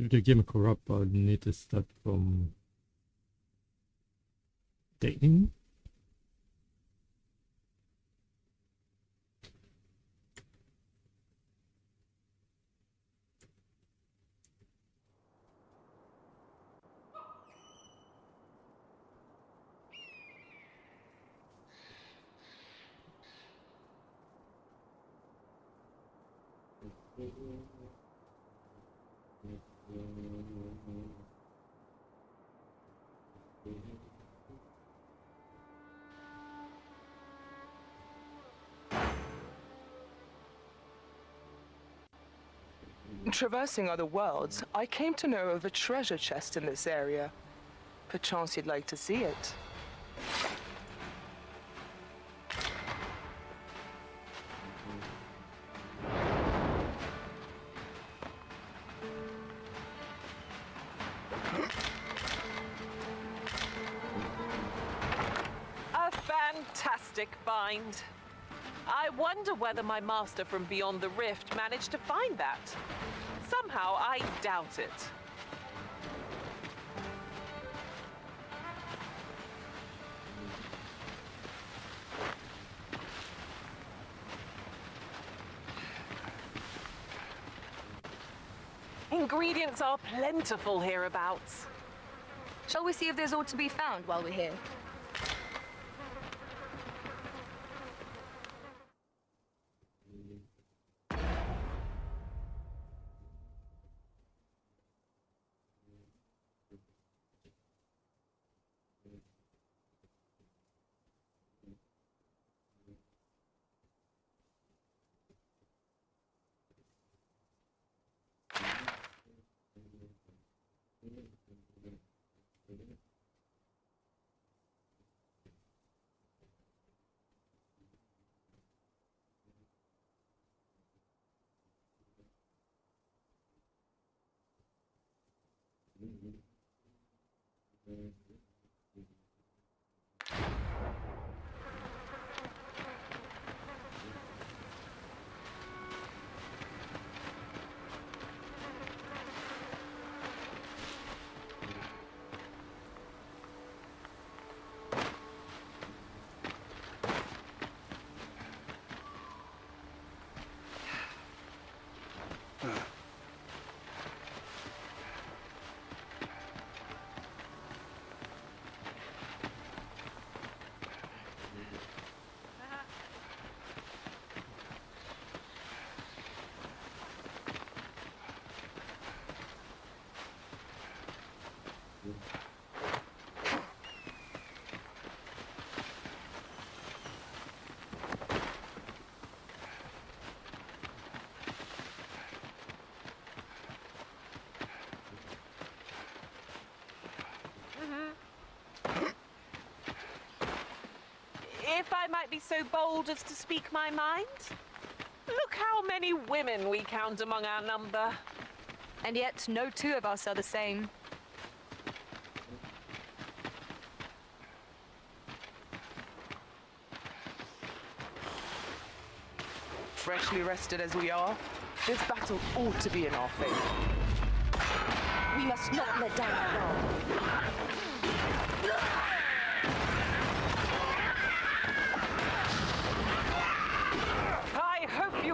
the game corrupt, I need to start from dating. Traversing other worlds, I came to know of a treasure chest in this area. Perchance you'd like to see it. A fantastic find. I wonder whether my master from beyond the rift managed to find that. Somehow, I doubt it. Ingredients are plentiful hereabouts. Shall we see if there's aught to be found while we're here? If I might be so bold as to speak my mind, look how many women we count among our number. And yet, no two of us are the same. Freshly rested as we are, this battle ought to be in our favor. We must not let down our guard.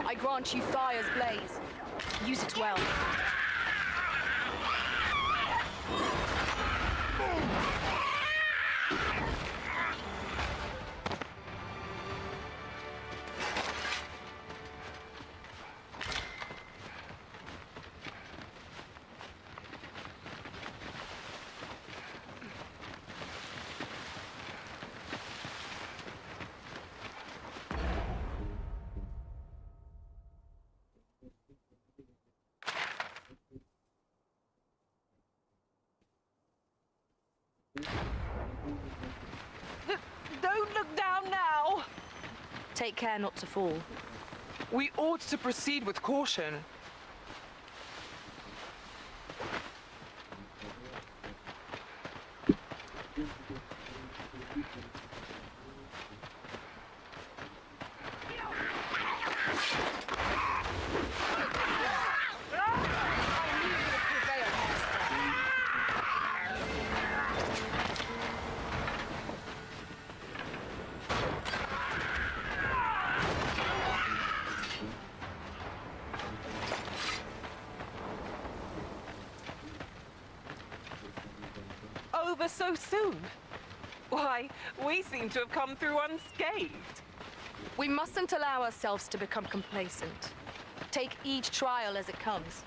I grant you fire's blaze. Use it well. Don't look down now! Take care not to fall. We ought to proceed with caution. ever so soon? Why, we seem to have come through unscathed. We mustn't allow ourselves to become complacent. Take each trial as it comes.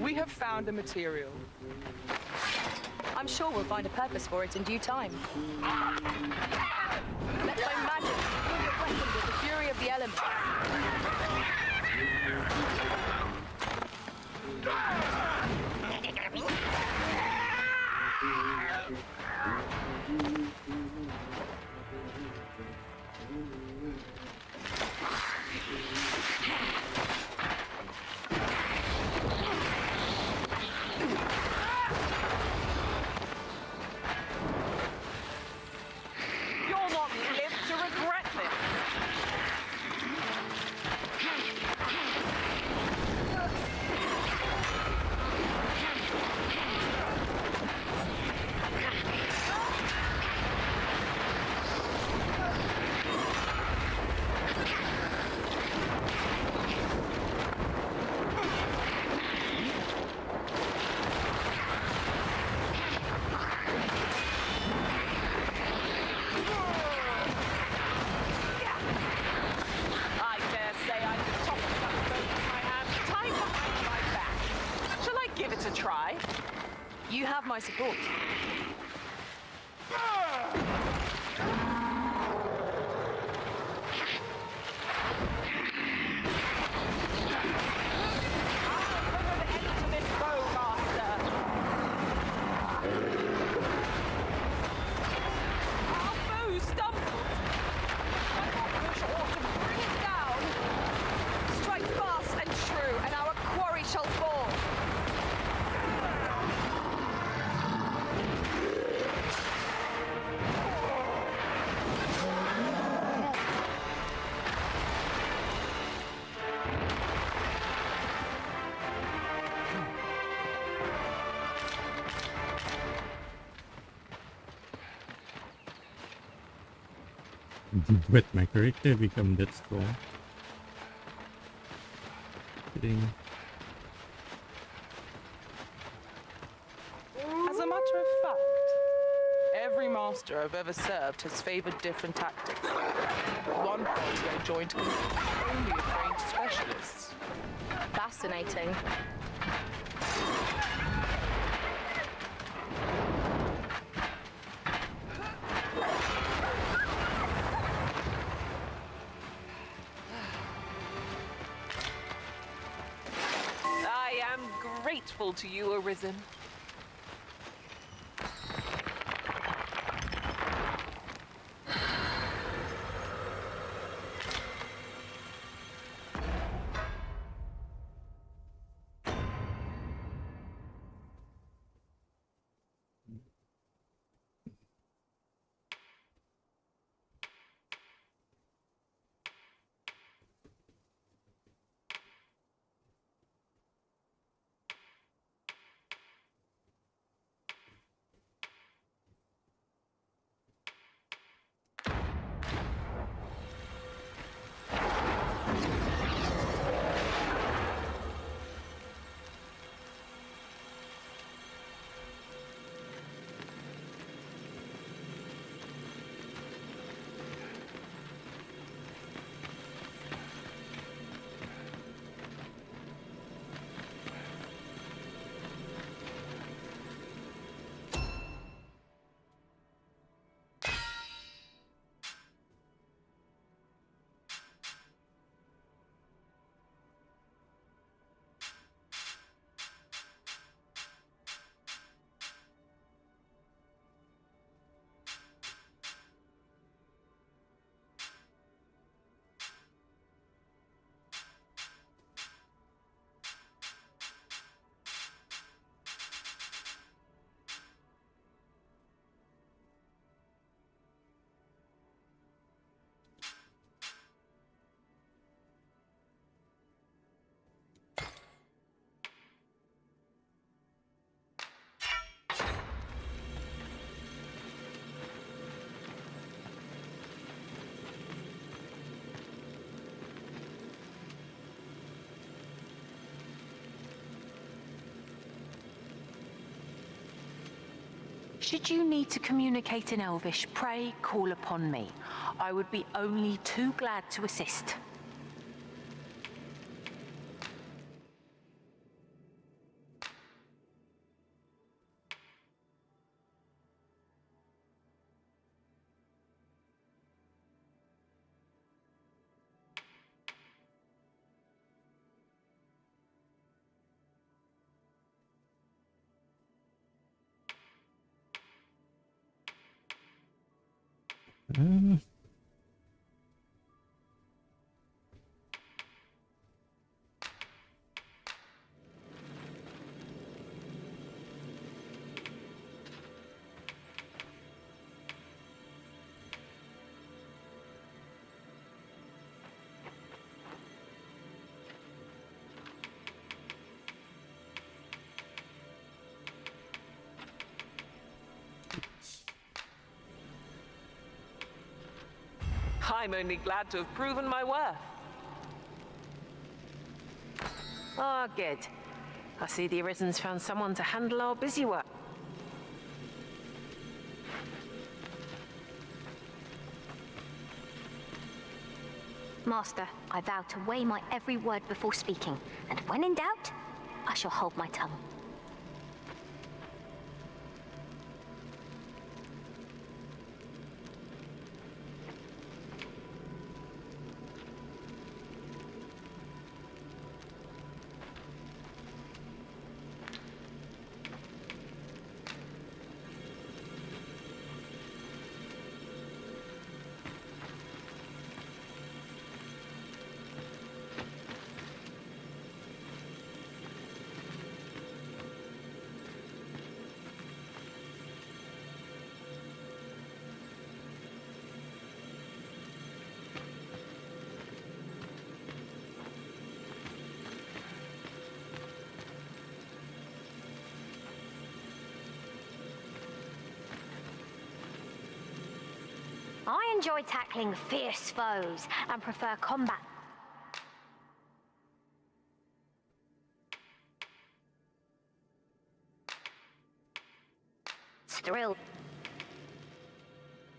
We have found a material. I'm sure we'll find a purpose for it in due time. Let my magic fuel your weapon with the fury of the elements. You'll not live to regret this. I dare say I could top it up both with my hands tied behind my back. Shall I give it a try? You have my support. Strike fast and true, and our quarry shall fall. But my character become that strong. Kidding. As a matter of fact, every master I've ever served has favored different tactics. One party I joined consisted only of trained specialists. Fascinating. I am grateful to you, Arisen. Should you need to communicate in Elvish, pray call upon me. I would be only too glad to assist. I'm only glad to have proven my worth. Ah, good. I see the Arisen's found someone to handle our busy work. Master, I vow to weigh my every word before speaking, and when in doubt, I shall hold my tongue. I enjoy tackling fierce foes and prefer combat. It's thrill.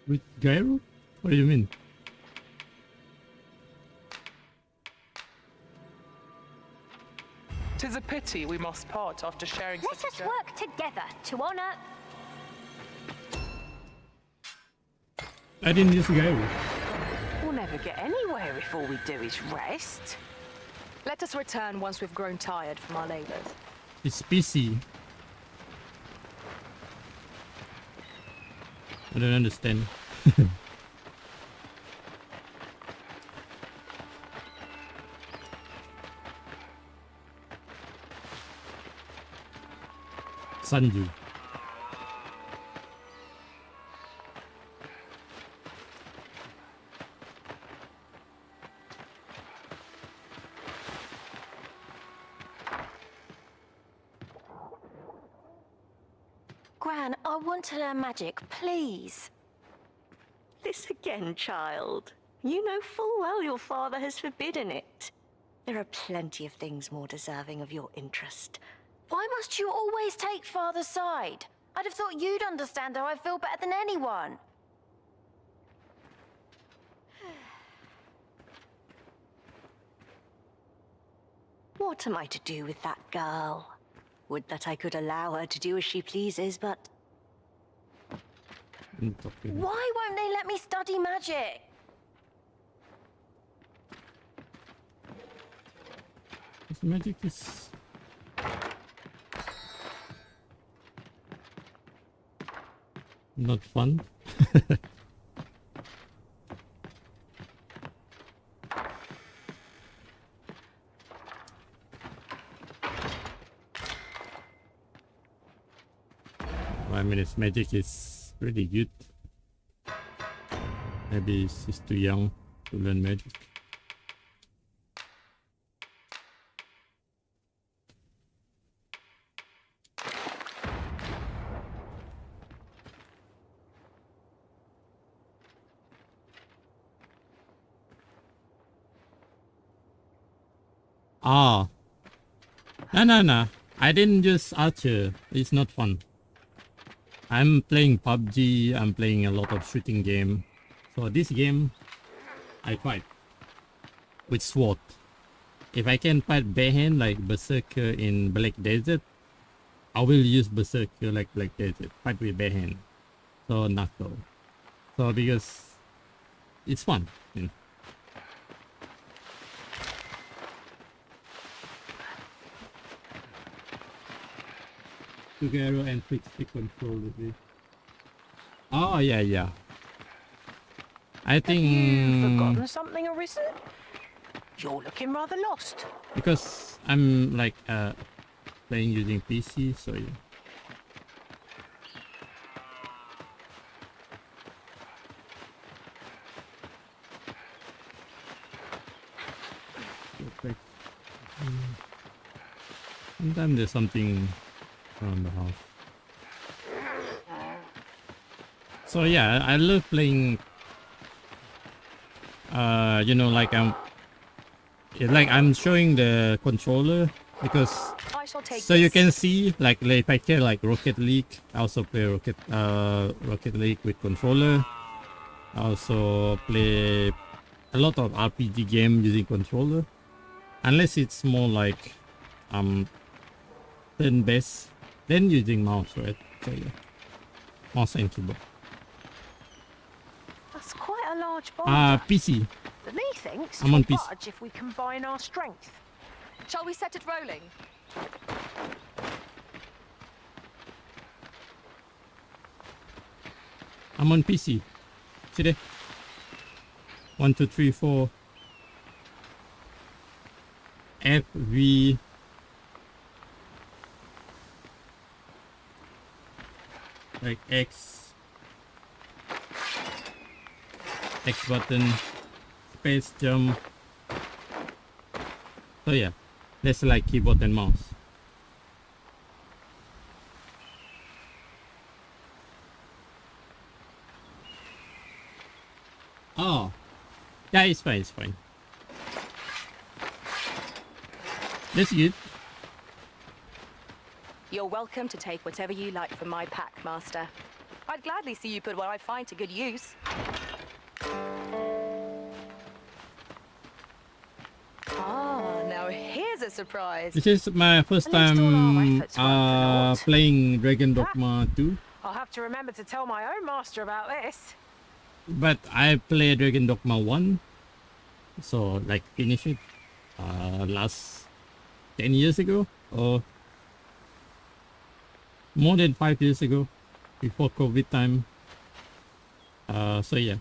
With Gyro? What do you mean? Tis a pity we must part after sharing Let such us a work together to honor. I didn't use Gyro. We'll never get anywhere if all we do is rest. Let us return once we've grown tired from our labors. It's PC. I don't understand. Sanju. Gran, I want to learn magic, please. This again, child. You know full well your father has forbidden it. There are plenty of things more deserving of your interest. Why must you always take father's side? I'd have thought you'd understand how I feel better than anyone. What am I to do with that girl? Would that I could allow her to do as she pleases, but... Why won't they let me study magic? This magic is... not fun. I mean, his magic is really good. Maybe he's too young to learn magic. Ah. No. I didn't use Archer. It's not fun. I'm playing PUBG, I'm playing a lot of shooting game. So this game, I fight with sword. If I can fight barehand like Berserker in Black Desert, I will use Berserker like Black Desert, fight with barehand. So knuckle. So because it's fun, you know. Together and fix the control with it. Oh yeah. I think You've forgotten something, Arisen? You're looking rather lost. because I'm like playing using PC, so yeah. Perfect. Sometimes there's something around the house. So yeah, I love playing. You know, like I'm showing the controller because I shall take so you this. can see like if I play like Rocket League, I also play Rocket League with controller. I also play a lot of RPG game using controller, unless it's more like turn-based, then using mouse, right? So yeah, mouse and keyboard. That's quite a large boulder. PC. But methinks I'm on we'll PC. budge if we combine our strength. Shall we set it rolling? I'm on PC. See there? 1, 2, 3, 4. F, V. Like X button, space, jump. So yeah, that's like keyboard and mouse. Oh, yeah, it's fine, That's good. You're welcome to take whatever you like from my pack, Master. I'd gladly see you put what I find to good use. Now here's a surprise. This is my first time playing Dragon Dogma 2. I'll have to remember to tell my own master about this. But I played Dragon Dogma 1. So like finish it last 10 years ago or more than 5 years ago, before COVID time. So yeah,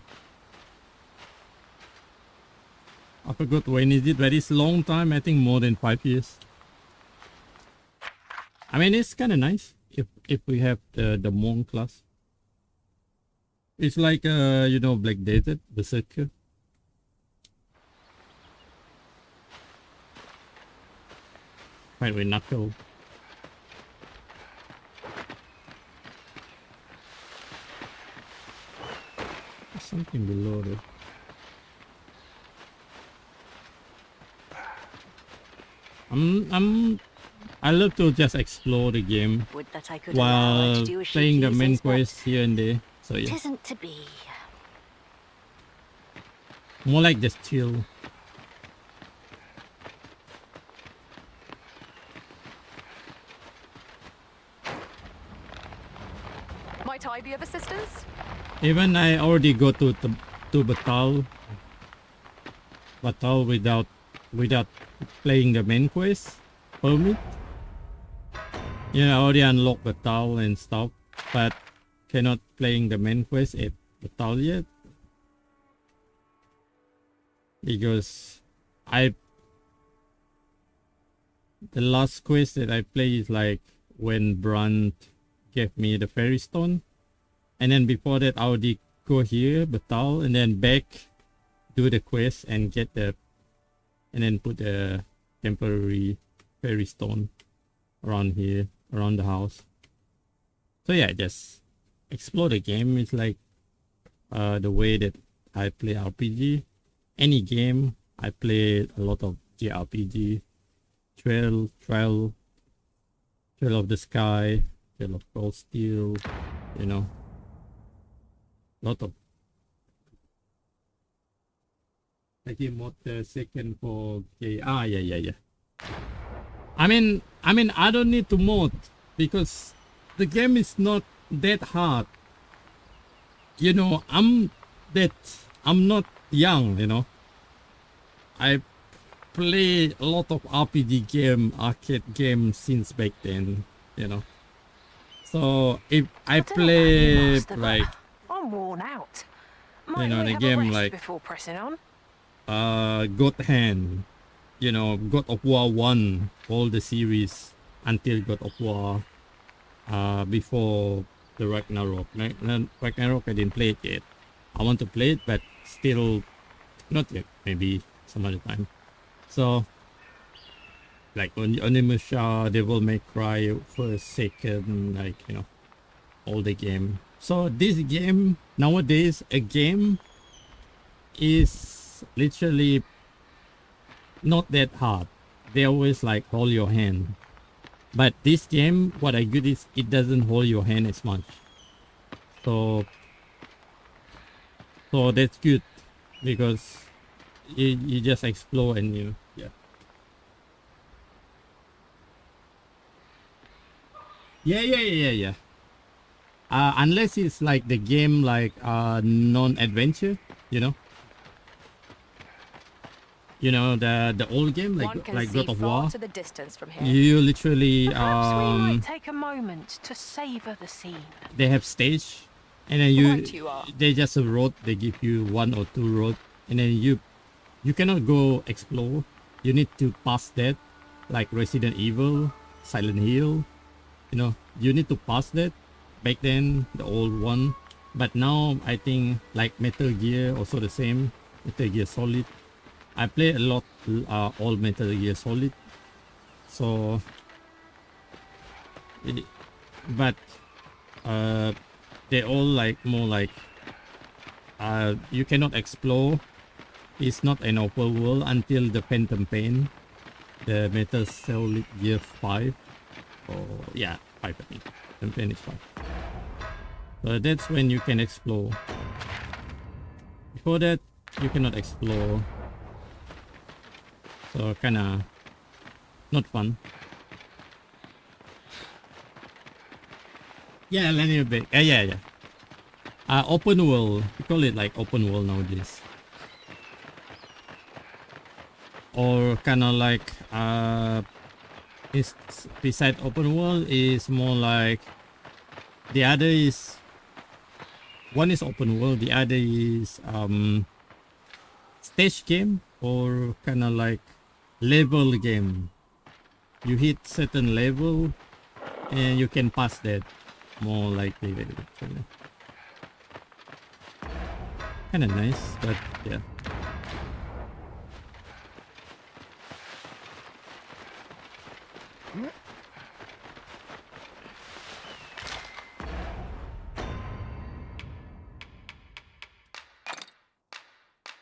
I forgot when is it, but it's a long time. I think more than 5 years. I mean, it's kind of nice if we have the monk class. It's like you know, Black Desert, Berserker. Fight with Knuckle. There's something below there. I love to just explore the game Would that I could allow her while to do as she playing the main pleases, but quest here and there. So yeah, Tisn't to be. more like just chill. Might I be of assistance? Even I already go to Batal without playing the main quest permit. Yeah, I already unlocked Batal and stuff, but cannot playing the main quest at Batal yet because the last quest that I played is like when Brand gave me the fairy stone, and then before that I already go here Batal and then back, do the quest and get the, and then put the temporary fairy stone around here, around the house. So yeah, just explore the game. It's like the way that I play RPG. Any game I play a lot of JRPG, Trail of the Sky, Trail of Cold Steel, you know, lot of. I think mod the second for yeah. I mean I don't need to mod because the game is not that hard. You know, I'm not young, you know. I play a lot of RPG game, arcade games since back then, you know. So if I play like, I'm worn out. you know, the game like before pressing on. God Hand, you know, God of War 1, all the series until God of War, before the Ragnarok. Ragnarok I didn't play it yet. I want to play it, but still not yet. Maybe some other time. So, like Onimusha, Devil May Cry, first, second, like, you know, all the game. So this game nowadays, a game is literally not that hard. They always like hold your hand. But this game, what I good is it doesn't hold your hand as much. So that's good because you just explore and you yeah. Unless it's like the game like non-adventure, you know. You know the old game like God of War. To the distance from here. You literally Perhaps we might take a moment to savor the scene. they have stage, and then they just a road. They give you 1 or 2 road, and then you cannot go explore. You need to pass that, like Resident Evil, Silent Hill. You know, you need to pass that. Back then, the old one, but now I think like Metal Gear also the same. Metal Gear Solid. I play a lot all Metal Gear Solid. So, but they all like more like you cannot explore. It's not an open world until the Phantom Pain, the Metal Solid Gear 5, or yeah, 5 I think. Phantom Pain is 5. So that's when you can explore. Before that, you cannot explore. So kinda not fun. Yeah, linear bit. Yeah. Open world. We call it like open world nowadays. Or kinda like beside open world is more like the other is one is open world, the other is stage game or kinda like level game. You hit certain level and you can pass that more likely. So, yeah. Kinda nice, but yeah.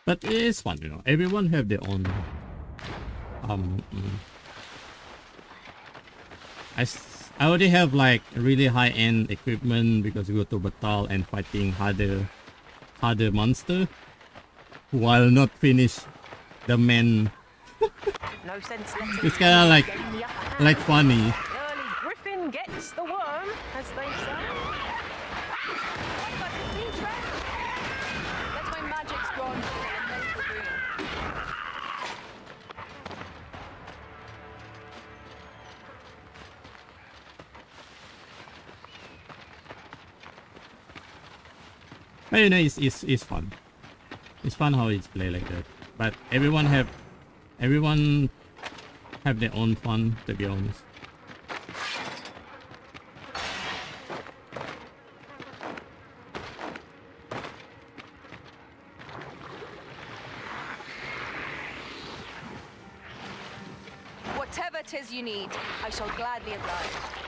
But it's fun, you know. Everyone have their own I already have like really high-end equipment because you go to battle and fighting harder monster while not finish the main. No sense It's kinda like funny. Early Griffin gets the worm, as they say. That's my magic's gone. But you know, it's fun. It's fun how it's played like that. But everyone have their own fun, to be honest. Whatever 'tis you need, I shall gladly oblige.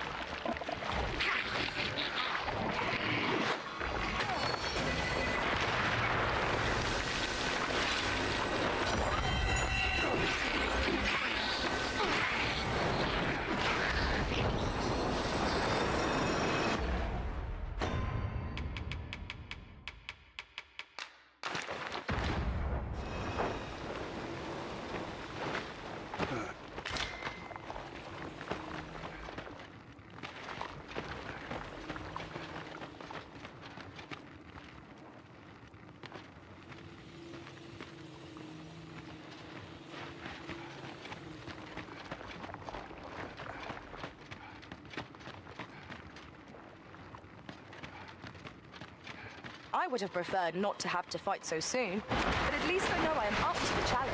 I would have preferred not to have to fight so soon, but at least I know I am up to the challenge.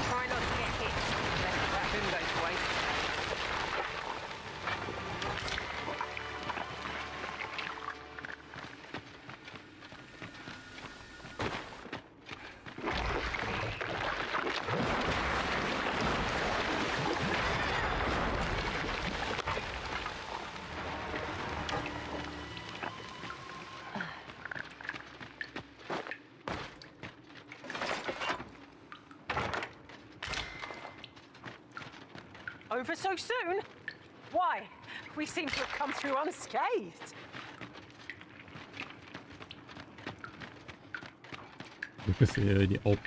Try not to get hit. Rest of that bin goes to waste. Over so soon? Why? We seem to have come through unscathed. Because the OP.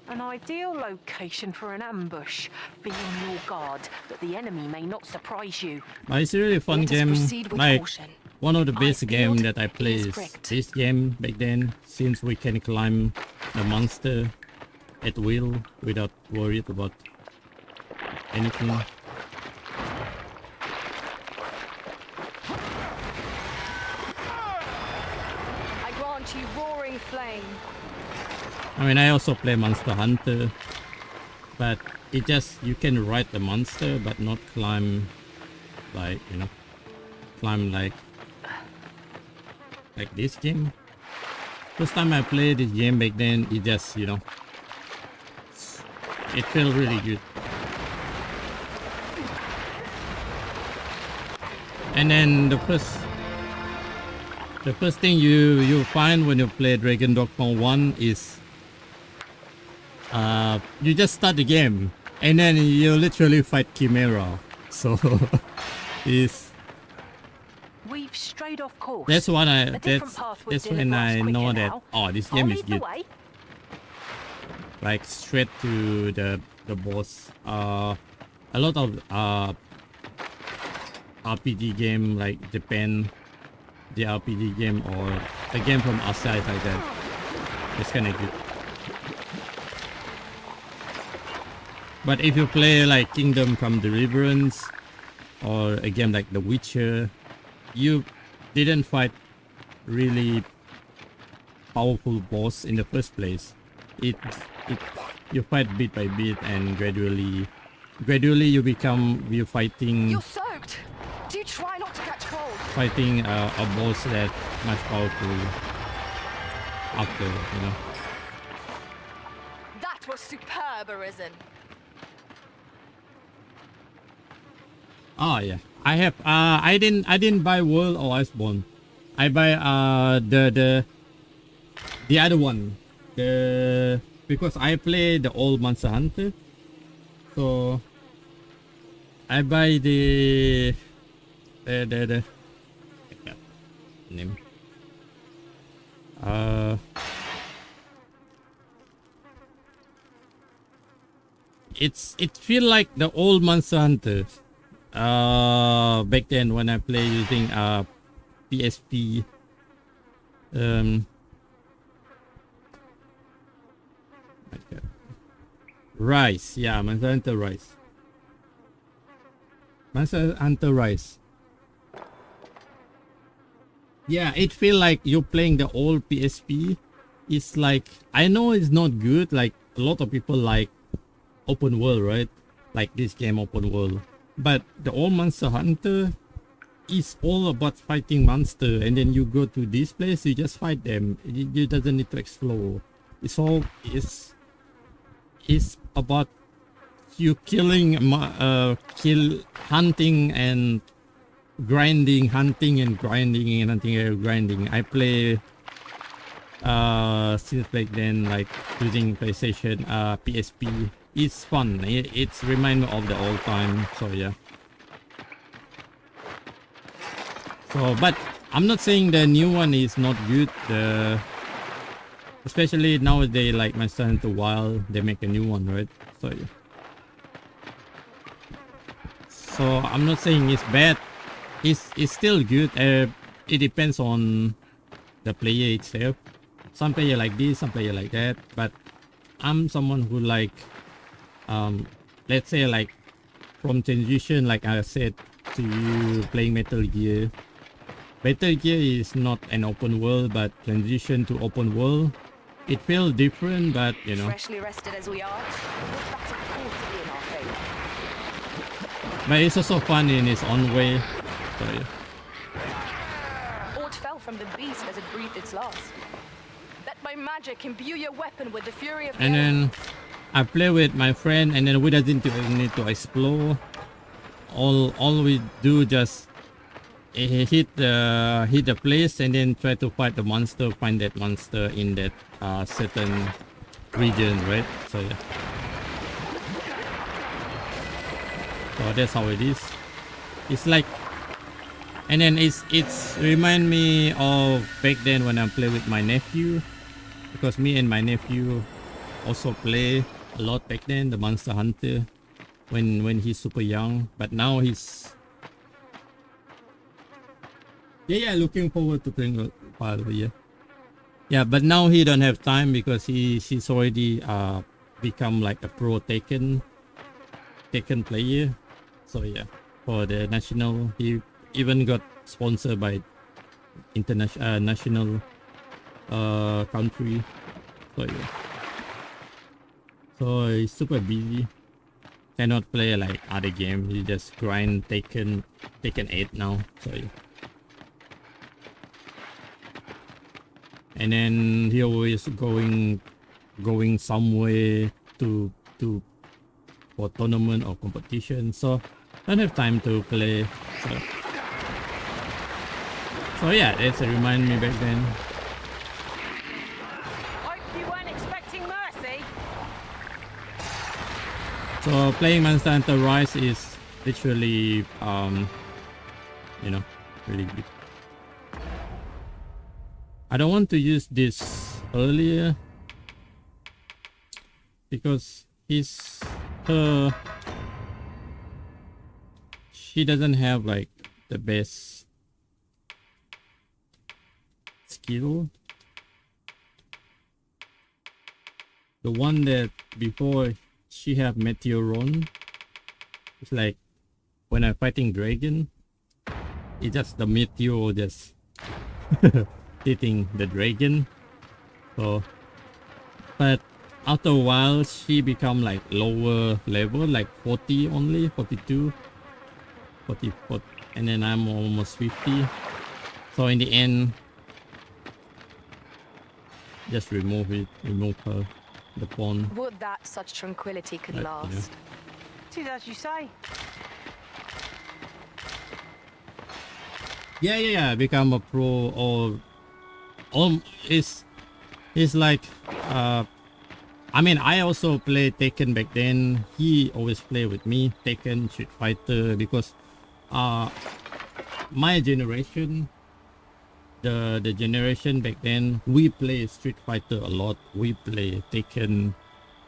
An ideal location for an ambush. Be on your guard that the enemy may not surprise you. It's a really fun game. Like one of the best game that I played is this game back then, since we can climb the monster at will without worried about anything. I grant you roaring flame. I mean, I also play Monster Hunter, but it just, you can ride the monster but not climb, like, you know, climb like this game. First time I played this game back then, it just, you know, it felt really good. And then the first thing you find when you play Dragon Dogma 1 is you just start the game and then you literally fight Chimera. So We've strayed off course. that's when I know that this game is good. Like straight to the boss. A lot of RPG game like Japan, the RPG game, or a game from outside like that. It's kind of good. But if you play like Kingdom Come Deliverance or a game like The Witcher, you didn't fight really powerful boss in the first place. You fight bit by bit, and gradually you're fighting. You're soaked. Do you try not to catch cold? Fighting a boss that much powerful after, you know. That was superb, Arisen. Oh yeah, I have. I didn't buy World or Iceborne. I buy the other one. Because I play the old Monster Hunter, so I buy the name. It feel like the old Monster Hunter. Back then when I play using PSP. Rise, yeah, Monster Hunter Rise. Monster Hunter Rise. Yeah, it feel like you're playing the old PSP. It's like, I know it's not good. Like a lot of people like open world, right? Like this game open world. But the old Monster Hunter is all about fighting monster, and then you go to this place, you just fight them. You doesn't need to explore. It's all is about you killing, hunting and grinding, hunting and grinding and hunting and grinding. I play since back then, like using PlayStation, PSP. It's fun. It's remind me of the old time. So yeah. So, but I'm not saying the new one is not good. Especially nowadays, like Monster Hunter Wild, they make a new one, right? So yeah. So I'm not saying it's bad. It's still good. It depends on the player itself. Some player like this, some player like that. But I'm someone who like let's say like from transition, like I said to you, playing Metal Gear. Metal Gear is not an open world, but transition to open world, it feels different, but you know. Freshly rested as we are, this battle ought to be in our favor. But it's also fun in its own way. So yeah. Aught fell from the beast as it breathed its last. Let my magic imbue your weapon with the fury of And then I play with my friend, and then we doesn't need to explore. All we do just hit the place and then try to fight the monster, find that monster in that certain region, right? So yeah. So that's how it is. It's like, and then it's remind me of back then when I play with my nephew, because me and my nephew also play a lot back then, the Monster Hunter, when he's super young. But now he's yeah, looking forward to playing Father, yeah, but now he don't have time because he's already become like a pro Tekken player. So yeah, for the national, he even got sponsored by international national country. So yeah, so he's super busy, cannot play like other games. He just grind Tekken 8 now. So yeah. And then he always going somewhere to for tournament or competition, so don't have time to play. So yeah, that's a remind me back then. Hope you weren't expecting mercy. So playing Monster Hunter Rise is literally you know, really good. I don't want to use this earlier because she doesn't have like the best skill. The one that before she have Meteoron, it's like when I'm fighting dragon, it's just the meteor just hitting the dragon. So but after a while she become like lower level, like 40 only, 42, 44, and then I'm almost 50. So in the end, just remove her, the pawn. Would that such tranquility could last. You know. It is as you say. Yeah, become a pro or it's like I mean, I also play Tekken back then. He always play with me Tekken, Street Fighter, because my generation, the generation back then, we play Street Fighter a lot. We play Tekken,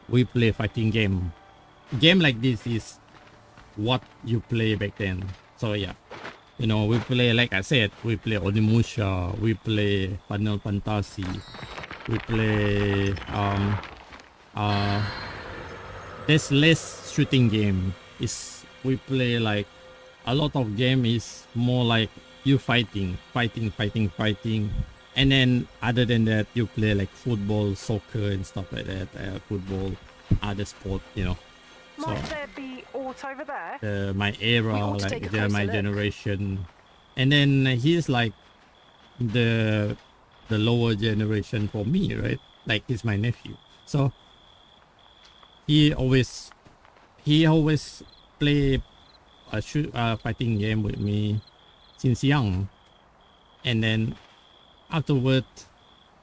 we play fighting game like this is what you play back then. So yeah, you know, we play, like I said, we play Onimusha, we play Final Fantasy, we play there's less shooting game. We play like a lot of game is more like you fighting, and then other than that you play like football, soccer and stuff like that, football, other sport, you know. Might there be aught over there? My era, like my generation, and then he's like the lower generation for me, right? Like he's my nephew, so he always play a fighting game with me since young, and then afterward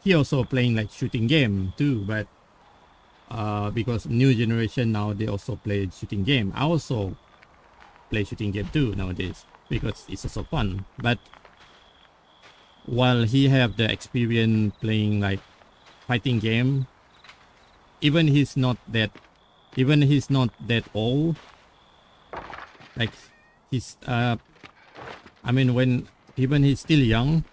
he also playing like shooting game too, but because new generation now they also play shooting game. I also play shooting game too nowadays because it's also fun. But while he have the experience playing like fighting game, even he's not that old, like he's I mean, when even he's still young,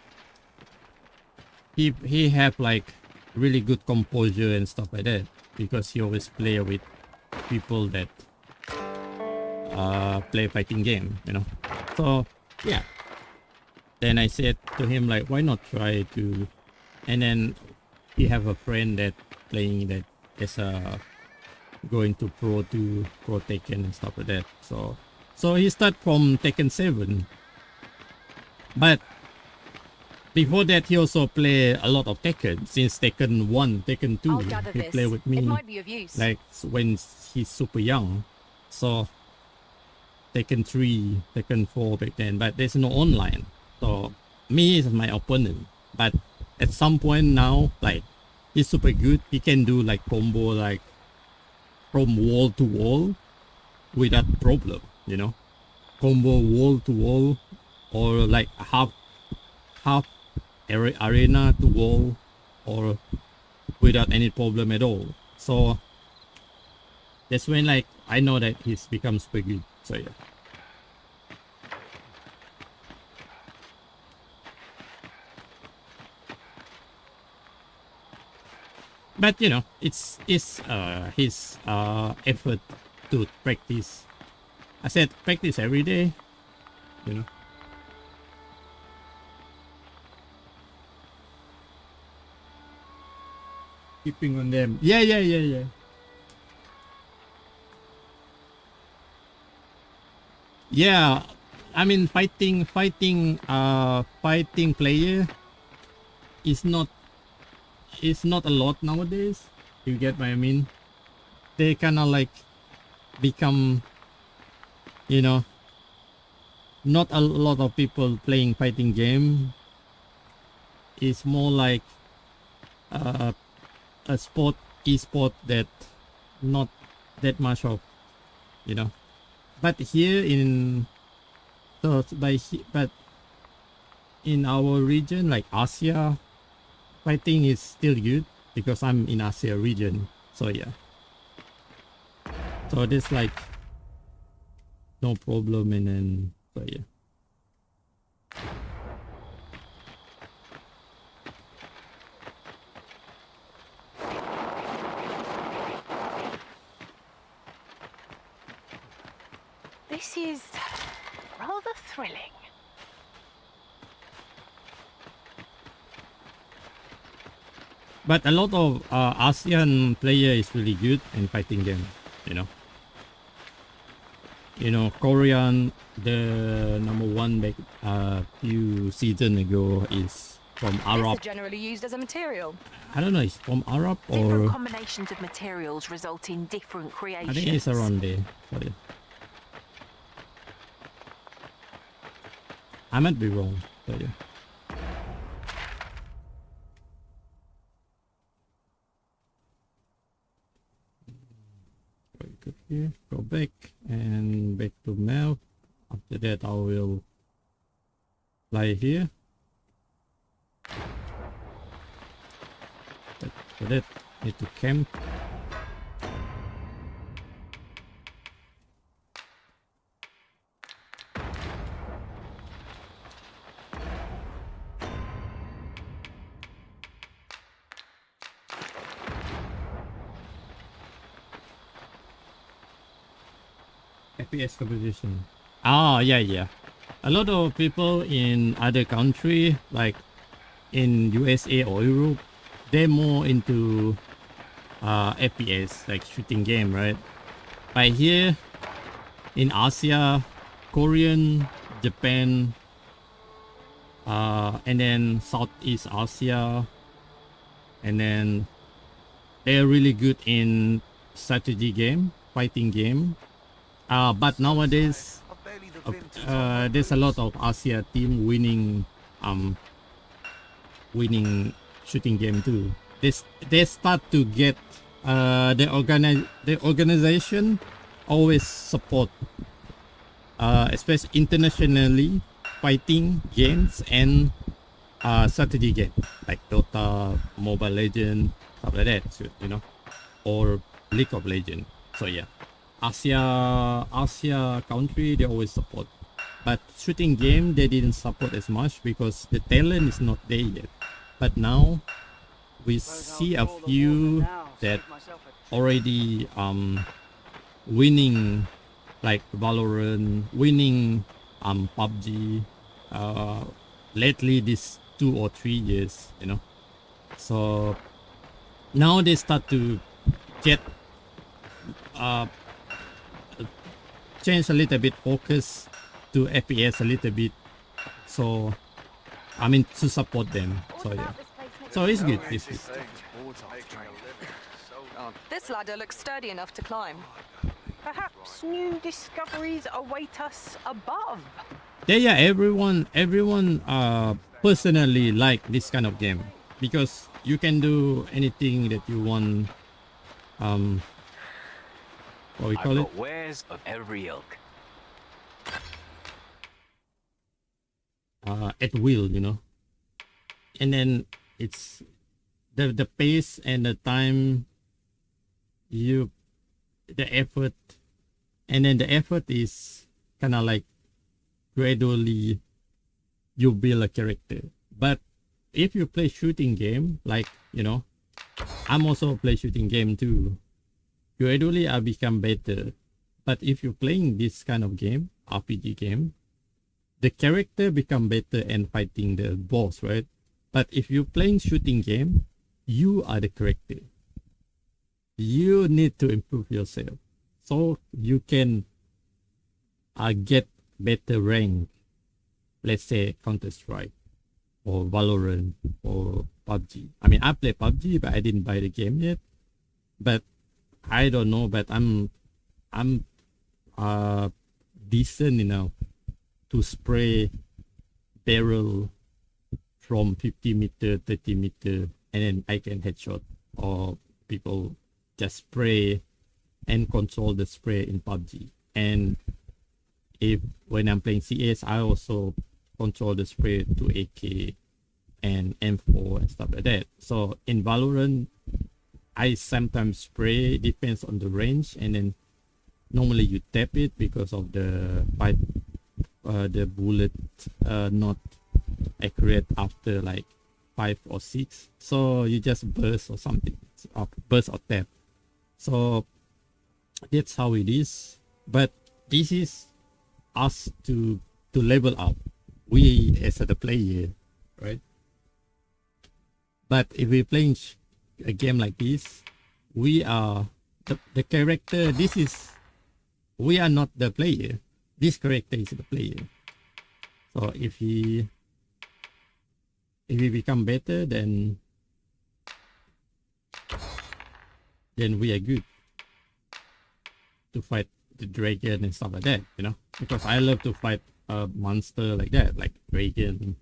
he have like really good composure and stuff like that. because he always play with people that play fighting game, you know. So yeah, then I said to him like, why not try to, and then he have a friend that playing that is going to pro Tekken and stuff like that. So he start from Tekken 7, but before that he also play a lot of Tekken. Since Tekken 1, Tekken 2, he play with me like when he's super young. So Tekken 3, Tekken 4 back then, but there's no online. So me is my opponent, but at some point now, like, he's super good. He can do like combo like from wall to wall without problem, you know, combo wall to wall, or like half arena to wall, or without any problem at all. So that's when like I know that he's become super good. So yeah. But you know, it's his effort to practice. I said practice every day, you know. Keeping on them. Yeah. Yeah, I mean fighting player is not a lot nowadays. You get what I mean? They kind of like become, you know, not a lot of people playing fighting game. It's more like a esport that not that much of, you know. But here in but in our region, like Asia, fighting is still good because I'm in Asia region. So yeah. So there's like no problem, and then so yeah. This is rather thrilling. But a lot of ASEAN player is really good in fighting game, you know. You know, Korean, the #1 back few season ago is from Arab. Is generally used as a material. I don't know, it's from Arab Different or combinations of materials result in different creations. I think it's around there. So yeah. I might be wrong, but yeah. Go here, go back and back to map. After that I will fly here. After that need to camp. FPS competition. Ah, yeah. A lot of people in other country, like in USA or Europe, they're more into FPS, like shooting game, right? But here in Asia, Korean, Japan, and then Southeast Asia, and then they're really good in strategy game, fighting game. But nowadays, there's a lot of Asia team winning shooting game too. They start to get the organization always support, especially internationally, fighting games and strategy game like Dota, Mobile Legends, stuff like that, you know, or League of Legends. So yeah. Asia country, they always support, but shooting game they didn't support as much because the talent is not there yet. But now we see a few that already winning like Valorant, winning PUBG lately this 2 or 3 years, you know. So now they start to get change a little bit focus to FPS a little bit, so I mean to support them. So yeah, so it's good. It's good. This ladder looks sturdy enough to climb. Perhaps new discoveries await us above. Yeah, everyone personally like this kind of game because you can do anything that you want. What we call it? Wares of every ilk. At will, you know. And then it's the pace and the time, the effort, and then the effort is kind of like gradually you build a character. But if you play shooting game, like, you know, I'm also play shooting game too, gradually I become better. But if you're playing this kind of game, RPG game, the character become better and fighting the boss, right? But if you're playing shooting game, you are the character. You need to improve yourself so you can get better rank. Let's say Counter-Strike or Valorant or PUBG. I mean, I play PUBG, but I didn't buy the game yet. But I don't know, but I'm decent enough to spray barrel from 50 meter, 30 meter, and then I can headshot, or people just spray and control the spray in PUBG. And when I'm playing CS, I also control the spray to AK and M4 and stuff like that. So in Valorant, I sometimes spray, depends on the range, and then normally you tap it because of the bullet not accurate after like 5 or 6. So you just burst or something, burst or tap. So that's how it is. But this is us to level up, we as the player, right? But if we're playing a game like this, we are the character. We are not the player. This character is the player. So if he become better, then we are good to fight the dragon and stuff like that, you know, because I love to fight a monster like that, like dragon,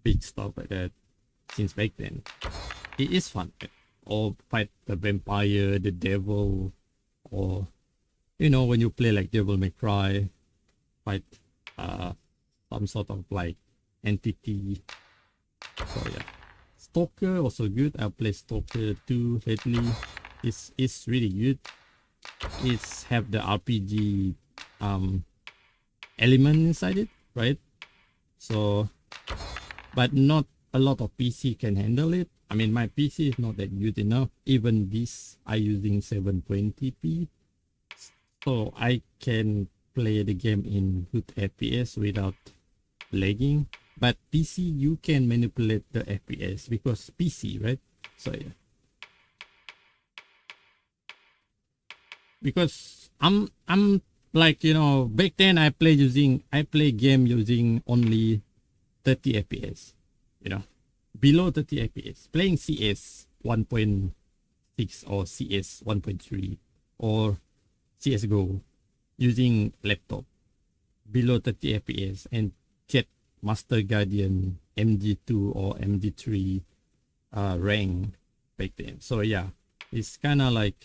big stuff like that since back then. It is fun, right? Or fight the vampire, the devil, or, you know, when you play like Devil May Cry, fight some sort of like entity. So yeah, Stalker also good. I play Stalker 2 lately. It's really good. It's have the RPG element inside it, right? So, but not a lot of PC can handle it. I mean, my PC is not that good enough. Even this, I using 720p, so I can play the game in good FPS without lagging. But PC, you can manipulate the FPS because PC, right? So yeah. Because I'm like, you know, back then I play game using only 30 FPS, you know, below 30 FPS, playing CS 1.6 or CS 1.3 or CSGO using laptop below 30 FPS and get Master Guardian MG2 or MG3 rank back then. So yeah, it's kind of like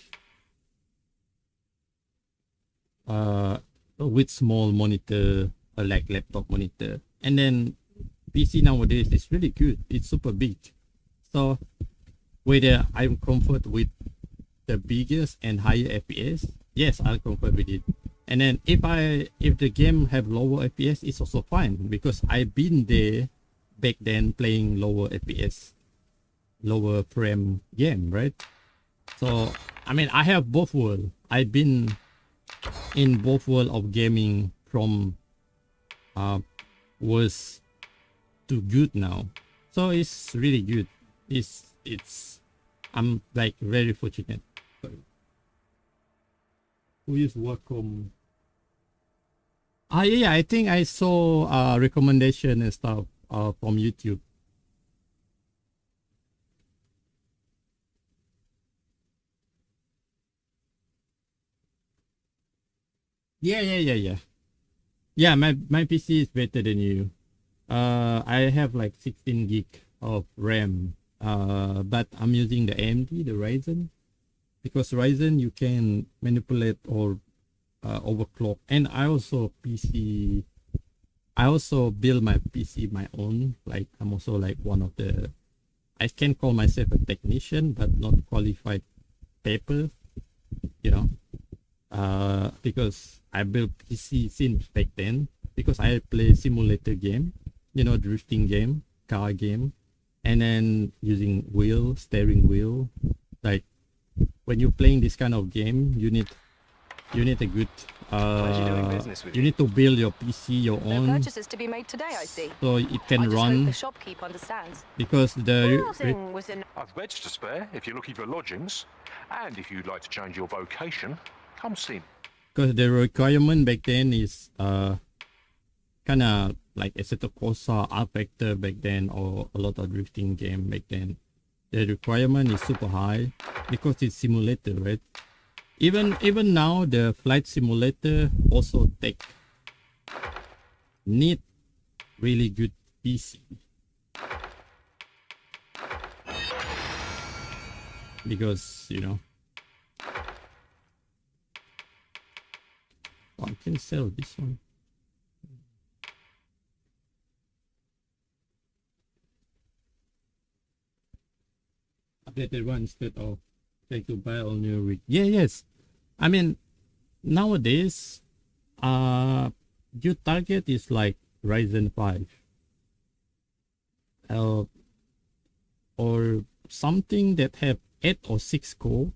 with small monitor, like laptop monitor. And then PC nowadays is really good. It's super big. So whether I'm comfort with the biggest and higher FPS, yes, I'll comfort with it. And then if the game have lower FPS, it's also fine because I've been there back then playing lower FPS, lower frame game, right? So I mean, I have both worlds. I've been in both worlds of gaming from worse to good now. So it's really good. I'm like very fortunate. Who is Wacom? Yeah, I think I saw recommendation and stuff from YouTube. Yeah. Yeah, my PC is better than you. I have like 16 gig of RAM. But I'm using the AMD, the Ryzen, because Ryzen you can manipulate or overclock. And I also build my PC my own. Like I'm also like one of the, I can call myself a technician, but not qualified paper, you know. Because I built PC since back then, because I play simulator game, you know, drifting game, car game, and then using steering wheel. Like when you're playing this kind of game, you need a good you need to build your PC your own. No purchases to be made today, I see. So it can I just run. hope the shopkeep understands. Because I've beds to spare if you're looking for lodgings, and if you'd like to change your vocation, come see me. Because the requirement back then is kind of like Assetto Corsa, R-Factor back then, or a lot of drifting game back then. The requirement is super high because it's simulator, right? Even now, the flight simulator also need really good PC. Because, you know, I can sell this one. Updated one instead of trying to buy all new rig. Yes. I mean, nowadays, your target is like Ryzen 5. Or something that have 8 or 6 core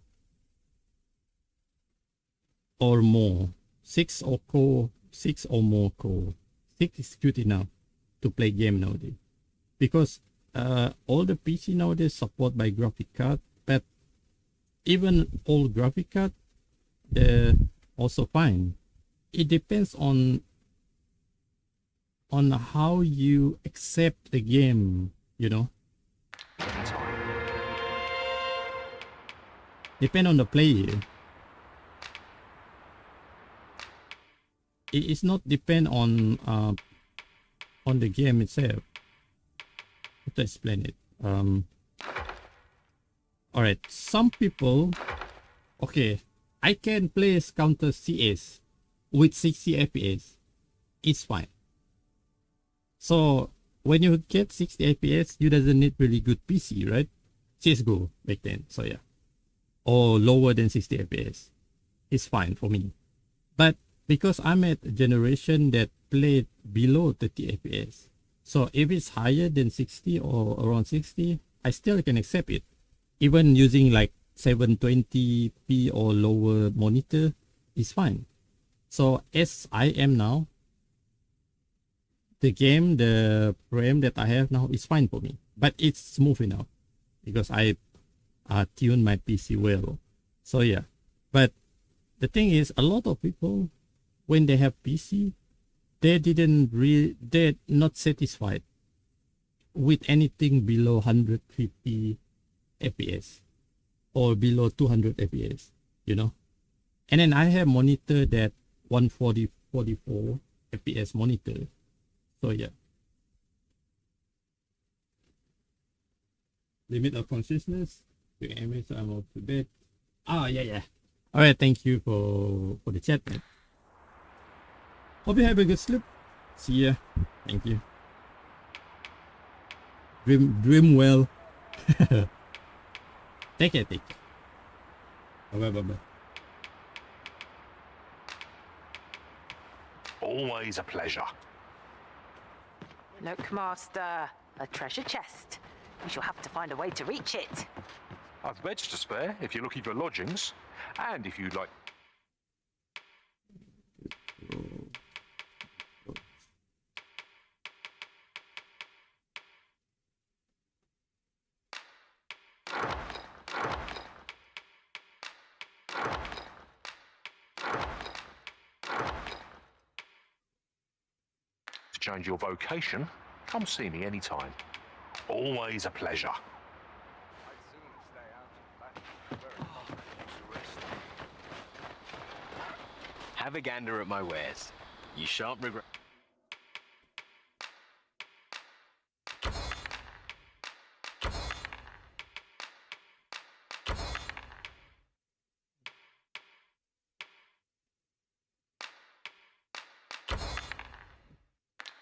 or more. 6 or more core. 6 is good enough to play game nowadays. Because all the PC nowadays support by graphic card, but even old graphic card, they're also fine. It depends on how you accept the game, you know. Depend on the player. It's not depend on the game itself. How to explain it? Alright, some people, okay, I can play counter CS with 60 FPS. It's fine. So when you get 60 FPS, you doesn't need really good PC, right? CSGO back then, so yeah. Or lower than 60 FPS. It's fine for me. But because I'm at a generation that played below 30 FPS, so if it's higher than 60 or around 60, I still can accept it. Even using like 720p or lower monitor is fine. So as I am now, the frame that I have now is fine for me. But it's smooth enough because I tune my PC well. So yeah. But the thing is, a lot of people, when they have PC, they're not satisfied with anything below 150 FPS or below 200 FPS, you know. And then I have monitor that 144 FPS monitor. So yeah. Limit of consciousness. So I'm off to bed. Yeah. Alright, thank you for the chat, man. Hope you have a good sleep. See ya. Thank you. Dream well. Take care. Bye. Always a pleasure. Look, Master, a treasure chest. We shall have to find a way to reach it. I've beds to spare if you're looking for lodgings, and if you'd like... To change your vocation, come see me anytime. Always a pleasure. Have a gander at my wares. You shan't regret...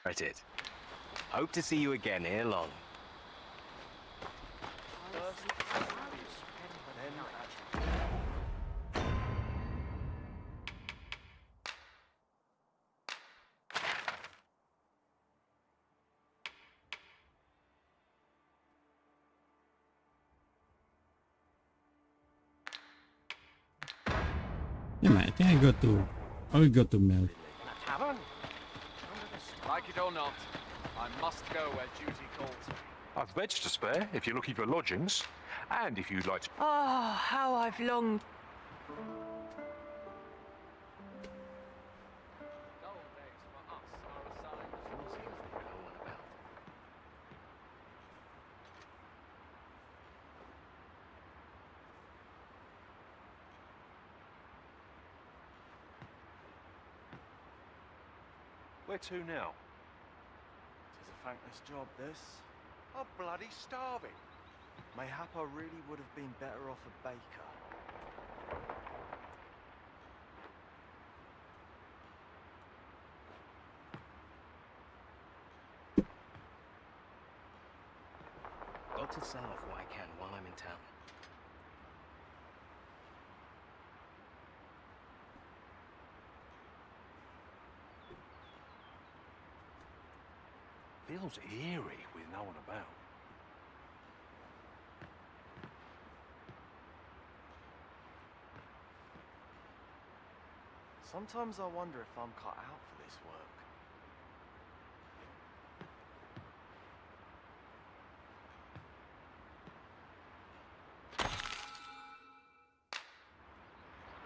Right it. Hope to see you again ere long. Yeah, man, I think I will go to Mel. Tavern? Like it or not, I must go where duty calls me. I've beds to spare if you're looking for lodgings, and if you'd like to... Oh, how I've longed. Where to now? Tis a thankless job, this. I'm bloody starving. Mayhap I really would have been better off a baker. Got to sell off what I can while I'm in town. Feels eerie with no one about. Sometimes I wonder if I'm cut out for this work.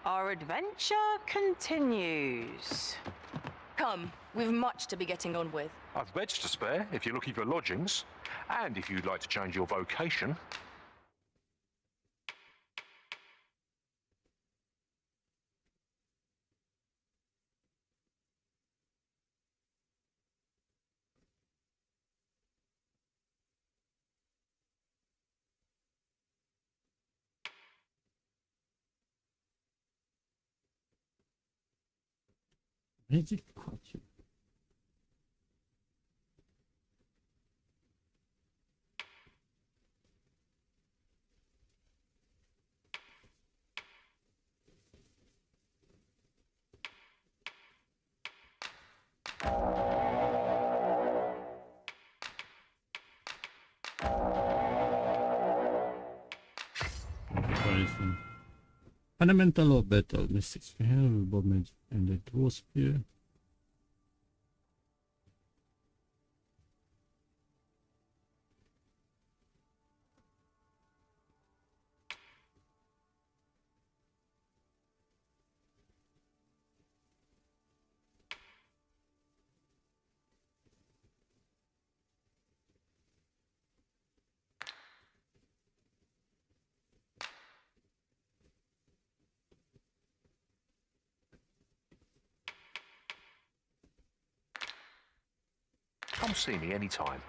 Our adventure continues. Come, we've much to be getting on with. I've beds to spare if you're looking for lodgings, and if you'd like to change your vocation. Magic culture. Fundamental of battle, mystics, bomb magic, and the dwarf spear. Come see me anytime.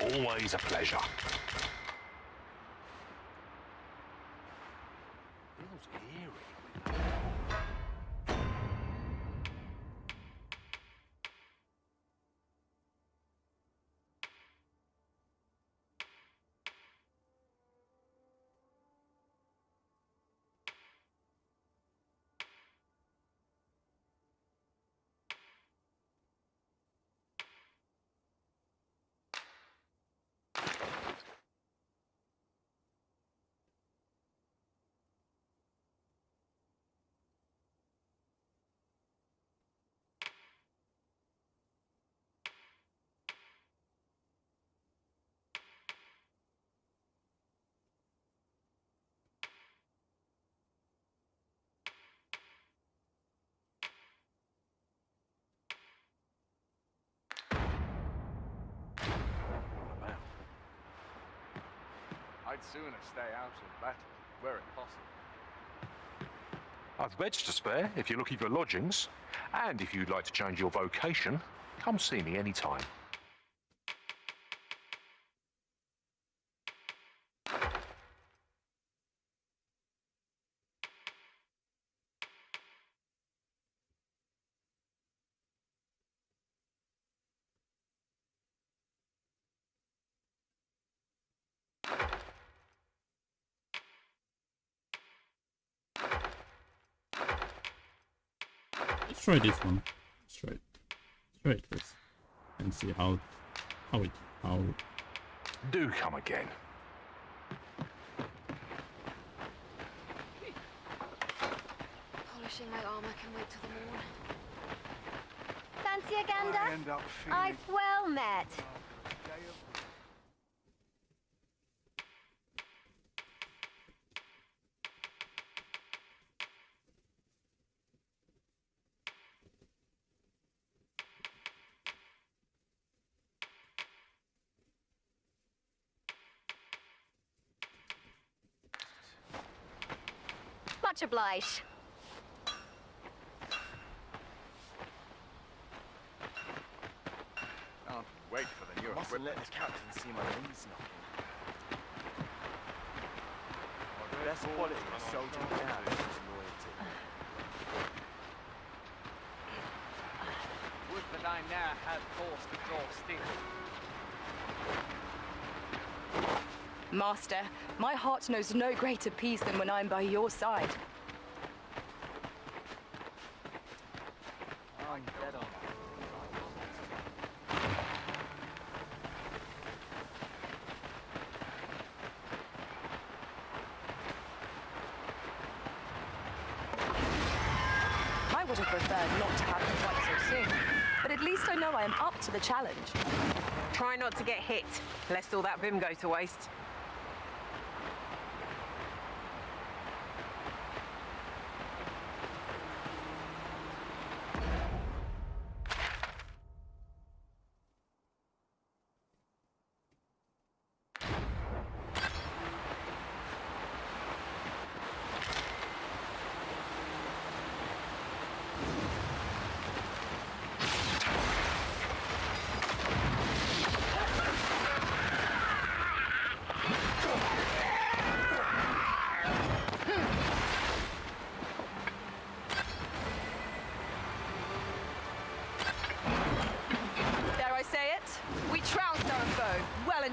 Always a pleasure. Feels eerie. I'd sooner stay out of battle, were it possible. I've beds to spare if you're looking for lodgings. And if you'd like to change your vocation, come see me anytime. Let's try this one. Let's try it first and see how Do come again. Polishing my armor can wait till the morn. Fancy a gander? I've well met. Much obliged. Can't wait for the new Mustn't let this captain see my knees knocking. The best quality of soldier can is loyalty. Would that I now had force to draw steel. Master, my heart knows no greater peace than when I'm by your side. I'm dead on. I would have preferred not to have them quite so soon, but at least I know I am up to the challenge. Try not to get hit, lest all that vim go to waste.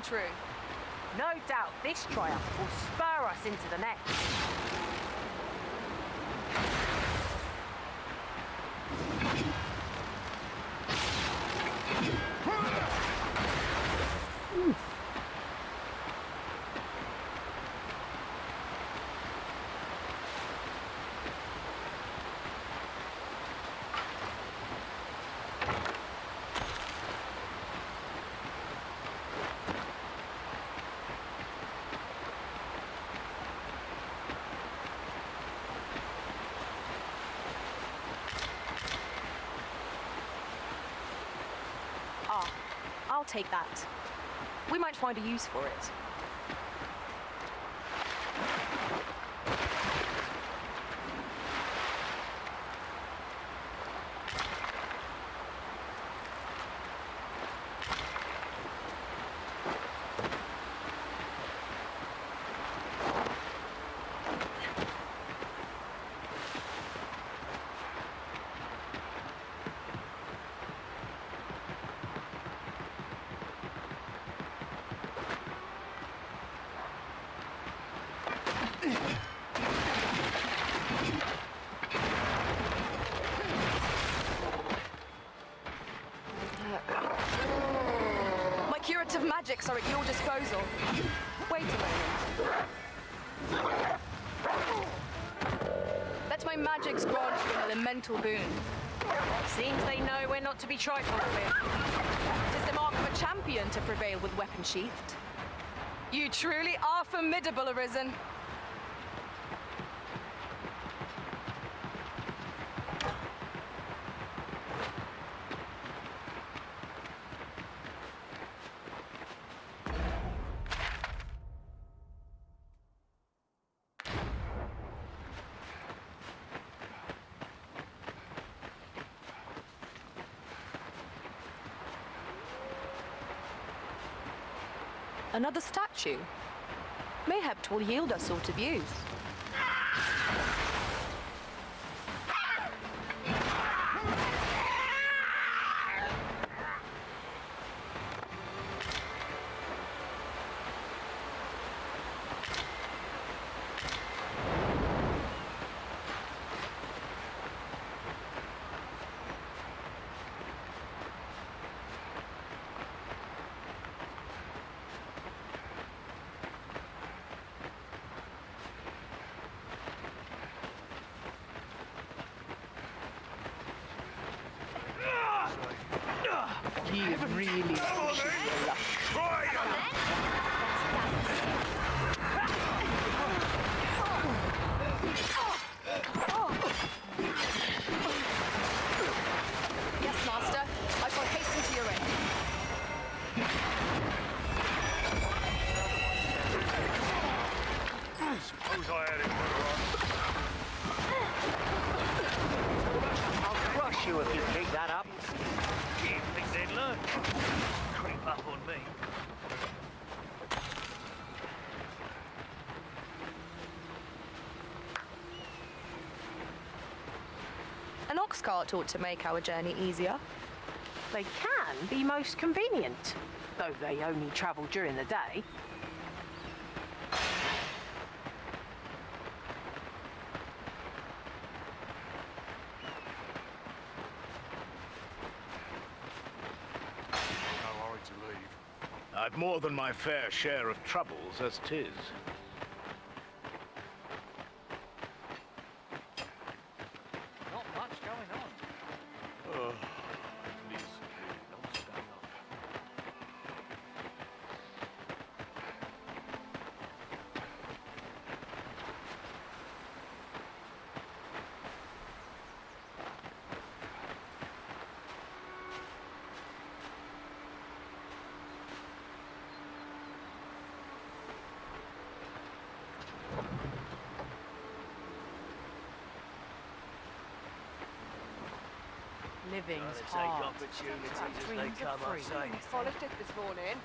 True. No doubt this triumph will spur us into the next. I'll take that. We might find a use for it. Curative magics are at your disposal. Wait a moment. Let my magics grant you an elemental boon. Seems they know we're not to be trifled with. It is the mark of a champion to prevail with weapon sheathed. You truly are formidable, Arisen. Another statue. Mayhap 'twill yield us all to views. You really pushing your luck. Yes, Master. I shall hasten to your aid. Suppose I had it I'll crush you if you pick that up. Do you think they'd learn? Creep up on me. An ox cart ought to make our journey easier. They can be most convenient, though they only travel during the day. I've more than my fair share of troubles as 'tis. Not much going on. Oh, please, don't stand up. Living's Take hard. opportunities as they Dreams come, are I free. say. Polished it this morning.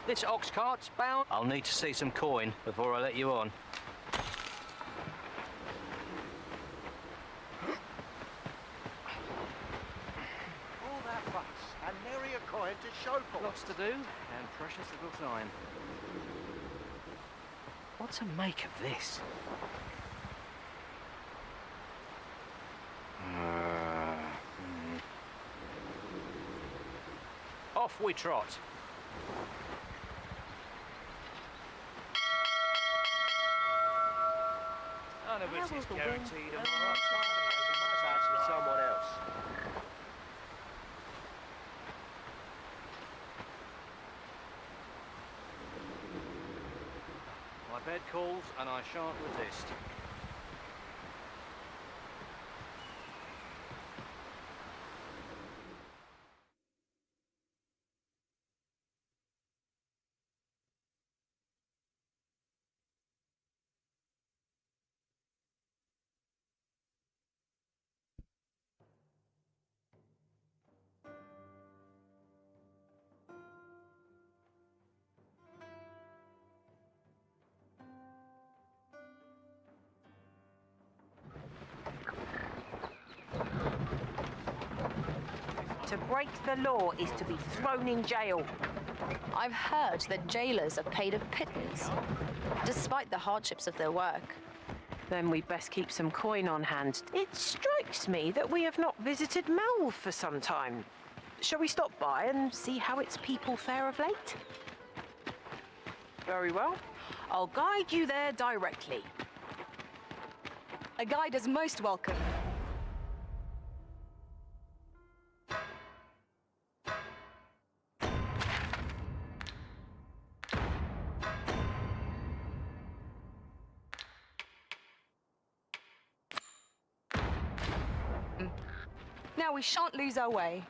This ox cart's bound. I'll need to see some coin before I let you on. All that fuss and nary a coin to show for. Lots to do and precious little time. What to make of this? Off we trot. None of it is guaranteed and more That's for someone else. My bed calls and I shan't resist. To break the law is to be thrown in jail. I've heard that jailers are paid a pittance, despite the hardships of their work. Then we'd best keep some coin on hand. It strikes me that we have not visited Melv for some time. Shall we stop by and see how its people fare of late? Very well. I'll guide you there directly. A guide is most welcome. Now we shan't lose our way.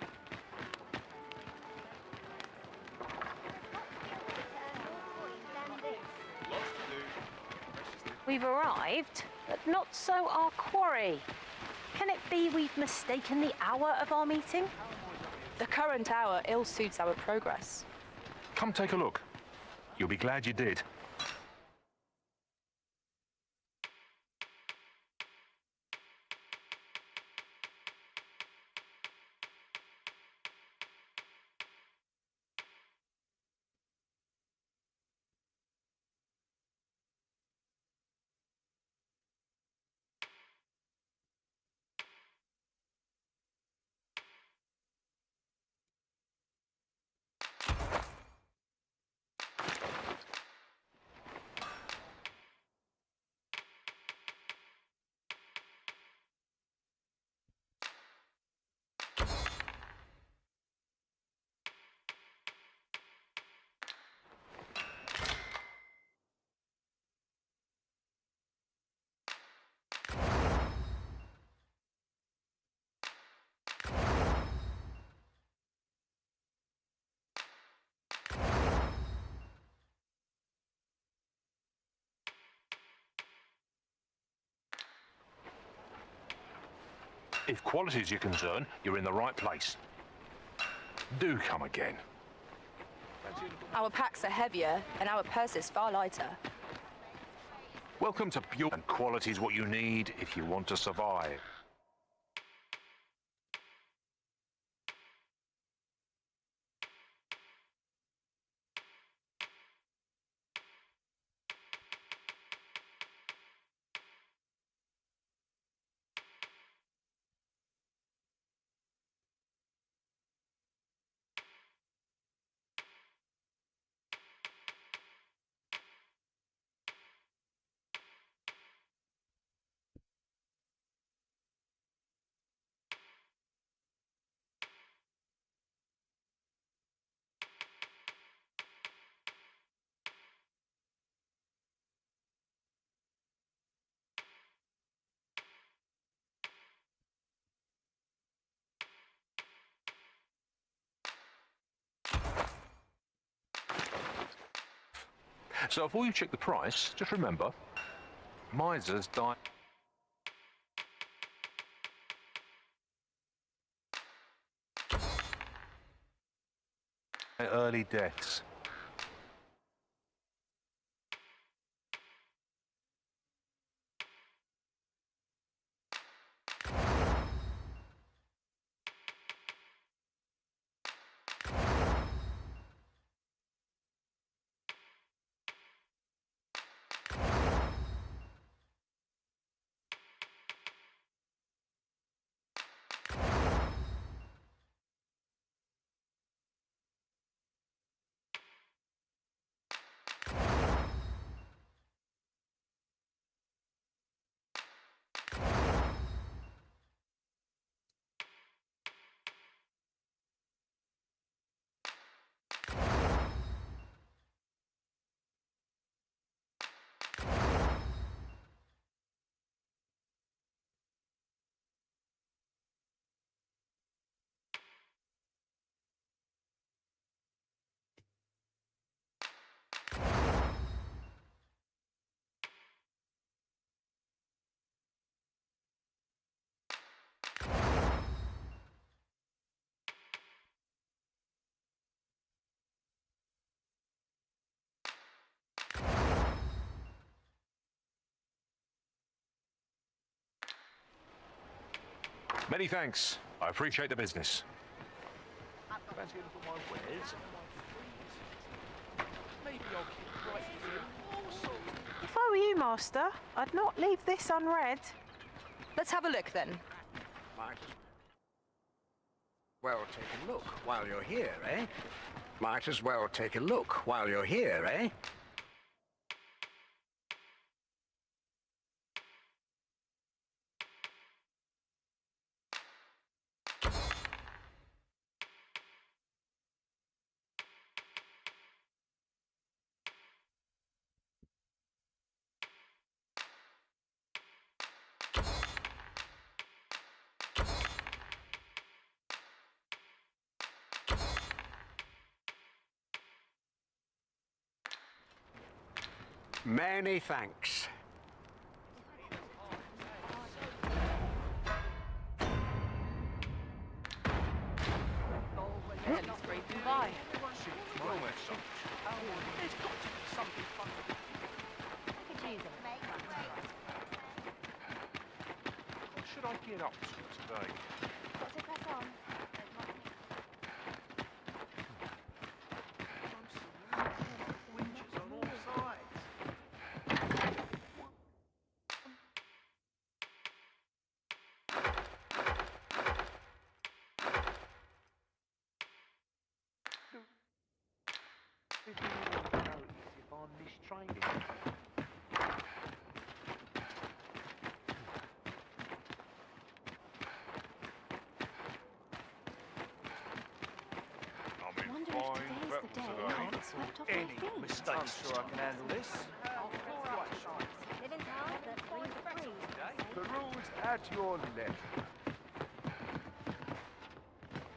We've arrived, but not so our quarry. Can it be we've mistaken the hour of our meeting? The current hour ill suits our progress. Come take a look. You'll be glad you did. If quality's your concern, you're in the right place. Do come again. Our packs are heavier and our purses far lighter. Welcome to Pure, and quality's what you need if you want to survive. So before you check the price, just remember, misers die. Early deaths. Many thanks. I appreciate the business. Fancy a look at my wares? Maybe I'll keep right here. All sorts of If I were you, Master, I'd not leave this unread. Let's have a look then. Might as well take a look while you're here, eh? Might as well take a look while you're here, eh? Many thanks. Bye. What should I get up to today? If I'm mistraining. I'm in fine weapons today. Any mistakes? I'm sure I can handle this. The rules at your left.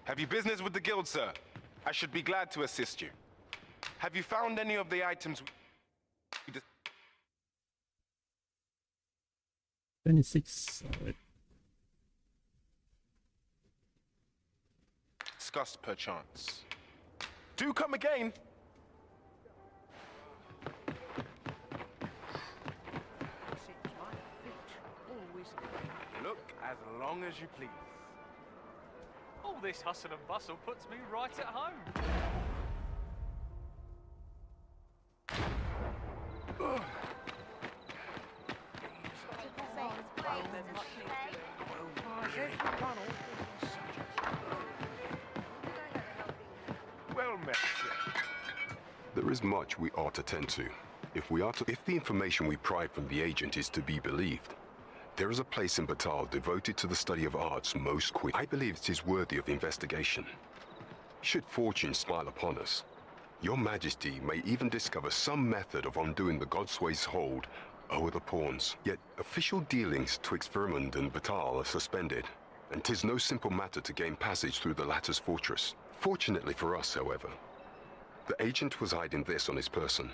Have you business with the guild, sir? I should be glad to assist you. Have you found any of the items we 26. Alright. discussed perchance? Do come again! Look as long as you please. All this hustle and bustle puts me right at home. Well met, sir. There is much we ought to tend to. If the information we pry from the agent is to be believed, there is a place in Batal devoted to the study of arts most quick. I believe it is worthy of investigation. Should fortune smile upon us, Your Majesty may even discover some method of undoing the Godsway's hold over the pawns. Yet official dealings twixt Vermund and Batal are suspended, and 'tis no simple matter to gain passage through the latter's fortress. Fortunately for us, however, the agent was hiding this on his person.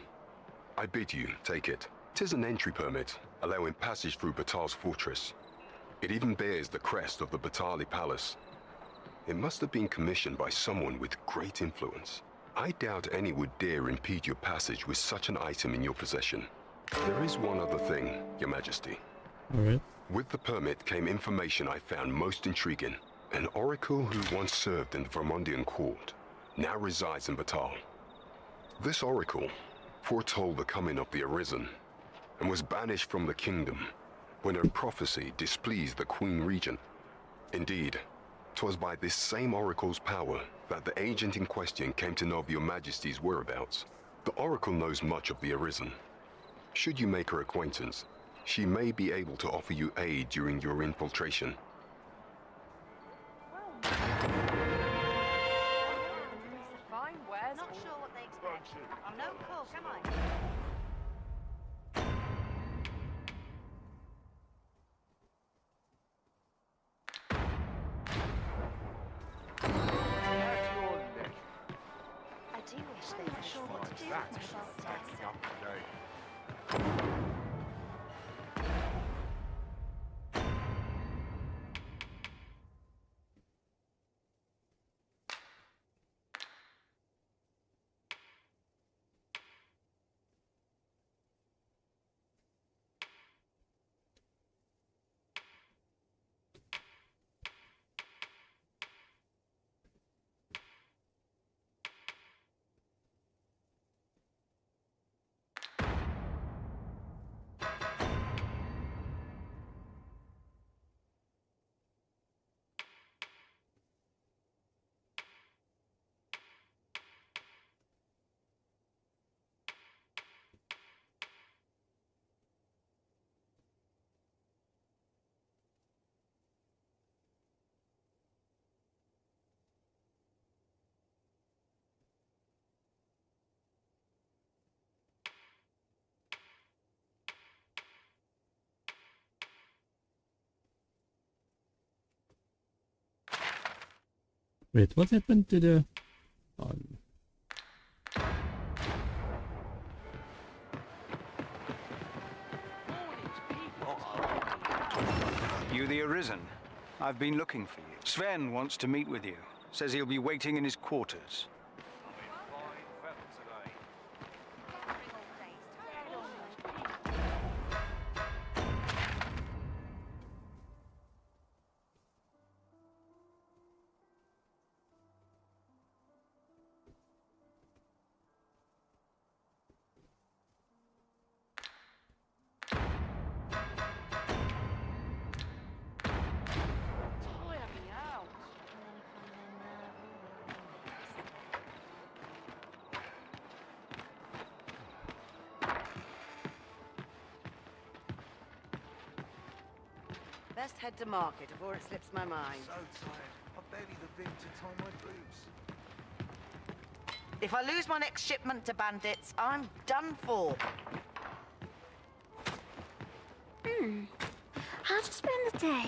I bid you take it. 'Tis an entry permit, allowing passage through Batal's fortress. It even bears the crest of the Batali Palace. It must have been commissioned by someone with great influence. I doubt any would dare impede your passage with such an item in your possession. There is one other thing, Your Majesty. Alright. With the permit came information I found most intriguing. An oracle who once served in the Vermundian court now resides in Batal. This oracle foretold the coming of the Arisen and was banished from the kingdom when her prophecy displeased the Queen Regent. Indeed, 'twas by this same oracle's power that the agent in question came to know of Your Majesty's whereabouts. The oracle knows much of the Arisen. Should you make her acquaintance, she may be able to offer you aid during your infiltration. Fine, where's not sure what they expect. I'm no cook, am I? I do wish they were sure what to do with myself. Up today. Wait, what happened to the... Oh. You the Arisen? I've been looking for you. Sven wants to meet with you. Says he'll be waiting in his quarters. Best head to market before it slips my mind. So tired. I've barely the vim to tie my boots. If I lose my next shipment to bandits, I'm done for. How to spend the day?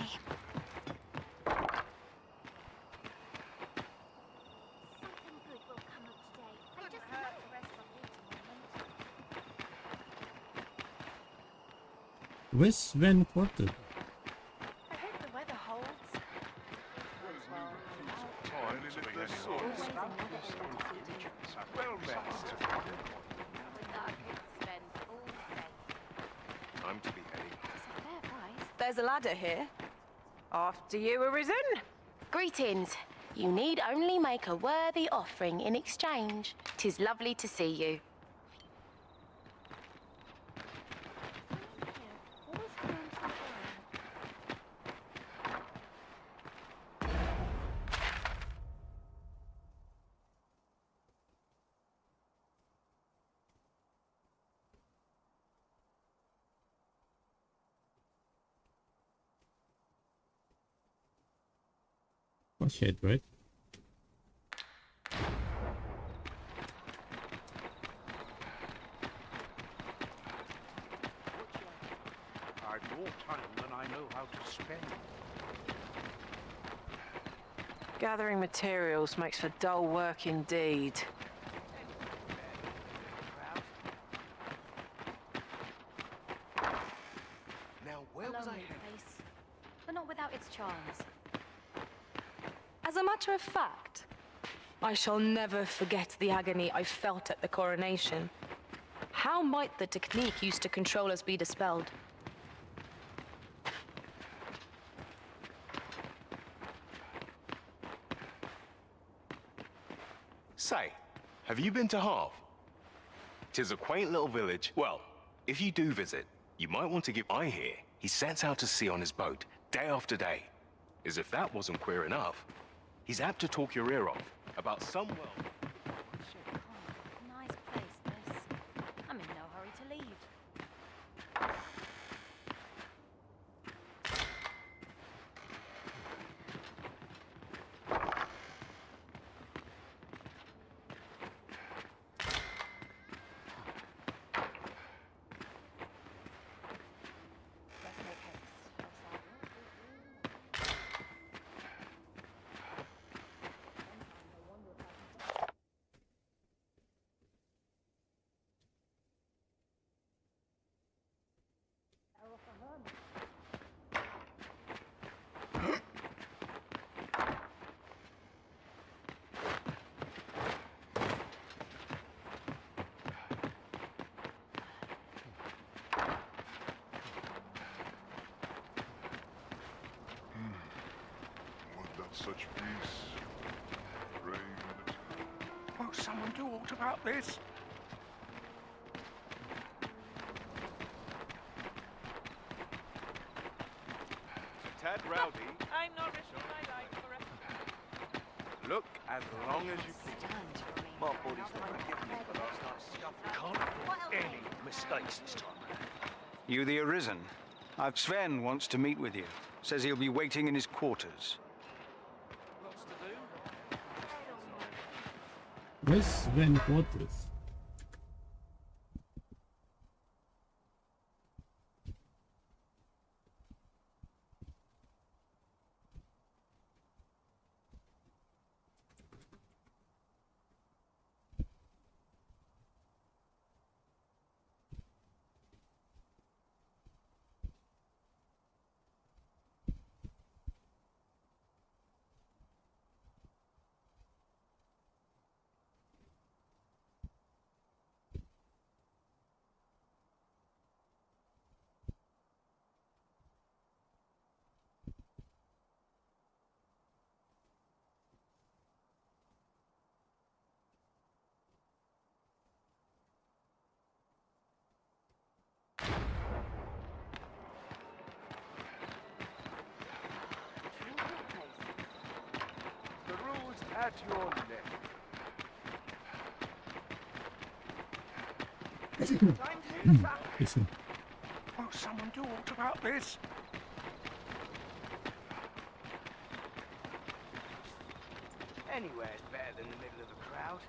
Where's Sven quartered? I hope the weather holds. Time to be heading. There's a ladder here. After you, Arisen. Greetings. You need only make a worthy offering in exchange. 'Tis lovely to see you. Oh shit, right? I've more time than I know how to spend. Gathering materials makes for dull work indeed. Now, where was I headed? Place, but not without its charms. As a matter of fact, I shall never forget the agony I felt at the coronation. How might the technique used to control us be dispelled? Say, have you been to Harv? 'Tis a quaint little village. Well, if you do visit, you might want to give... I hear he sets out to sea on his boat, day after day. As if that wasn't queer enough. He's apt to talk your ear off about some world. Nice place, this. I'm in no hurry to leave. Such peace. Brave Will someone do aught about this? Tad rowdy. I'm not risking my life for a... Look as long as you please. My body's not forgiving me for last night's scuffle. Can't afford any mistakes this time. You the Arisen? Sven wants to meet with you. Says he'll be waiting in his quarters. Where's Sven quarters? At your neck. Time to hit the traffic. Listen. Won't someone do aught about this? Anywhere's better than the middle of a crowd.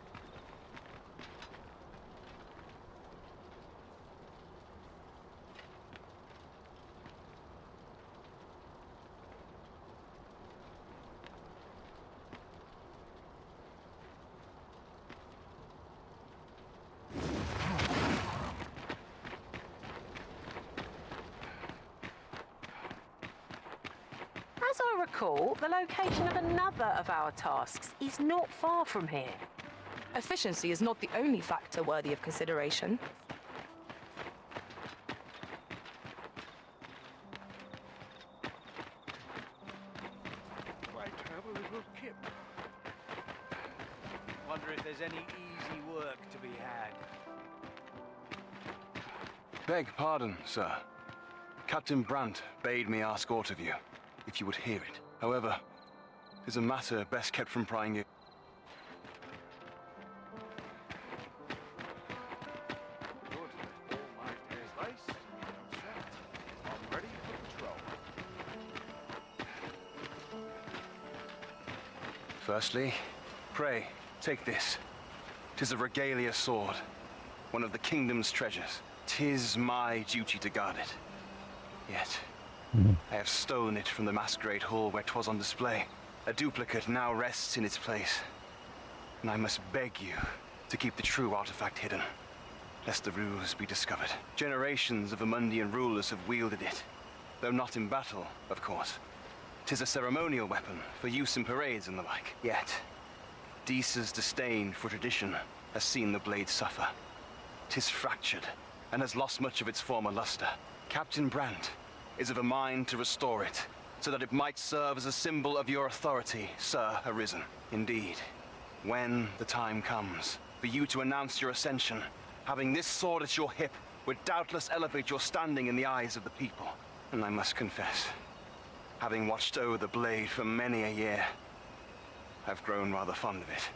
As I recall, the location of another of our tasks is not far from here. Efficiency is not the only factor worthy of consideration. Might have a little kip. Wonder if there's any easy work to be had. Beg pardon, sir. Captain Brandt bade me ask aught of you, if you would hear it. However, it is a matter best kept from prying you. Good. All my days lace. Set. I'm ready for patrol. Firstly, pray, take this. 'Tis a regalia sword, one of the kingdom's treasures. 'Tis my duty to guard it. Yet, I have stolen it from the masquerade hall where 'twas on display. A duplicate now rests in its place. And I must beg you to keep the true artifact hidden, lest the ruse be discovered. Generations of Amundian rulers have wielded it, though not in battle, of course. 'Tis a ceremonial weapon for use in parades and the like. Yet, Deesa's disdain for tradition has seen the blade suffer. 'Tis fractured and has lost much of its former luster. Captain Brandt is of a mind to restore it, so that it might serve as a symbol of your authority, Sir Arisen. Indeed, when the time comes for you to announce your ascension, having this sword at your hip would doubtless elevate your standing in the eyes of the people. And I must confess, having watched over the blade for many a year, I've grown rather fond of it.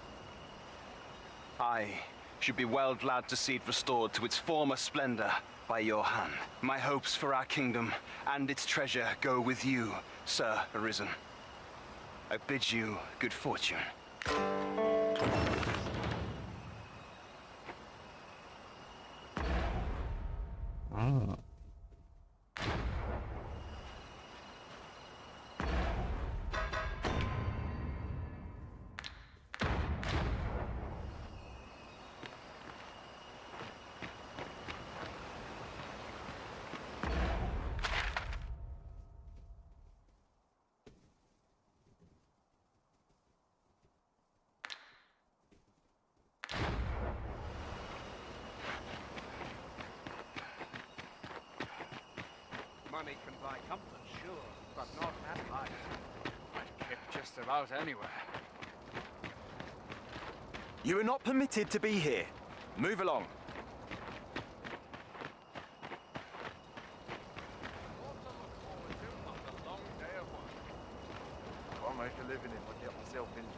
I should be well glad to see it restored to its former splendor by your hand. My hopes for our kingdom and its treasure go with you, Sir Arisen. I bid you good fortune. Ah. Money can buy comfort, sure, but not advice. I'd kip just about anywhere. You are not permitted to be here. Move along. Can't make a living if I get myself injured.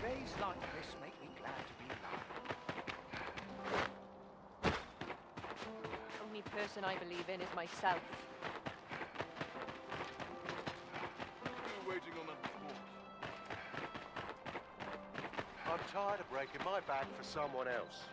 Days like this make me glad to be alive. Only person I believe in is myself. We're waiting on that report. I'm tired of breaking my back for someone else.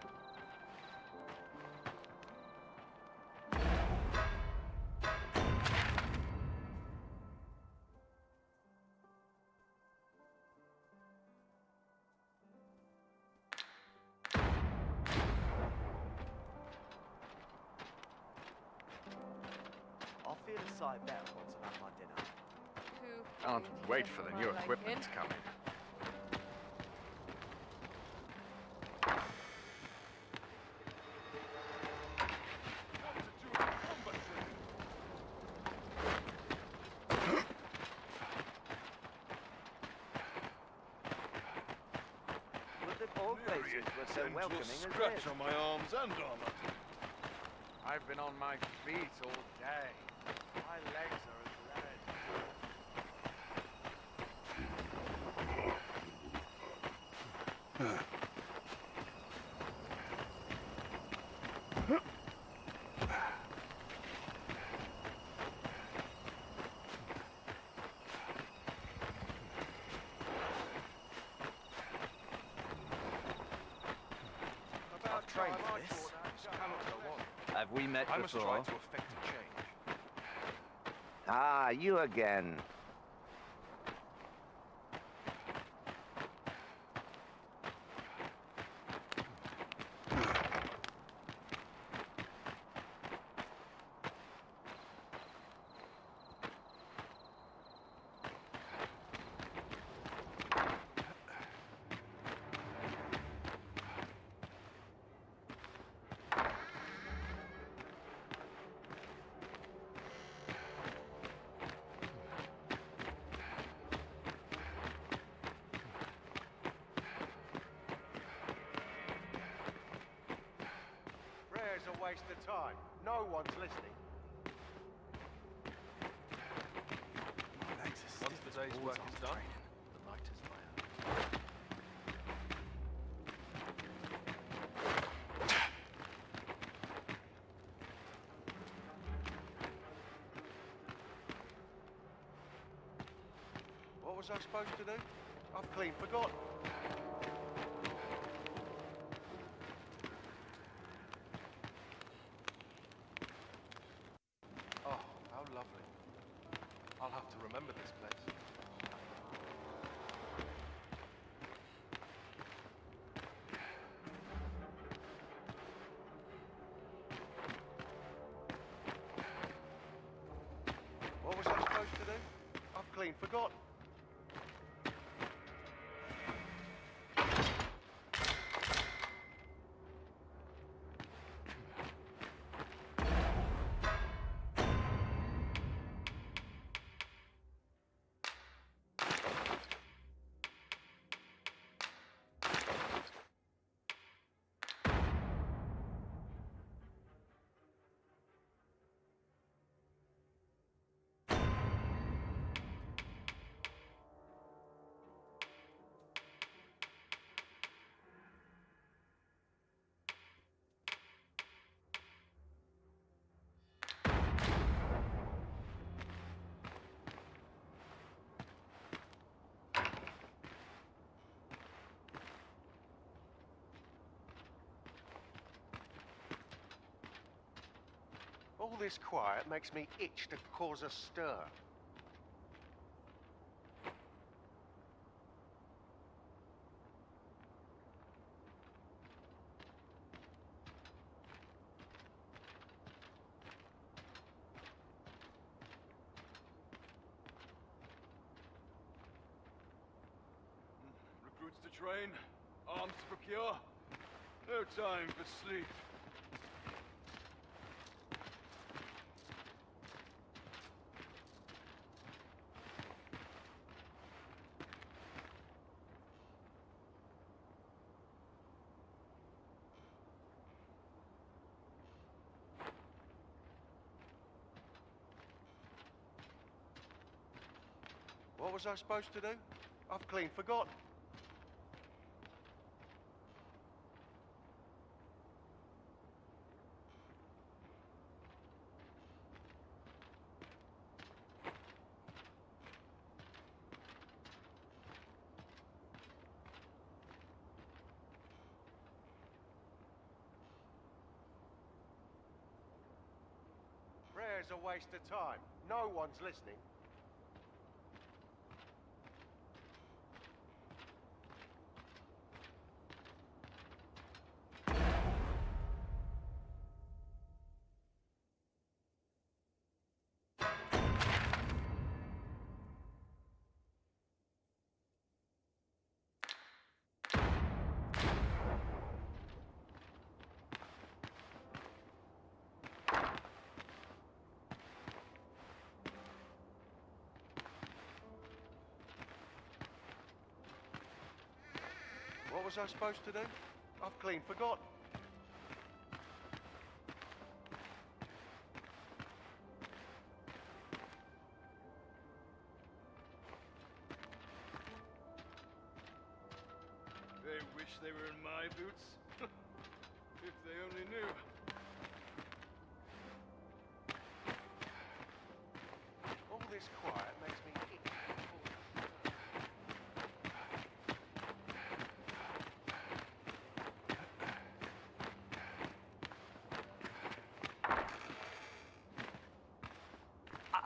I'll feel a sight better once I've had my dinner. Can't wait for the new equipment to come in. places were so welcoming as scratch this. on my arms and armor. I've been on my feet all day. My legs are as lead. I've trained for this. Have we met I must before? try to effect a change. Ah, you again. Prayer's a waste of time. No one's listening. Once the day's work is done, the night is my own. What was I supposed to do? I've clean forgotten. Oh, how lovely. I'll have to remember this place. What was I supposed to do? I've clean forgotten. All this quiet makes me itch to cause a stir. Recruits to train, arms to procure. No time for sleep. What was I supposed to do? I've clean forgotten. Prayer's a waste of time. No one's listening. was I supposed to do? I've clean forgotten. They wish they were in my boots. If they only knew. All this quiet makes me itch.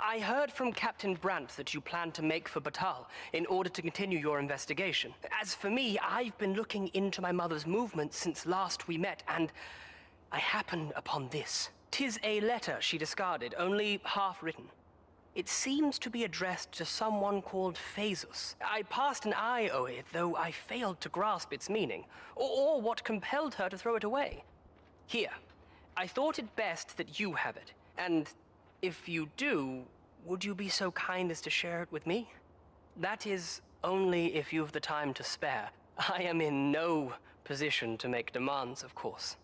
I heard from Captain Brandt that you plan to make for Batal in order to continue your investigation. As for me, I've been looking into my mother's movements since last we met, and I happened upon this. 'Tis a letter she discarded, only half written. It seems to be addressed to someone called Phaesus. I passed an eye o'er it, though I failed to grasp its meaning, or what compelled her to throw it away. Here, I thought it best that you have it, and if you do, would you be so kind as to share it with me? That is only if you've the time to spare. I am in no position to make demands, of course.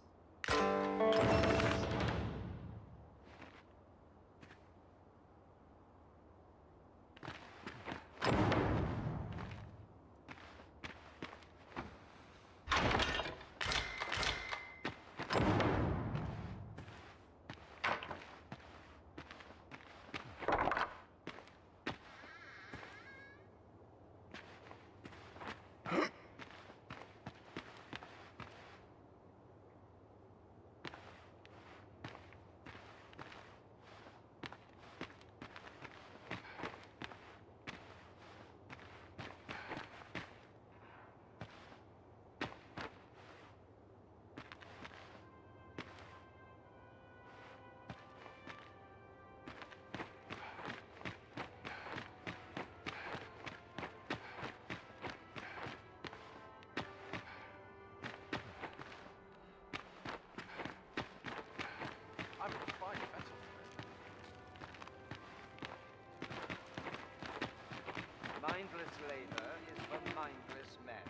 Mindless labor is for mindless men.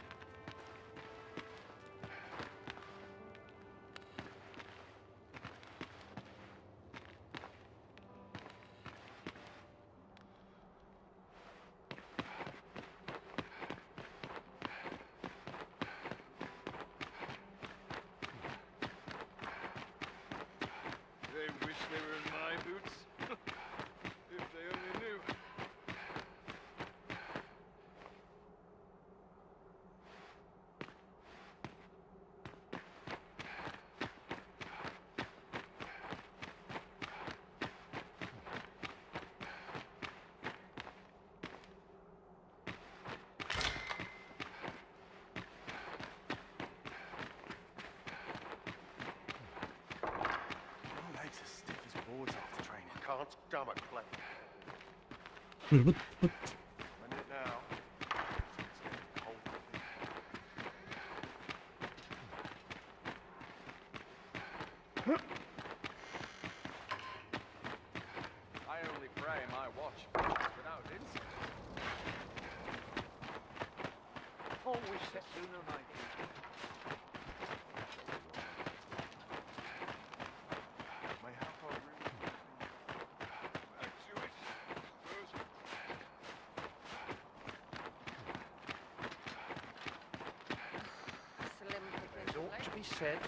They wish they were in my boots. If they only knew. Boards after training. Can't stomach play. What? Minute now. I only pray my watch finishes without incident. Always set sooner, my dear. Ought to be said,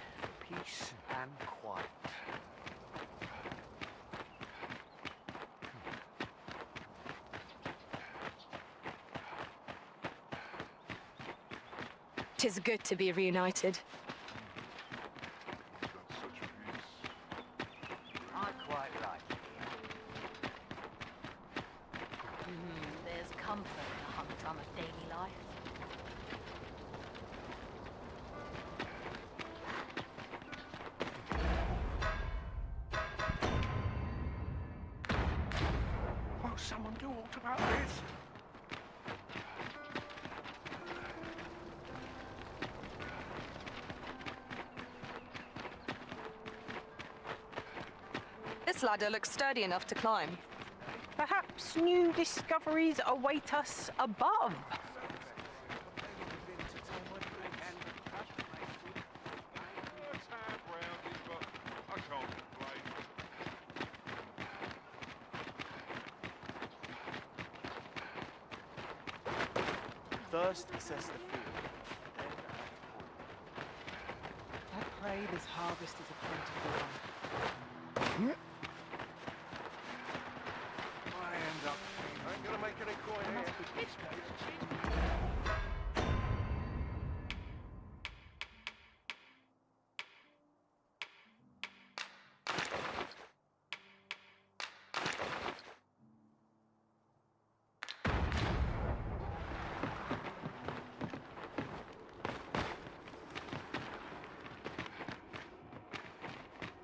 peace and quiet. Tis good to be reunited. I quite like it here. There's comfort in the humdrum of daily life. Won't someone do aught about this? This ladder looks sturdy enough to climb. Perhaps new discoveries await us above. First, assess the field, then act I pray this harvest is a plentiful one. I end up. I ain't gonna make any coin here.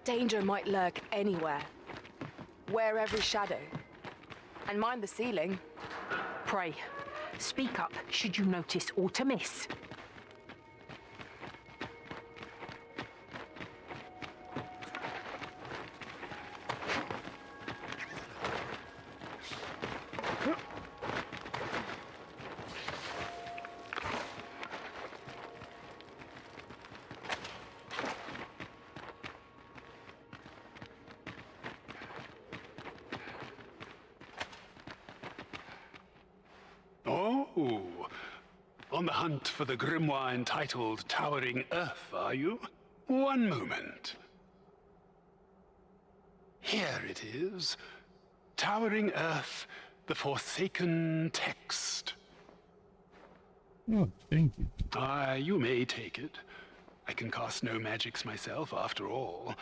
Danger might lurk anywhere. Wear every shadow. And mind the ceiling. Pray, speak up should you notice aught amiss. Oh, on the hunt for the grimoire entitled Towering Earth, are you? One moment. Here it is. Towering Earth, the Forsaken Text. Oh, thank you. You may take it. I can cast no magics myself, after all.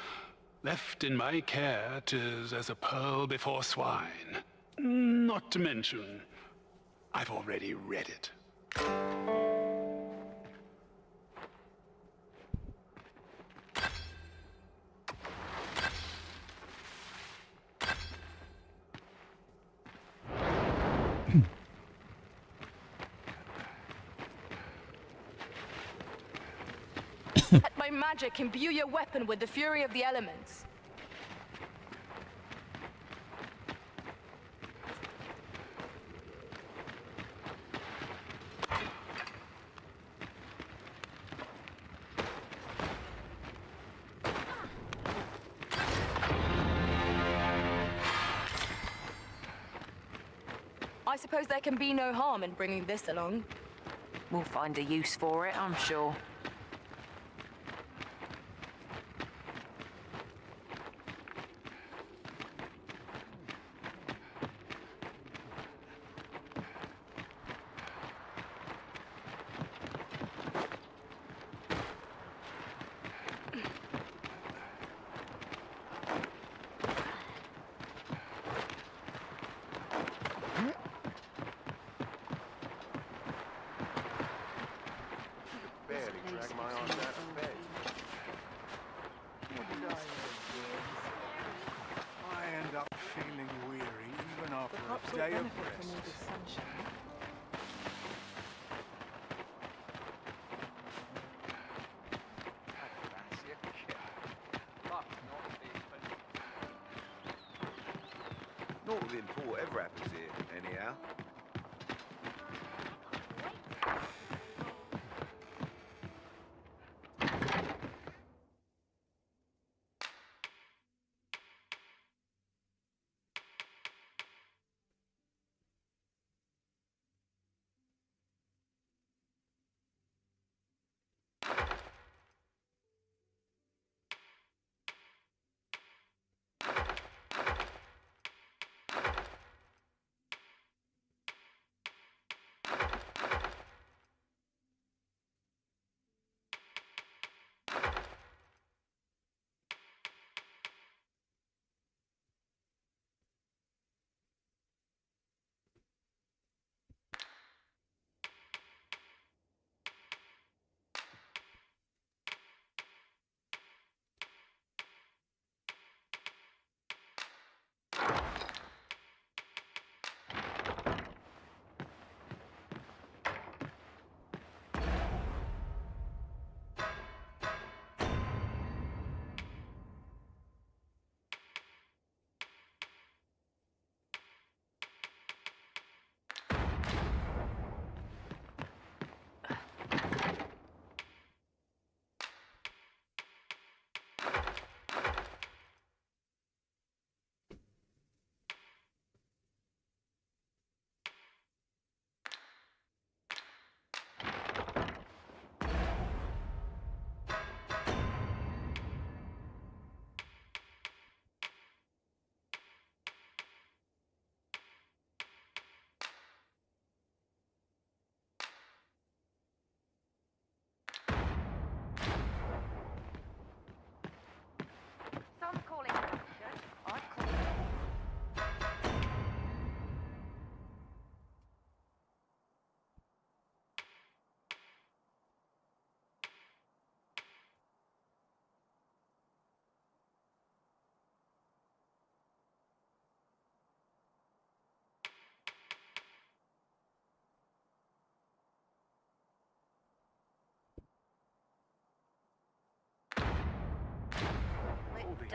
Left in my care, 'tis as a pearl before swine. Not to mention, I've already read it. Let my magic imbue your weapon with the fury of the elements. I suppose there can be no harm in bringing this along. We'll find a use for it, I'm sure. Barely drag my arms out of bed. What did I end up feeling weary even after a day of rest. Nothing poor ever happens here, anyhow.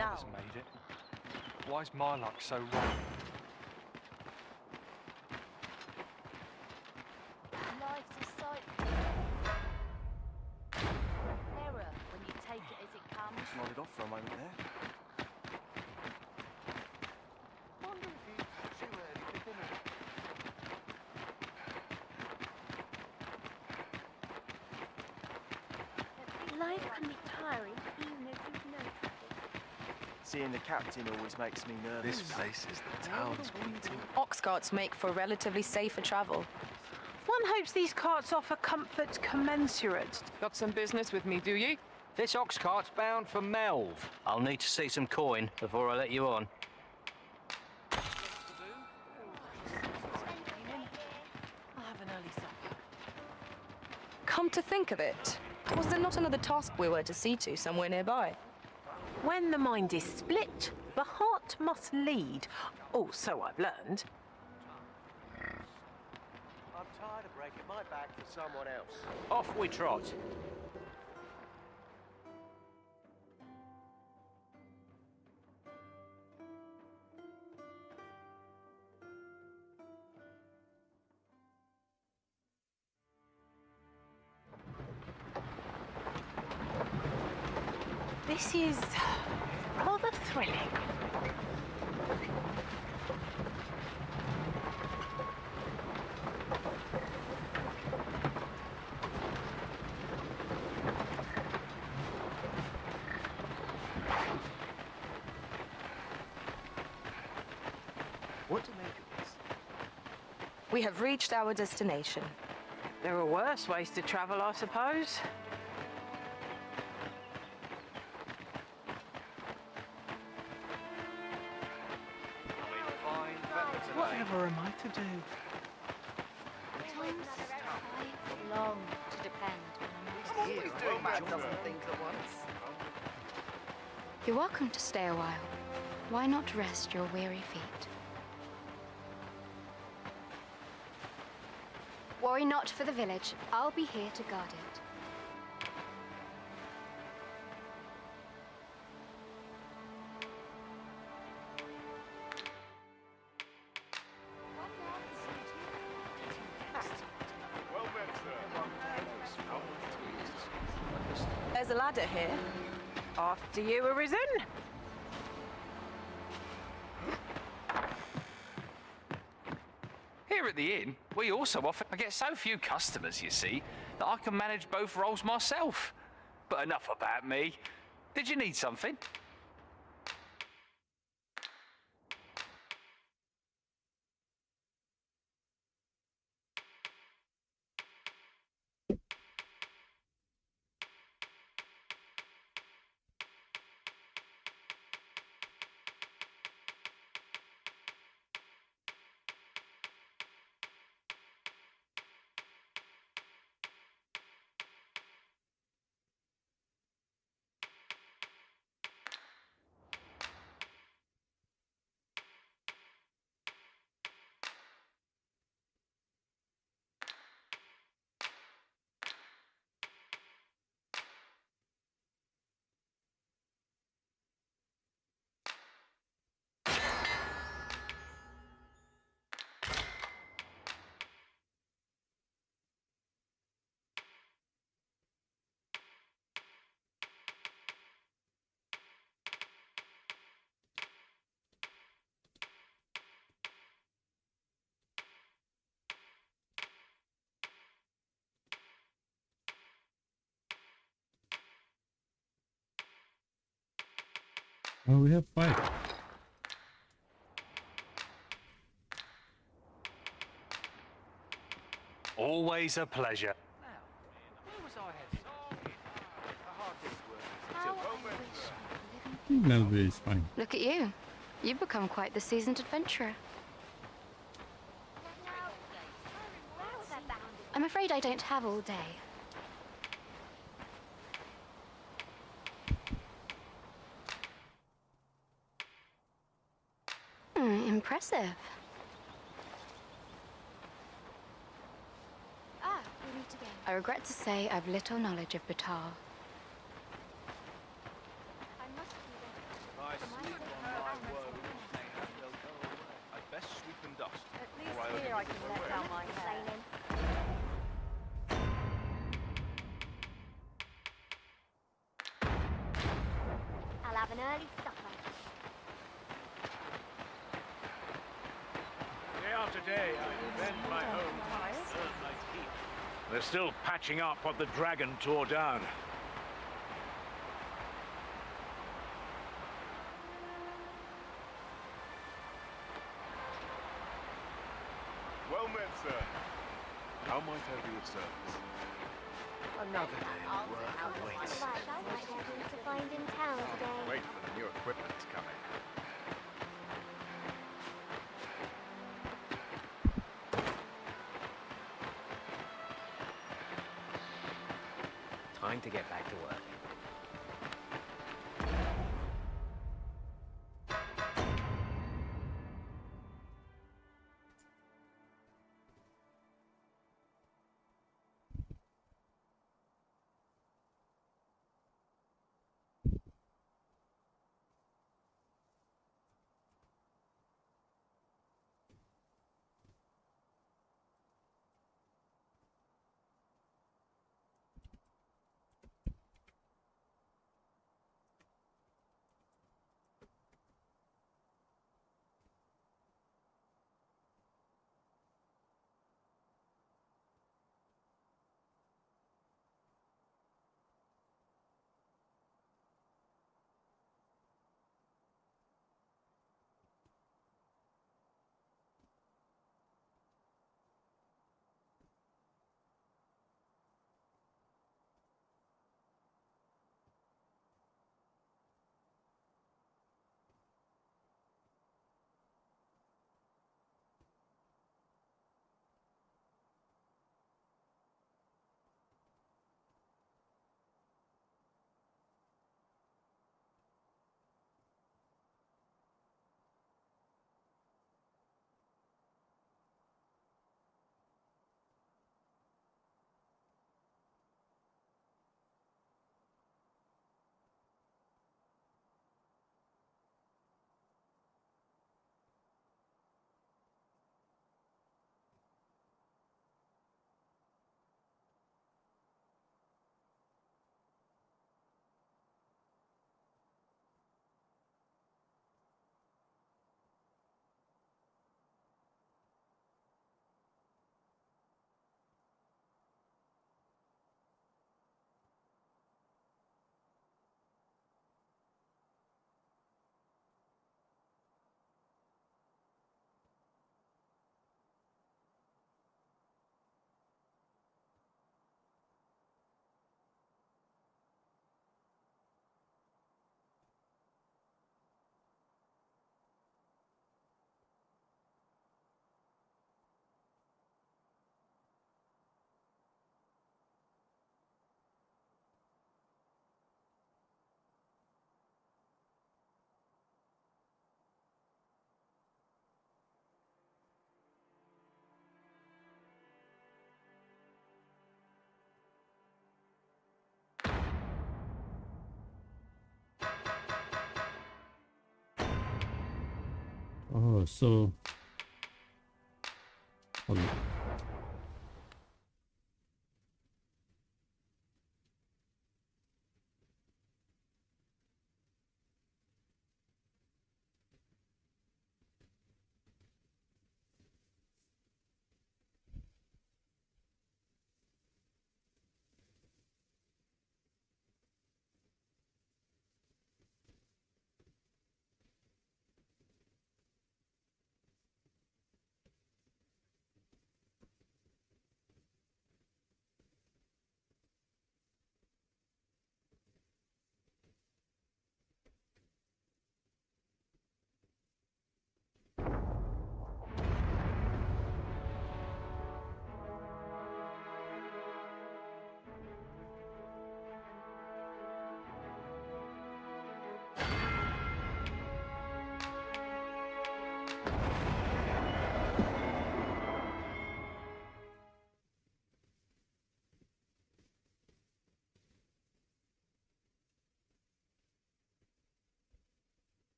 dull. Made it. Why is my luck so wrong? Life's a cycle. Error when you take it as it comes. Just nodded off for a moment there. Wonder if he's too early for dinner. Life can be tiring even if you've no trouble. Seeing the captain always makes me nervous. This place is the town's beauty. Ox carts make for relatively safer travel. One hopes these carts offer comfort commensurate. Got some business with me, do ye? This ox cart's bound for Melv. I'll need to see some coin before I let you on. I'll have an early supper. Come to think of it, was there not another task we were to see to somewhere nearby? When the mind is split, the heart must lead. Oh, so I've learned. I'm tired of breaking my back for someone else. Off we trot. This is rather thrilling. What to make of this? We have reached our destination. There are worse ways to travel, I suppose. Whatever am I to do? Time's quite long to depend on I'm always doing about a dozen things at once. You're welcome to stay a while. Why not rest your weary feet? Worry not for the village. I'll be here to guard it. There's a ladder here. After you, Arisen. Here at the inn, we also offer... I get so few customers, you see, that I can manage both roles myself. But enough about me. Did you need something? Oh, we have 5. Always a pleasure. Melville is fine. Look at you. You've become quite the seasoned adventurer. I'm afraid I don't have all day. Impressive. We meet again. I regret to say I've little knowledge of Batal. Nice I can let down my hair. I'll have an early supper. Day after day, I defend my home, earn my keep. They're still patching up what the dragon tore down. Well met, sir. How might I be of service? Another day of work awaits. I might have him to find in town today. Wait for the new equipment coming. Time to get back to work. Oh, so... Hold on.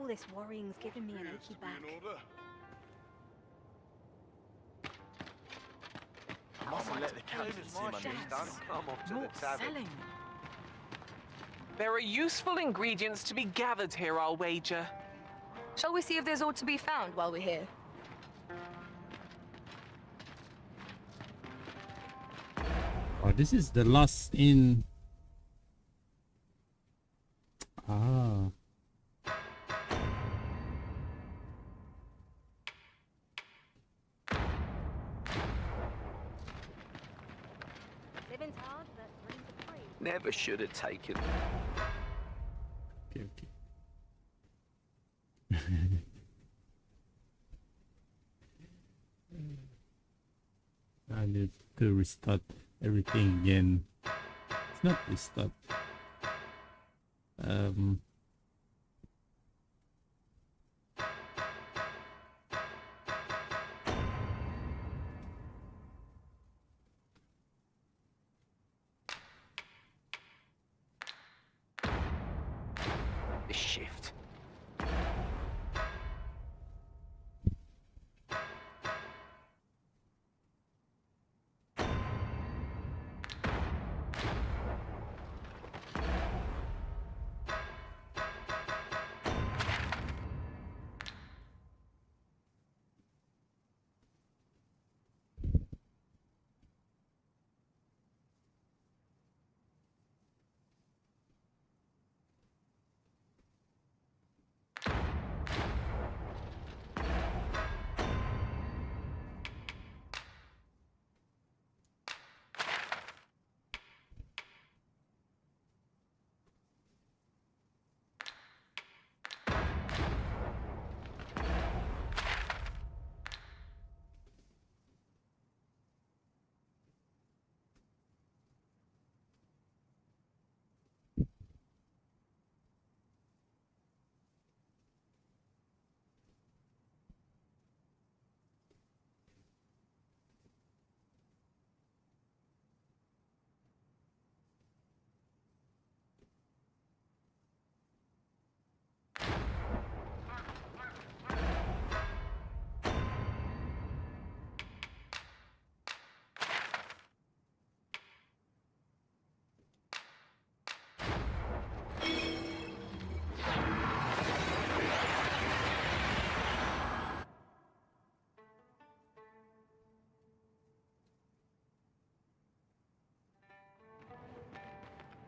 this worrying's giving me an achy back. I mustn't let the captain see my news done. I'm off to More the tavern. selling. There are useful ingredients to be gathered here, I'll wager. Shall we see if there's aught to be found while we're here? Oh, this is the last in. Ah. Living's hard, but dreams are free. Never should have taken. Okay, okay. I need to restart everything again. It's not restart. This shift.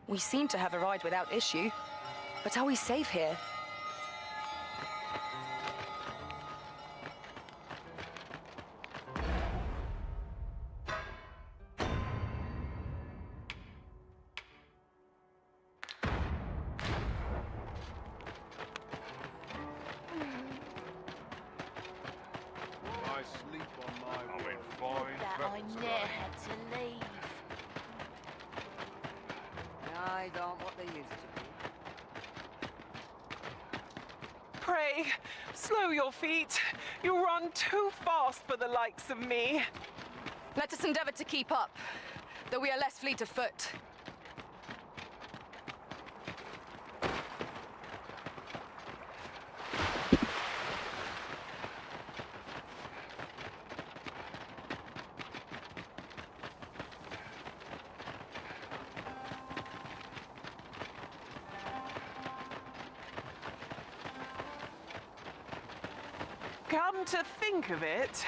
We seem to have arrived without issue. But are we safe here? I sleep on my I'm in fine That I never had to leave. Eyes aren't what they used to be. Pray, slow your feet. You run too fast for the likes of me. Let us endeavor to keep up, though we are less fleet of foot. Come to think of it,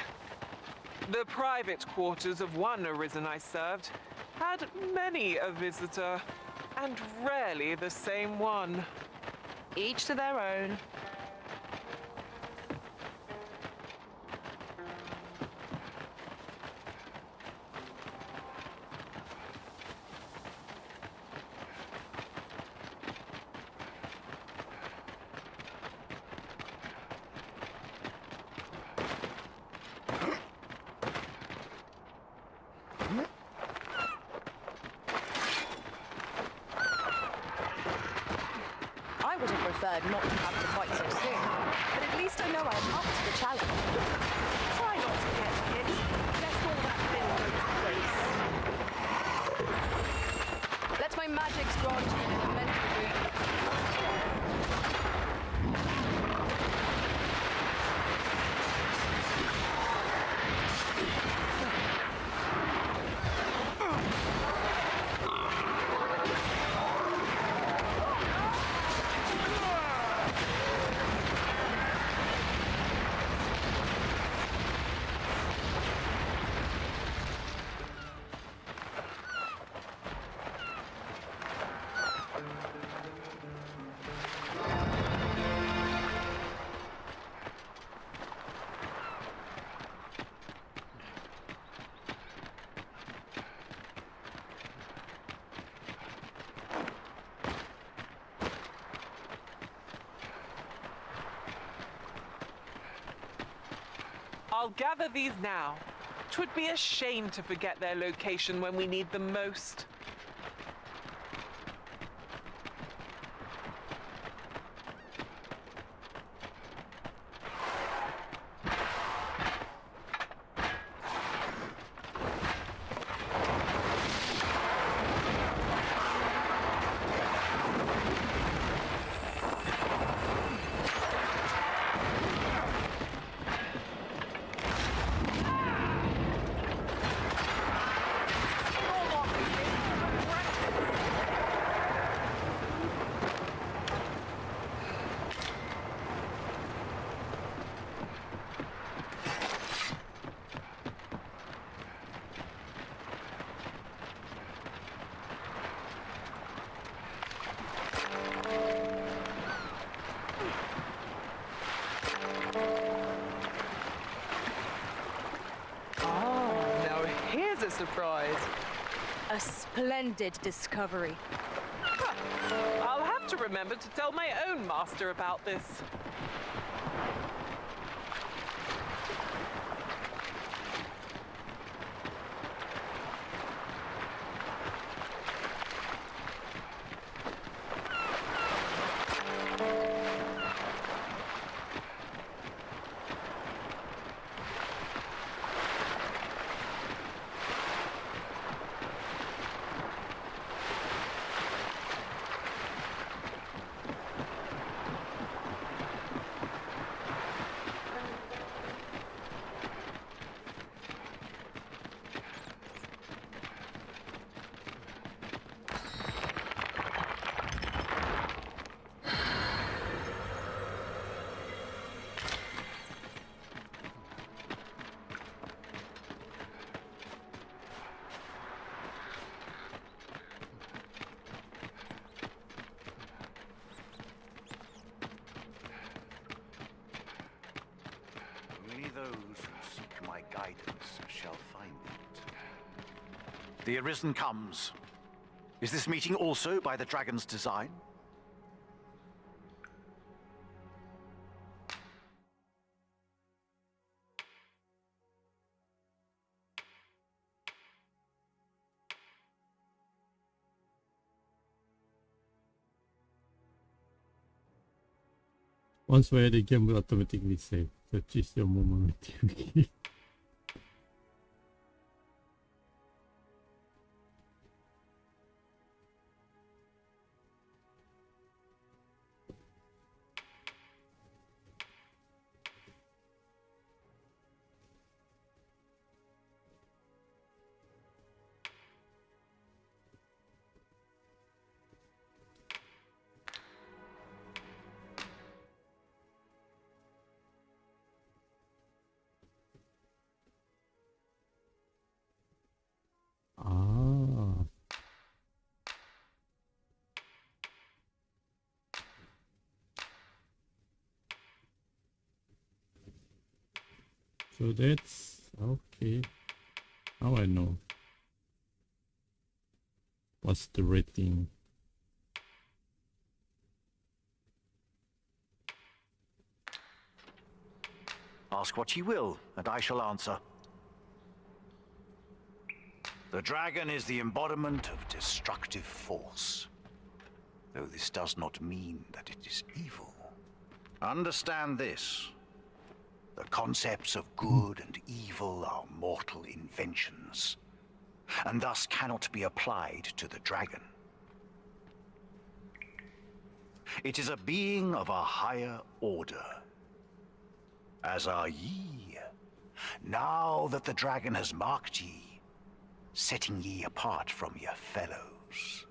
the private quarters of one arisen I served had many a visitor, and rarely the same one. Each to their own. I would have preferred not to have to fight so soon, but at least I know I am up to the challenge. Try not to get hit. Let all that build Let my magics grant you an immense boon. I'll gather these now. 'Twould be a shame to forget their location when we need them most. Surprise. A splendid discovery. I'll have to remember to tell my own master about this. Those who seek my guidance shall find it. The Arisen comes. Is this meeting also by the dragon's design? Once where the game will automatically save. So choose your moment. So that's okay. Now I know. What's the rating? Ask what ye will, and I shall answer. The dragon is the embodiment of destructive force, though this does not mean that it is evil. Understand this. The concepts of good and evil are mortal inventions, and thus cannot be applied to the dragon. It is a being of a higher order, as are ye, now that the dragon has marked ye, setting ye apart from your fellows.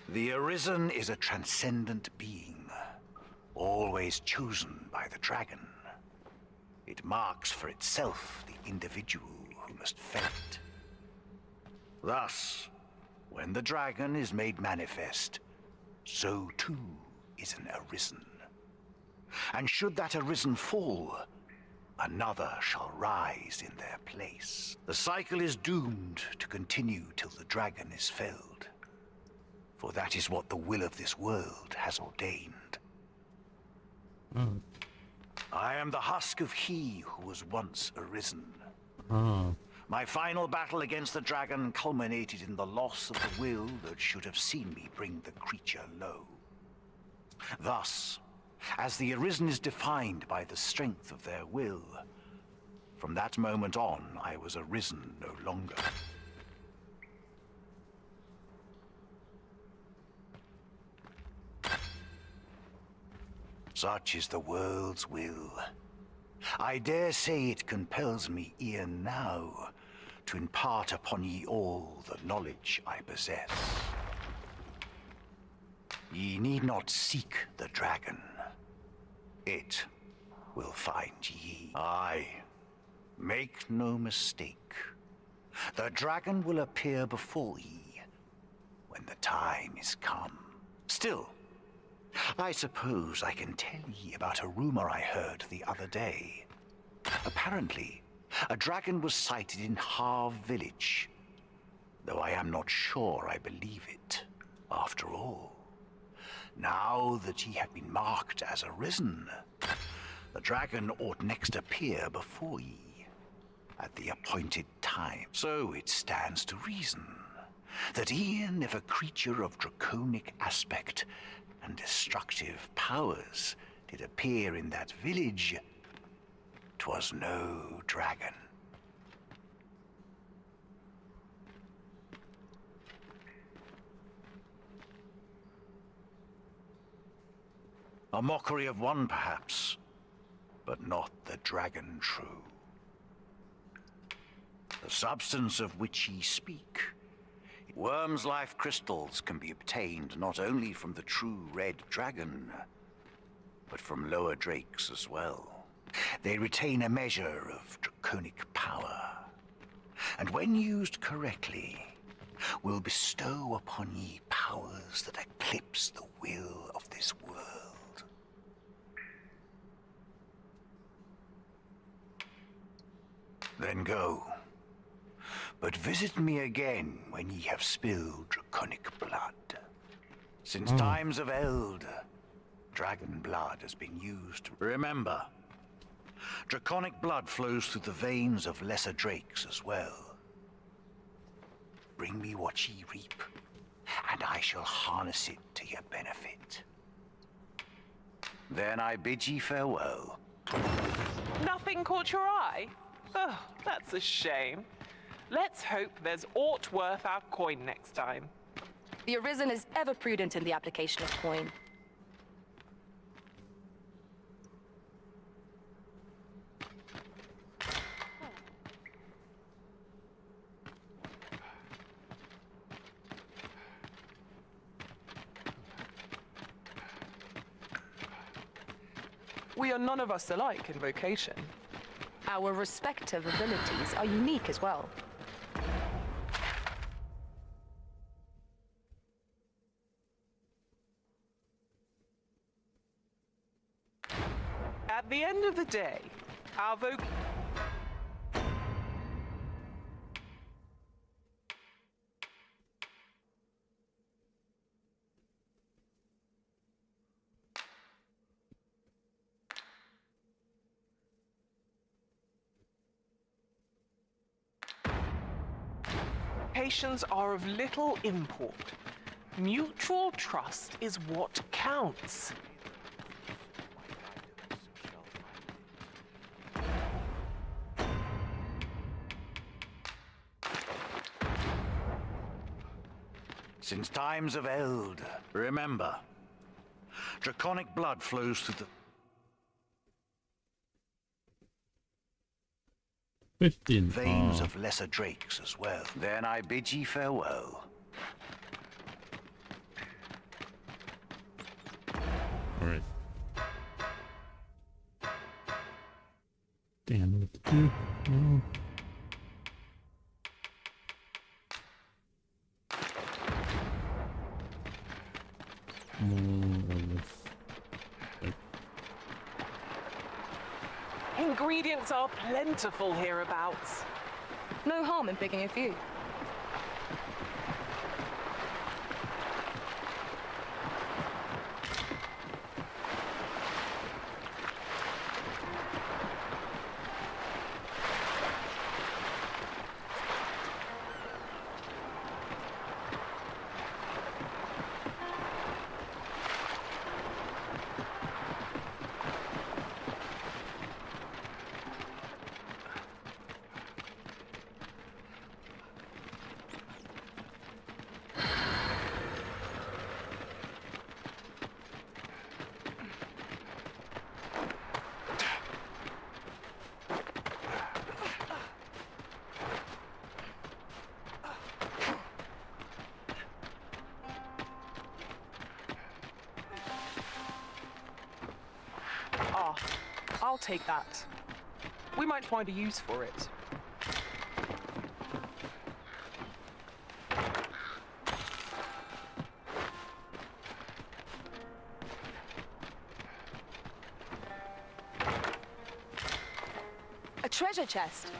The Arisen is a transcendent being, always chosen by the dragon. It marks for itself the individual who must fell it. Thus, when the dragon is made manifest, so too is an Arisen. And should that Arisen fall, another shall rise in their place. The cycle is doomed to continue till the dragon is felled, for that is what the will of this world has ordained. I am the husk of he who was once arisen. Oh. My final battle against the dragon culminated in the loss of the will that should have seen me bring the creature low. Thus, as the Arisen is defined by the strength of their will, from that moment on, I was Arisen no longer. Such is the world's will. I dare say it compels me e'en now to impart upon ye all the knowledge I possess. Ye need not seek the dragon. It will find ye. Aye, make no mistake. The dragon will appear before ye when the time is come. Still, I suppose I can tell ye about a rumor I heard the other day. Apparently, a dragon was sighted in Harv village, though I am not sure I believe it. After all, now that ye have been marked as arisen, the dragon ought next appear before ye at the appointed time. So it stands to reason that e'en if a creature of draconic aspect and destructive powers did appear in that village, 'twas no dragon. A mockery of one, perhaps, but not the dragon true. The substance of which ye speak, worm's life crystals, can be obtained not only from the true red dragon, but from lower drakes as well. They retain a measure of draconic power, and when used correctly, will bestow upon ye powers that eclipse the will of this world. Then go. But visit me again when ye have spilled draconic blood. Since times of eld, dragon blood has been used. Remember, draconic blood flows through the veins of lesser drakes as well. Bring me what ye reap, and I shall harness it to your benefit. Then I bid ye farewell. Nothing caught your eye? Oh, that's a shame. Let's hope there's aught worth our coin next time. The Arisen is ever prudent in the application of coin. We are none of us alike in vocation. Our respective abilities are unique as well. At the end of the day, our vocations are of little import. Mutual trust is what counts. Since times of eld, remember, draconic blood flows through the 15. veins of lesser drakes as well. Then I bid ye farewell. Alright. Damn, what to do? No. Ingredients are plentiful hereabouts. No harm in picking a few. take that. We might find a use for it. A treasure chest.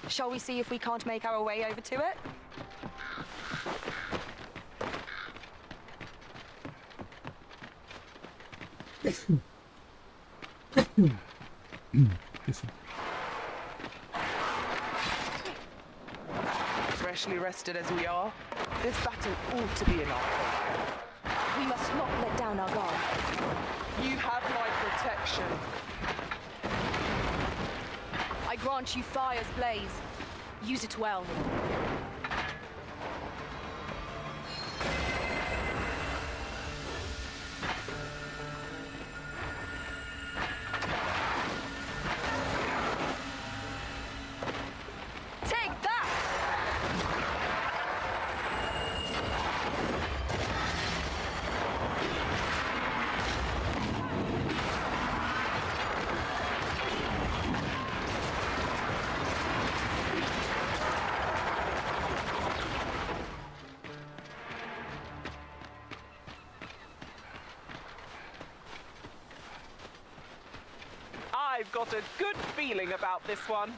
Shall we see if we can't make our way over to it? Freshly rested as we are, this battle ought to be enough. We must not let down our guard. You have my protection. I grant you fire's blaze. Use it well. Take that! I've got a good feeling about this one.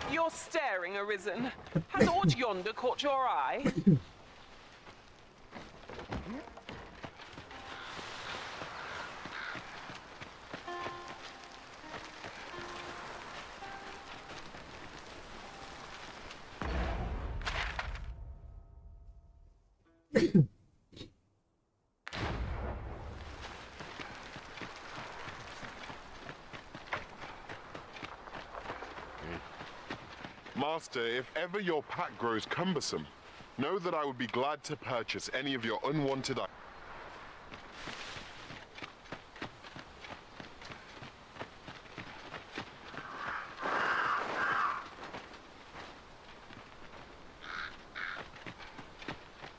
You're staring, Arisen. Has aught yonder caught your eye? Master, if ever your pack grows cumbersome, know that I would be glad to purchase any of your unwanted items.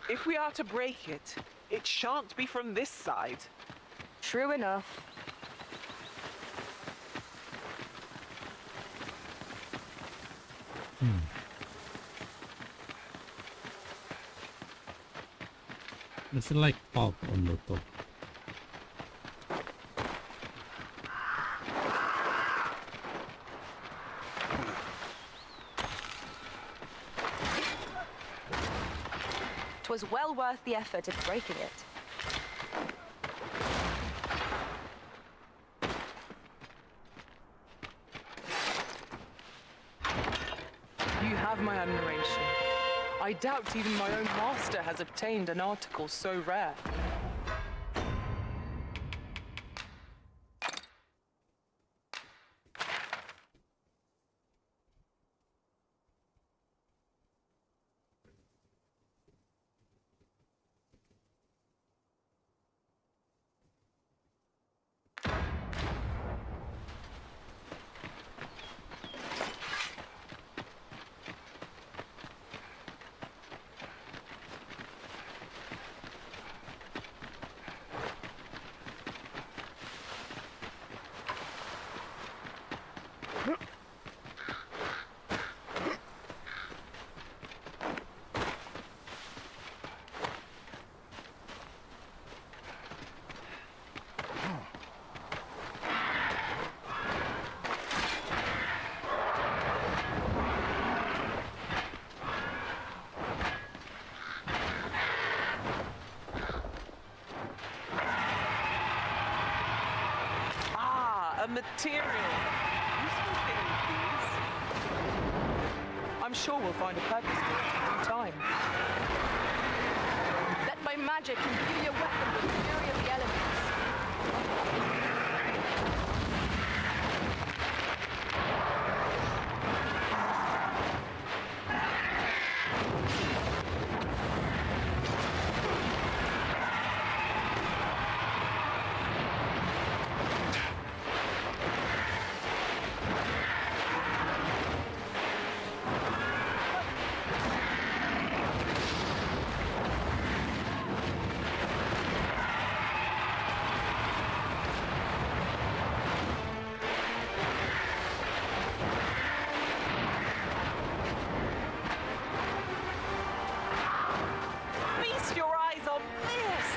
If we are to break it, it shan't be from this side. True enough. It's like pulp on the top. Twas well worth the effort of breaking it. You have my admiration. I doubt even my own master has obtained an article so rare. material. Useful things, these. I'm sure we'll find a purpose for it in due time. Let my magic imbue your weapon with the fury of the elements. Feast your eyes on this!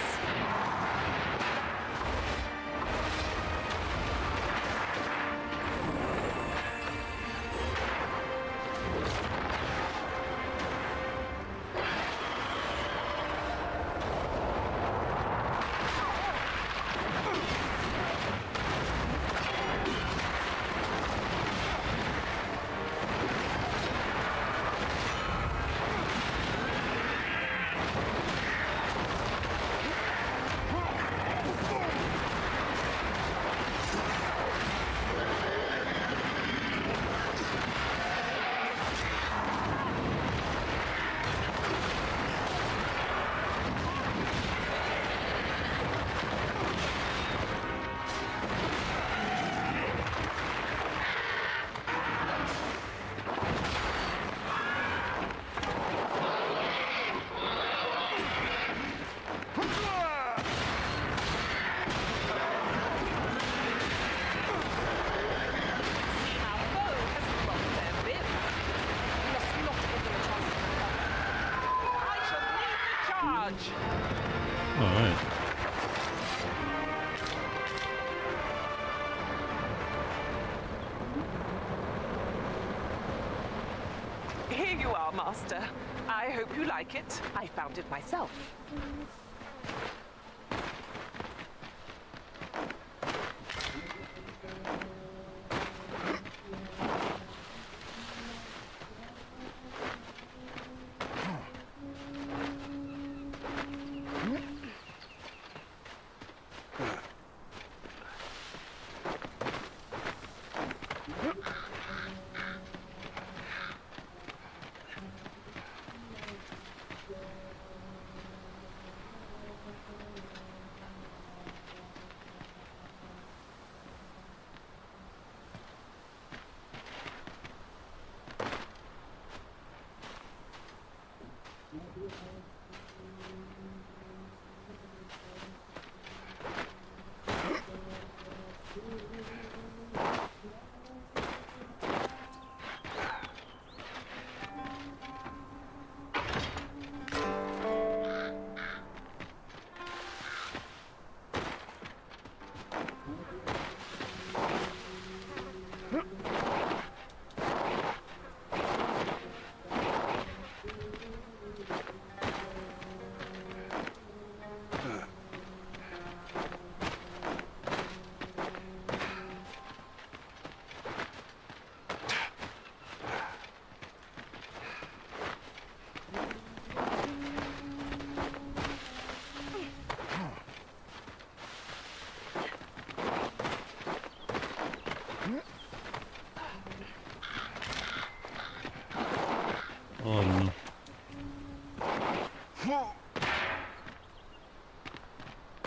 Alright. Here you are, Master. I hope you like it. I found it myself.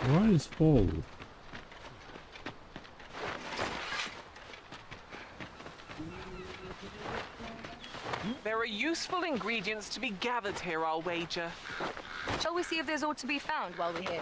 Why is Paul? There are useful ingredients to be gathered here, I'll wager. Shall we see if there's aught to be found while we're here?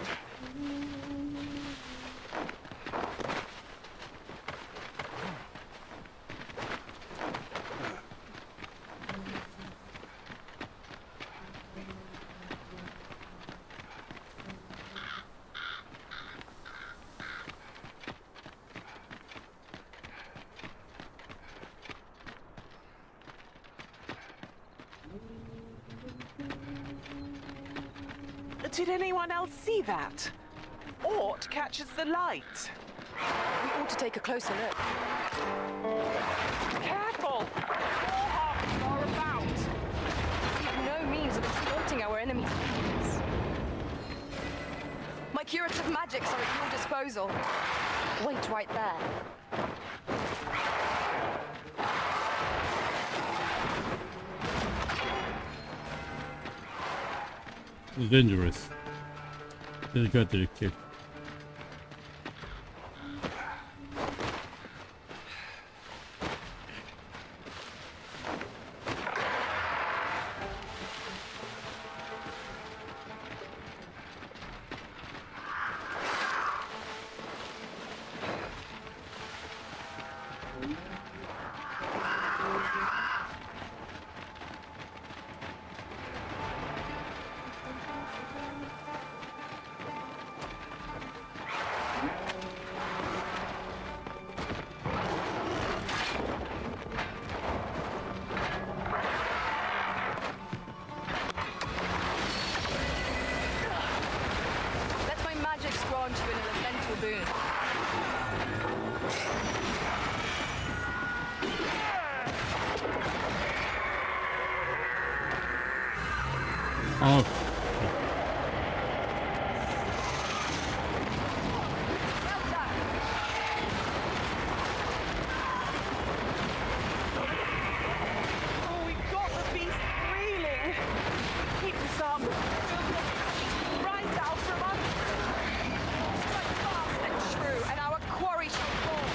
Did anyone else see that? Aught catches the light. We ought to take a closer look. Careful! All harvests are about. We have no means of exploiting our enemies' weakness. My curative magics are at your disposal. Wait right there. It's dangerous. Just got to the kick. grant you an elemental boon. Oh. Oh, we got the beast reeling. Keep this up. Right out from under. Strike fast and true, and our quarry shall fall.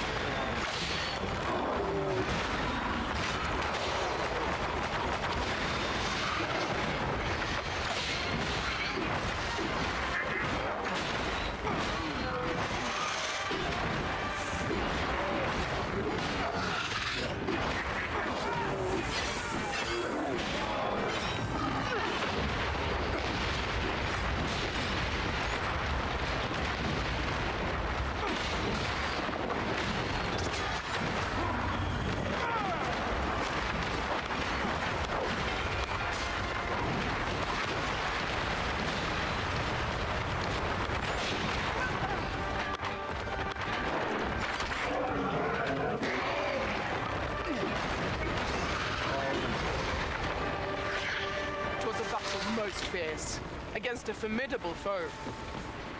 Most fierce, against a formidable foe.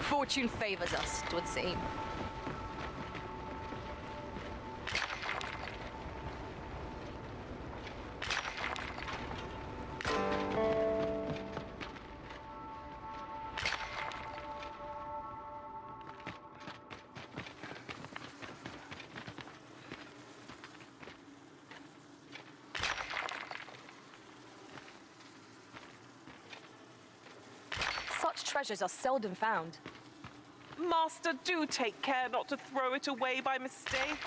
Fortune favors us, 'twould seem. Such treasures are seldom found. Master, do take care not to throw it away by mistake.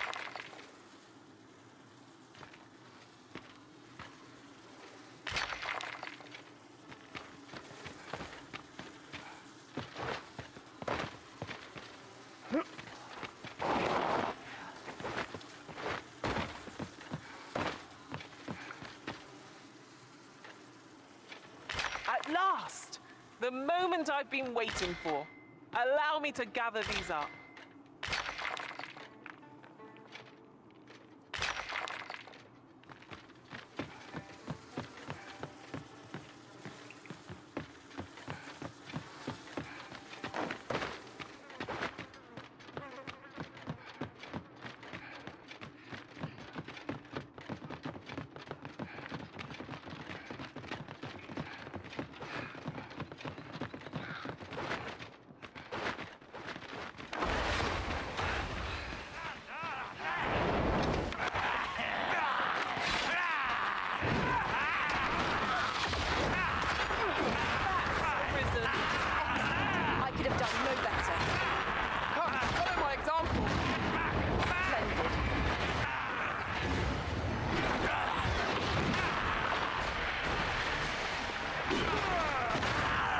At last! The moment I've been waiting for. Allow me to gather these up. I could have done no better. Come, follow my example. Splendid.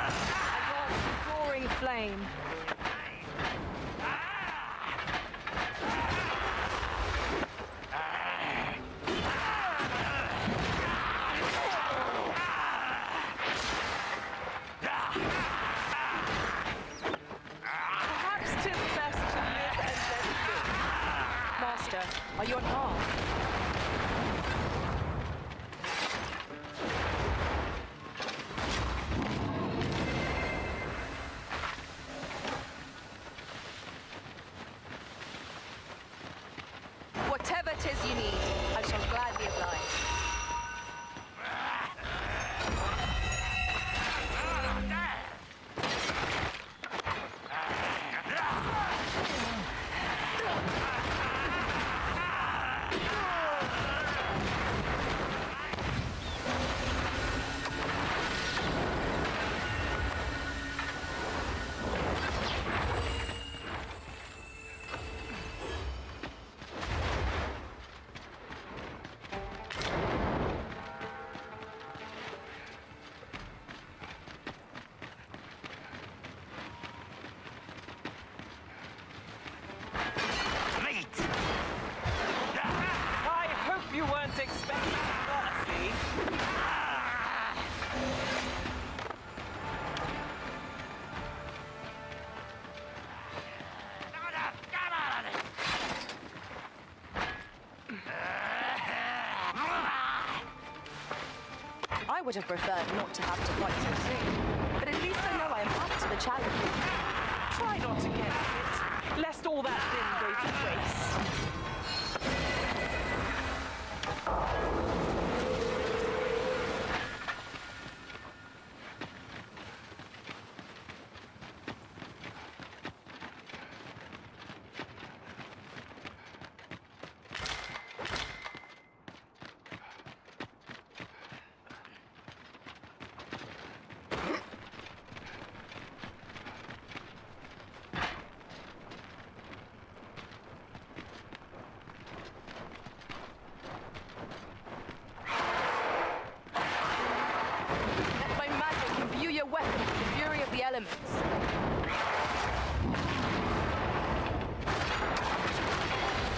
I want roaring flame. Perhaps 'tis best to live and then apart. Whatever 'tis you need, I shall gladly oblige. I hope you weren't expecting mercy. I would have preferred not to have to fight so soon, but at least I know I am up to the challenge. Try not to get hit, lest all that din go to waste. Let my magic imbue your weapon with the fury of the elements.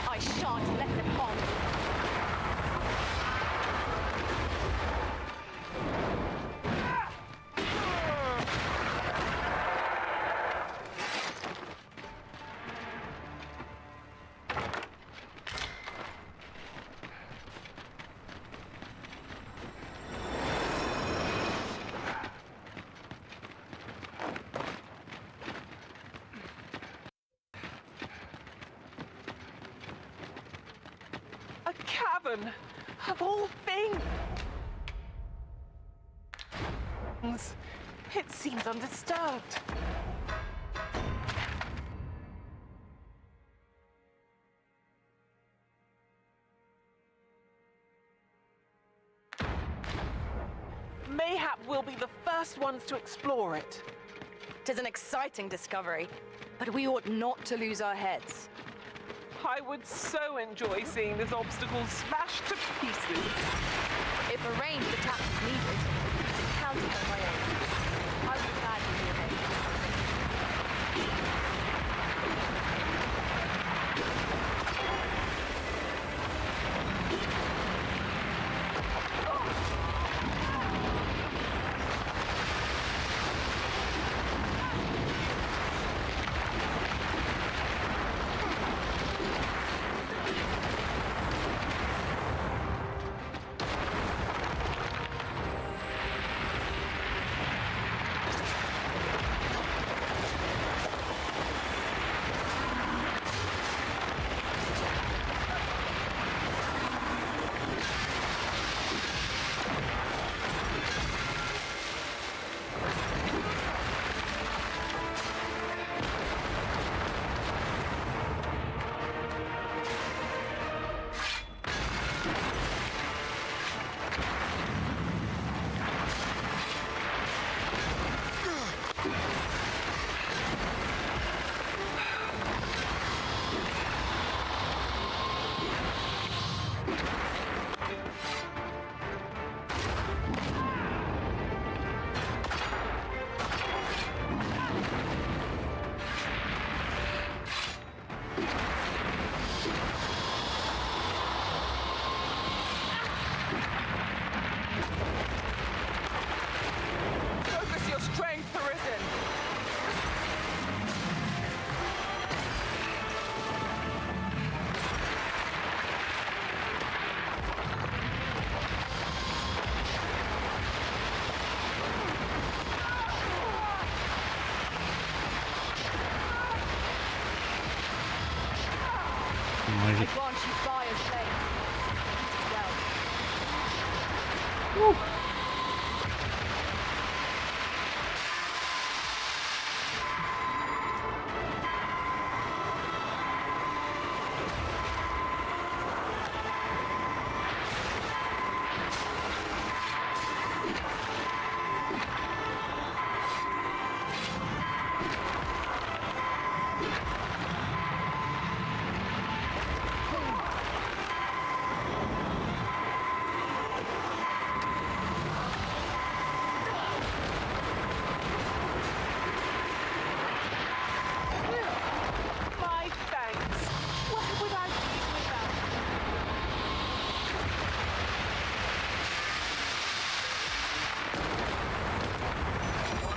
I shan't let them harm you. A cavern, of all things. It seems undisturbed. Mayhap we'll be the first ones to explore it. 'Tis an exciting discovery, but we ought not to lose our heads. I would so enjoy seeing this obstacle smashed to pieces. If a ranged attack is needed, it is counted on my own. I would gladly be obeyed. My thanks. Where would I be without you?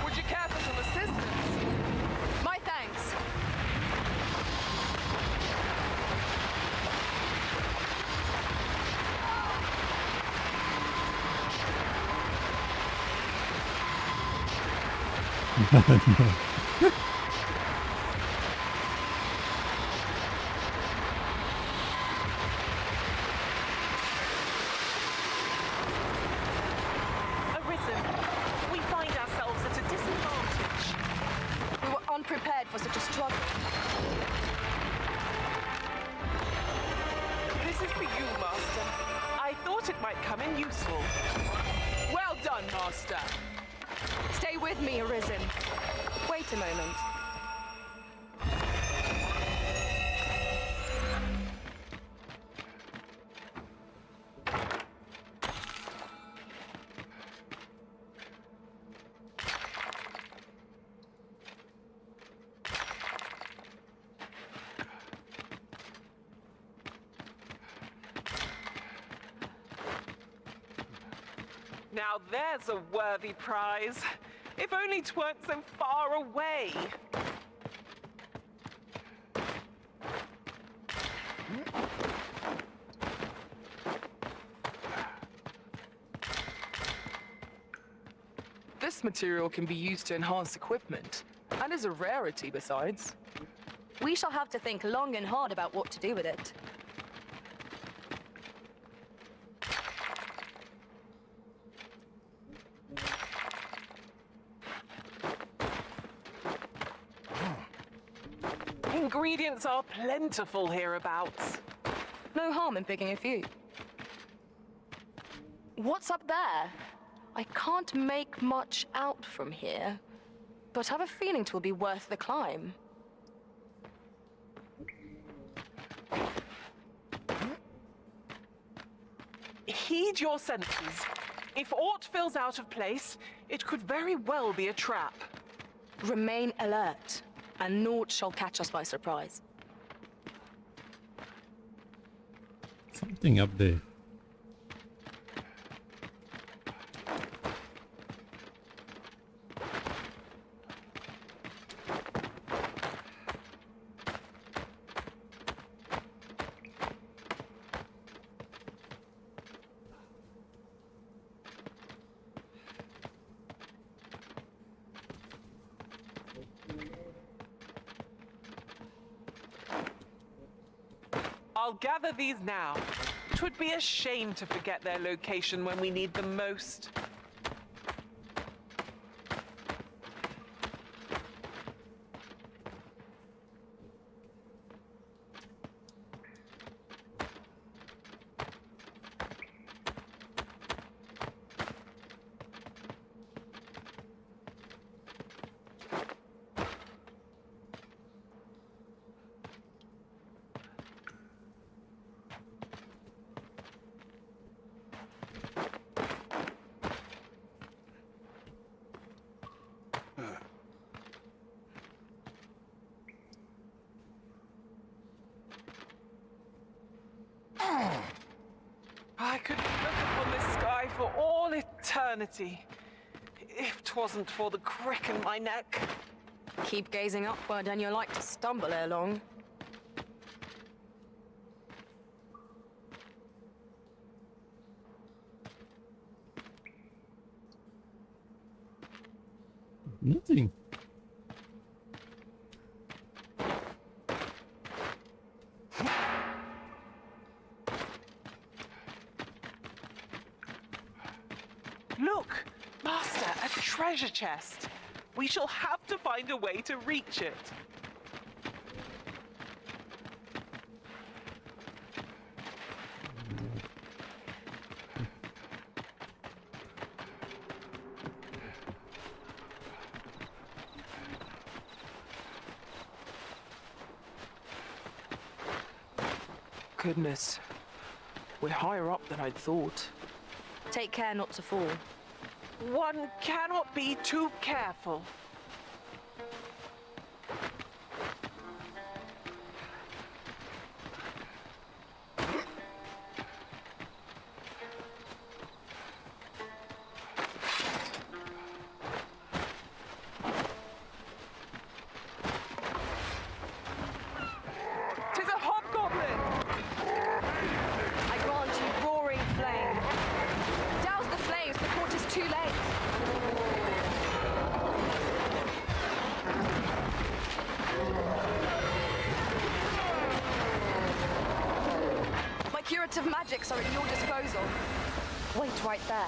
Would you care for some assistance? My thanks. Arisen, we find ourselves at a disadvantage. We were unprepared for such a struggle. This is for you, Master. I thought it might come in useful. Well done, Master. Stay with me, Arisen. Wait a moment. Now there's a worthy prize. If only 'tweren't so far away. This material can be used to enhance equipment, and is a rarity besides. We shall have to think long and hard about what to do with it. Ingredients are plentiful hereabouts. No harm in picking a few. What's up there? I can't make much out from here, but have a feeling 'twill be worth the climb. Heed your senses. If aught feels out of place, it could very well be a trap. Remain alert, and naught shall catch us by surprise. Something up there. I'll gather these now. 'Twould be a shame to forget their location when we need them most. I could look upon this sky for all eternity, if 'twasn't for the crick in my neck. Keep gazing upward and you're like to stumble ere long. Nothing. treasure chest. We shall have to find a way to reach it. Goodness. We're higher up than I'd thought. Take care not to fall. One cannot be too careful. Curative magics are at your disposal. Wait right there.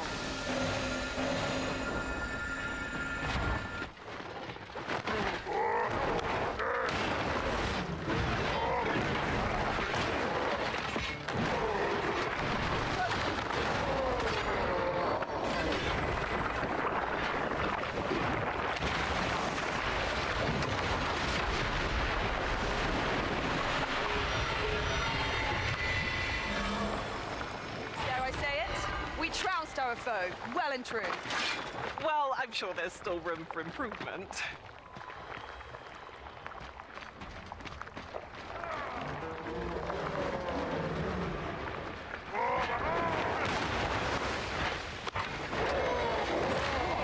Our foe, well and true. Well, I'm sure there's still room for improvement.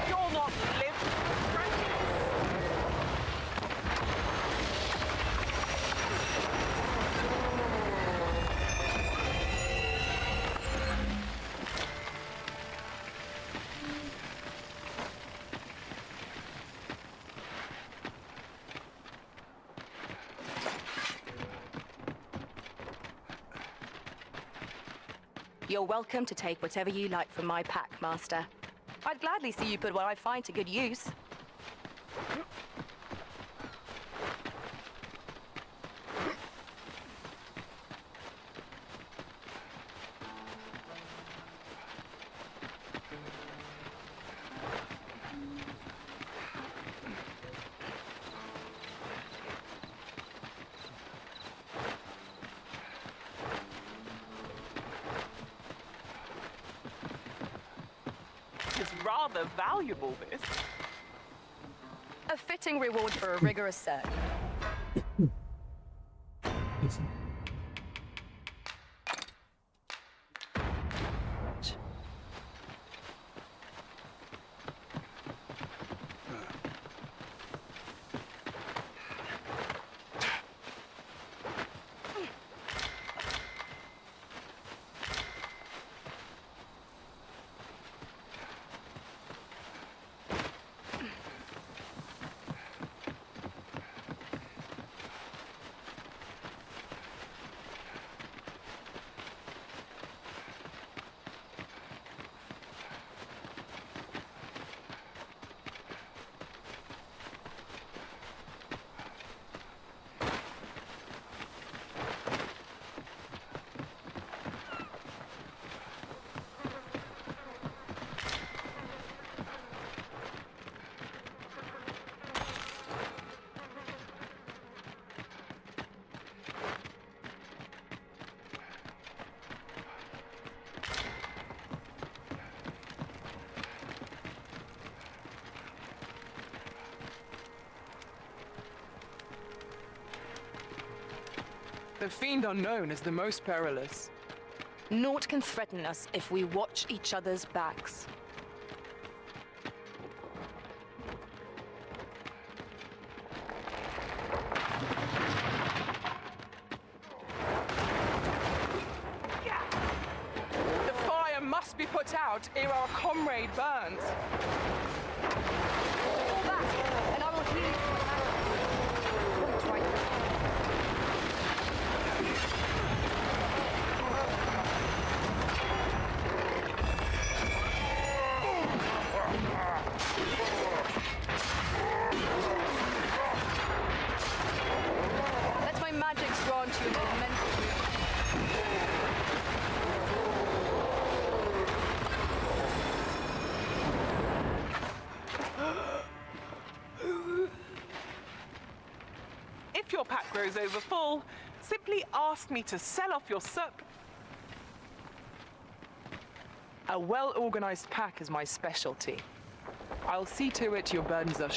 You'll not live. You're welcome to take whatever you like from my pack, Master. I'd gladly see you put what I find to good use. It's rather valuable, this. A fitting reward for a rigorous search. The fiend unknown is the most perilous. Naught can threaten us if we watch each other's backs. The fire must be put out ere our comrade burns. Fall back, and I will heal you. Wait right there. If your pack grows over full, simply ask me to sell off your surplus. A well-organized pack is my specialty. I'll see to it your burdens are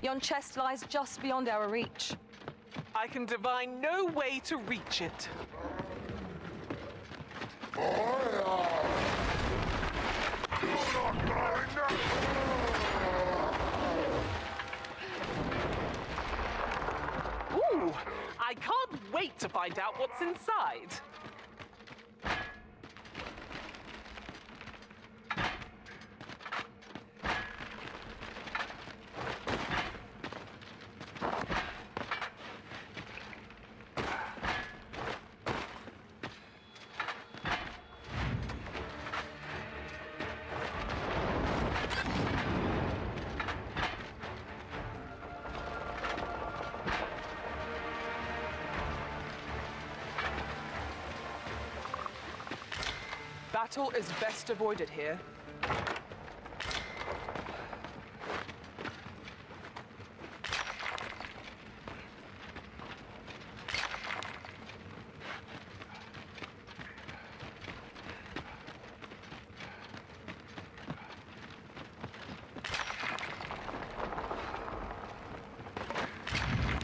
Yon chest lies just beyond our reach. I can divine no way to reach it. Ooh, I can't wait to find out what's inside. Battle is best avoided here.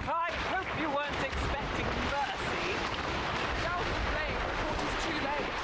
I hope you weren't expecting mercy. Down the flame before it is too late.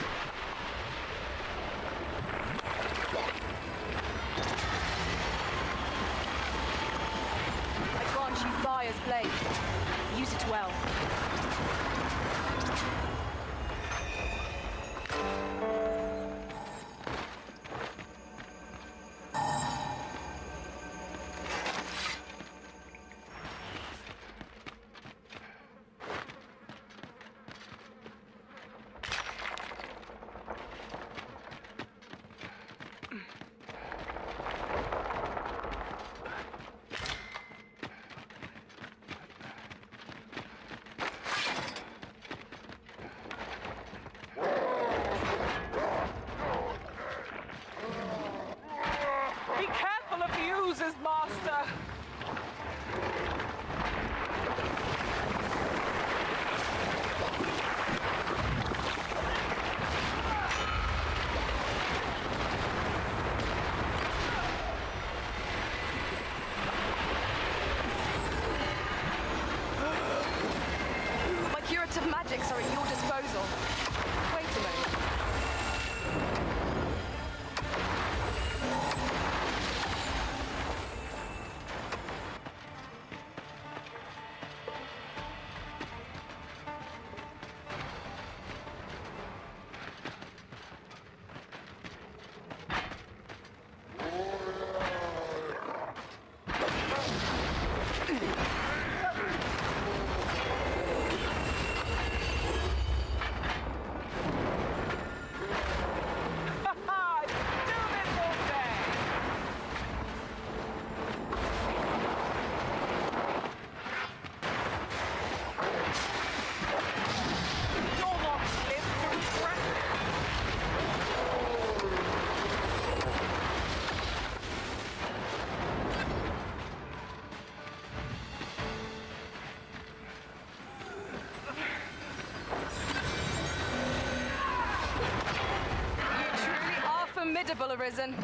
Formidable, Arisen.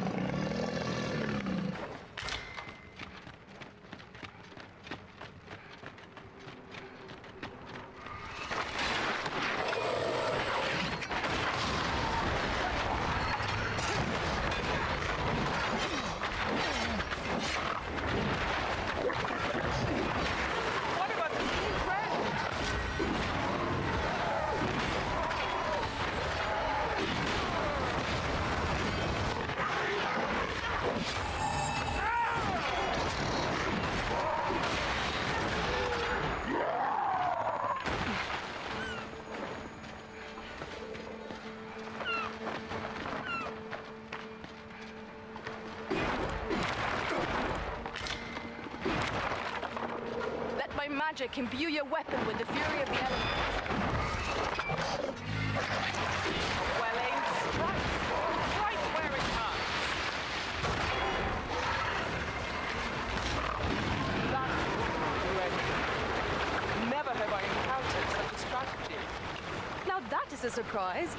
Magic, imbue your weapon with the fury of the elements. Well aimed strike. Right where it hurts. That's ready. Never have I encountered such a strategy. Now that is a surprise.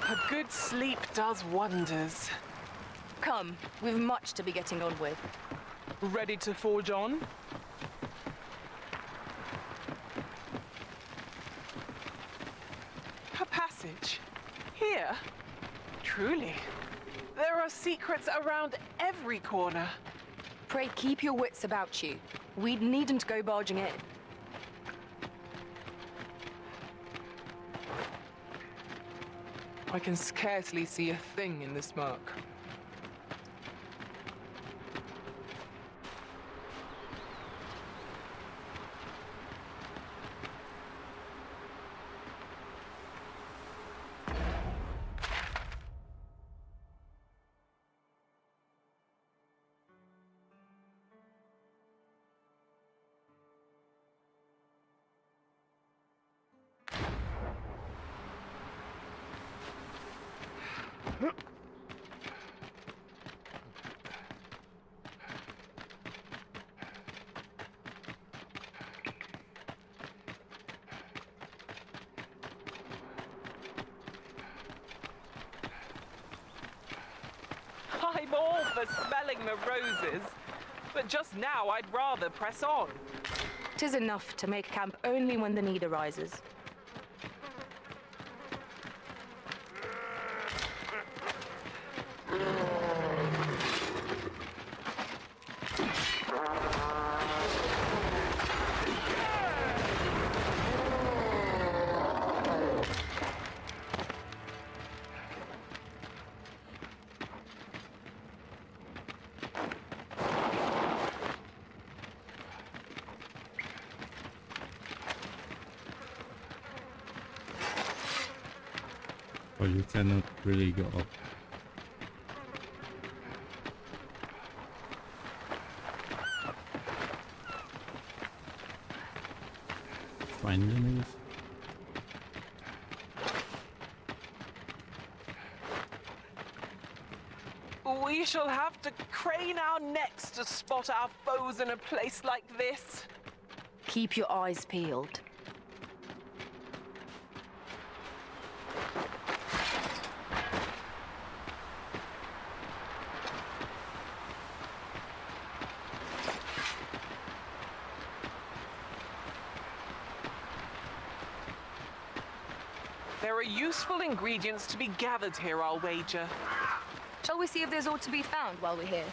A good sleep does wonders. Come, we've much to be getting on with. Ready to forge on? A passage? Here? Truly. There are secrets around every corner. Pray keep your wits about you. We needn't go barging in. I can scarcely see a thing in the smoke. I'm all for smelling the roses, but just now I'd rather press on. 'Tis enough to make camp only when the need arises. Oh, you cannot really go up. Find them, I guess. We shall have to crane our necks to spot our foes in a place like this. Keep your eyes peeled. There are useful ingredients to be gathered here, I'll wager. Shall we see if there's aught to be found while we're here?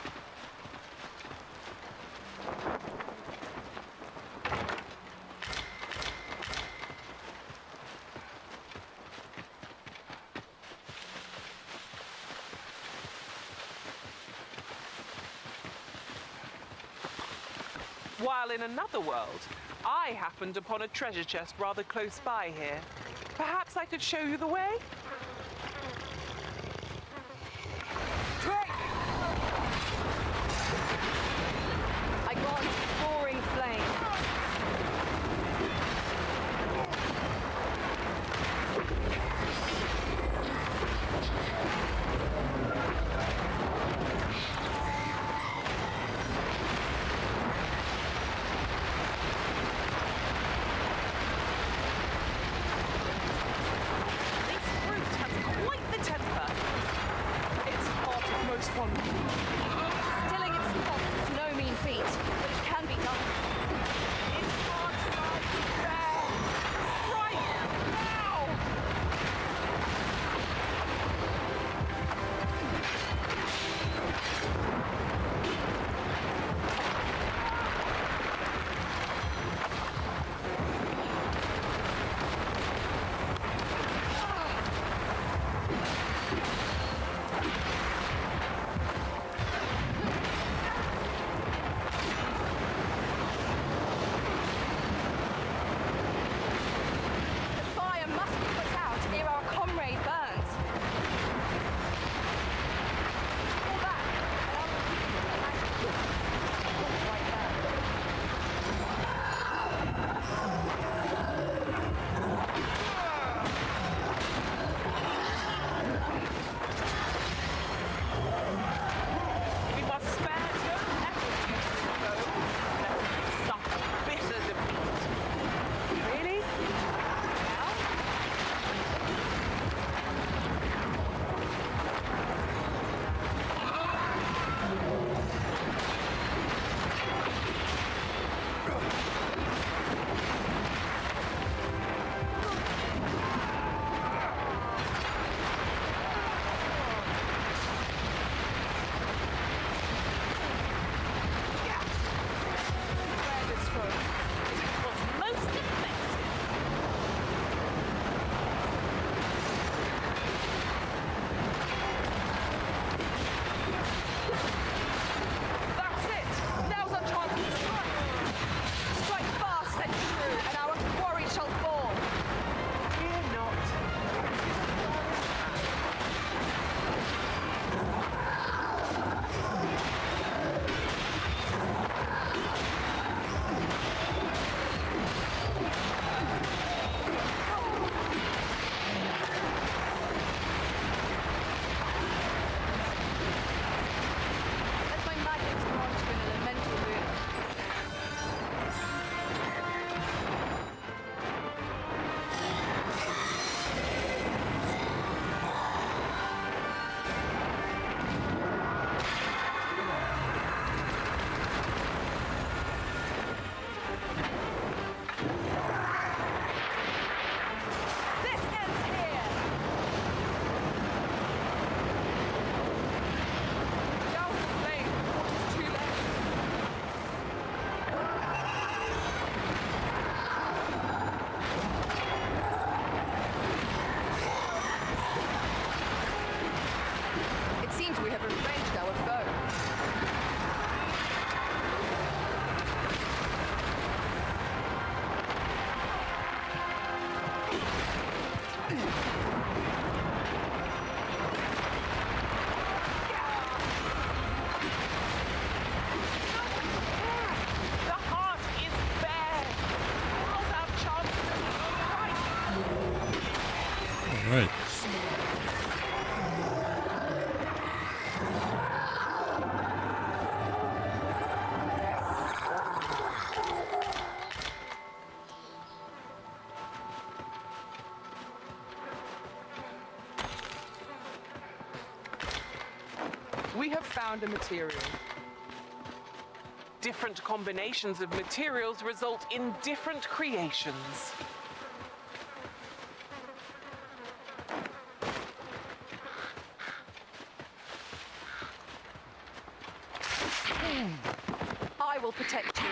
While in another world, I happened upon a treasure chest rather close by here. Perhaps I could show you the way? I grant roaring flame. Stilling its pulse is no mean feat, but it can be done. It's hard to lie there. Right now! Alright. We have found a material. Different combinations of materials result in different creations. I will protect you.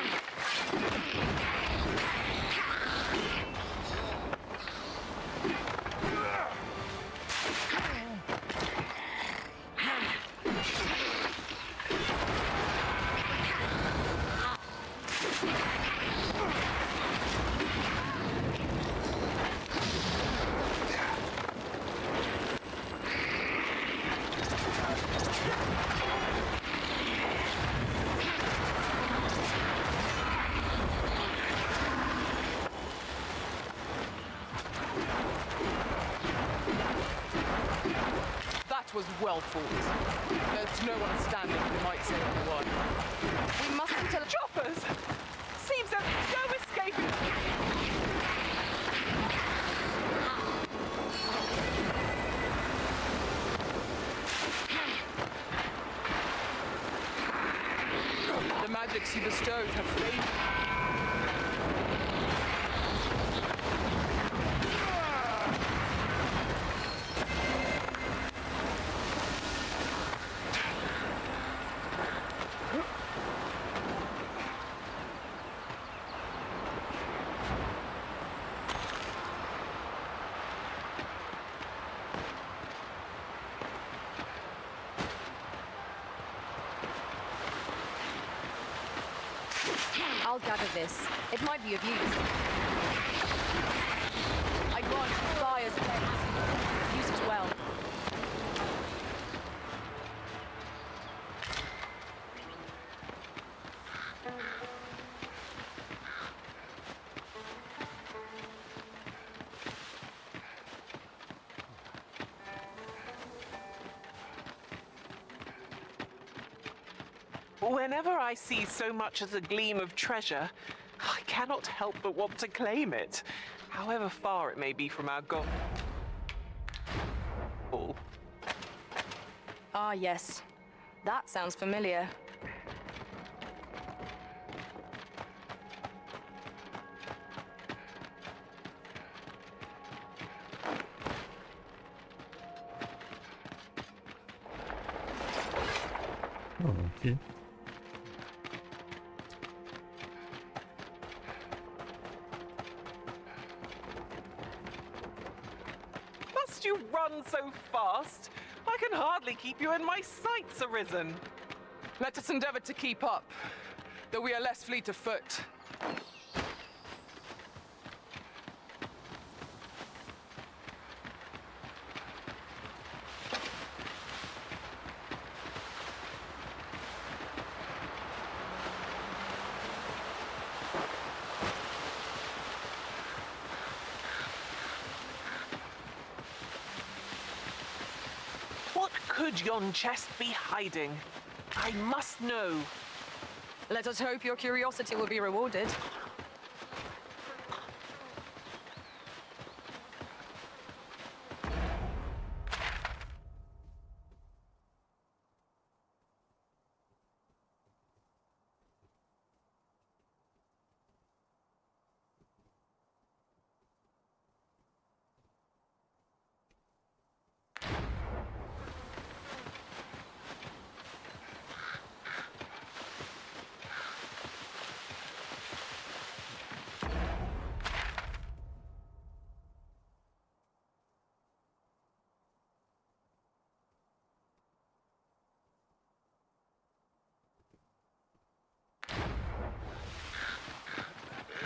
That was well fought. There's no one standing who might say the word. We mustn't tell choppers! Seems there's no escaping. The magics you bestowed have faded. I'll gather this. It might be of use. I grant you fire's place. Use it well. Whenever I see so much as a gleam of treasure, I cannot help but want to claim it, however far it may be from our goal. Ah, yes. That sounds familiar. Oh, okay. Must you run so fast? I can hardly keep you in my sights, Arisen. Let us endeavor to keep up, though we are less fleet of foot. What could yon chest be hiding? I must know. Let us hope your curiosity will be rewarded.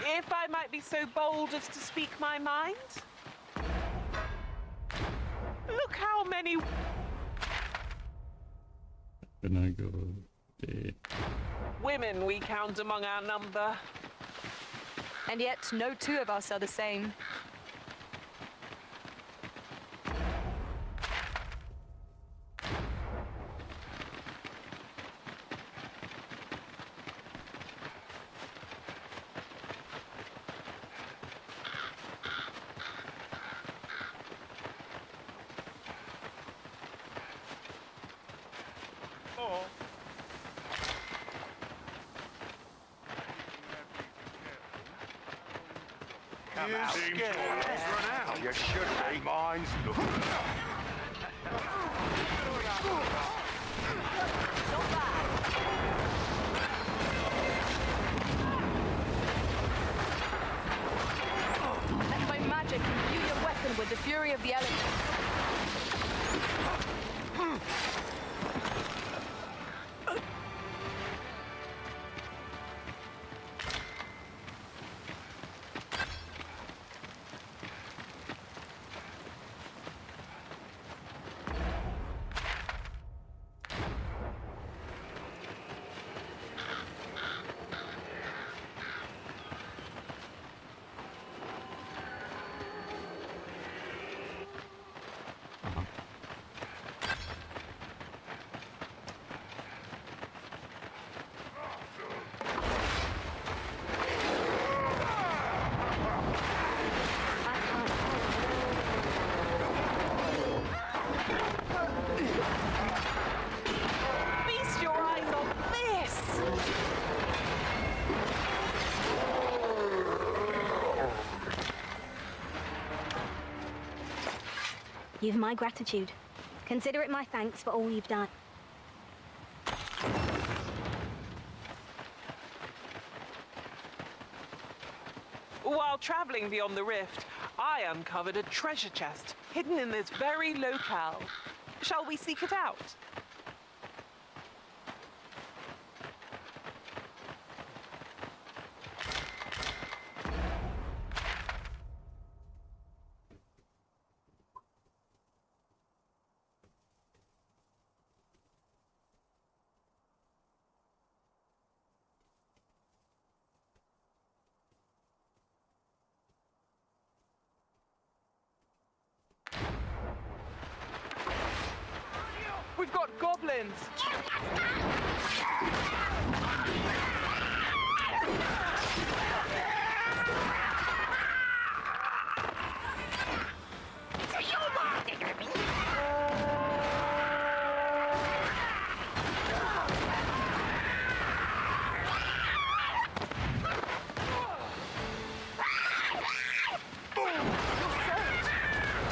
If I might be so bold as to speak my mind? Look how many... Can I go there? women we count among our number. And yet, no two of us are the same. come out. Seems to always run out. You should be. Mine's... Let my magic imbue your weapon with the fury of the elements. Feast your eyes on this! You've my gratitude. Consider it my thanks for all you've done. While traveling beyond the rift, I uncovered a treasure chest hidden in this very locale. Shall we seek it out? We've got goblins!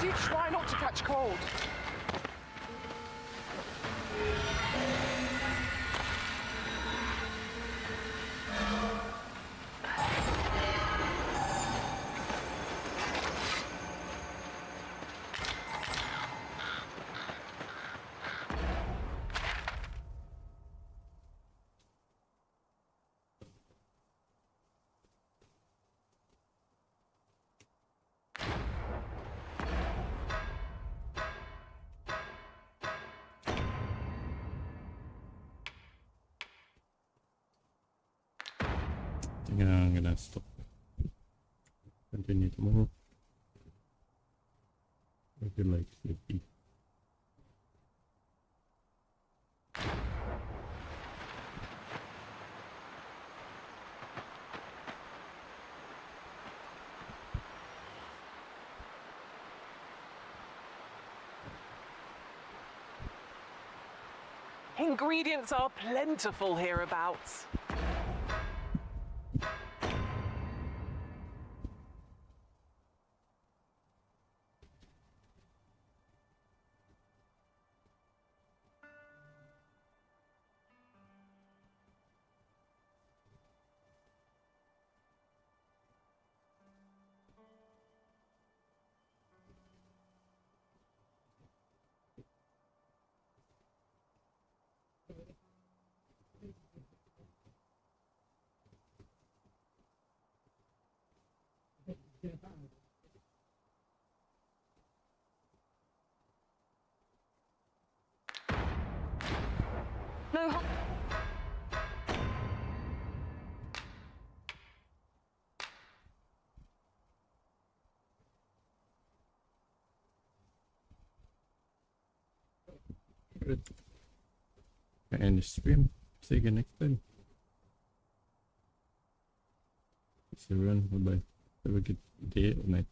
Do try not to catch cold. I'm gonna stop. Continue tomorrow. I feel like sleepy. Ingredients are plentiful hereabouts. No. Good. End the stream. See you again next time. See you everyone. Bye bye. Have a good day or night.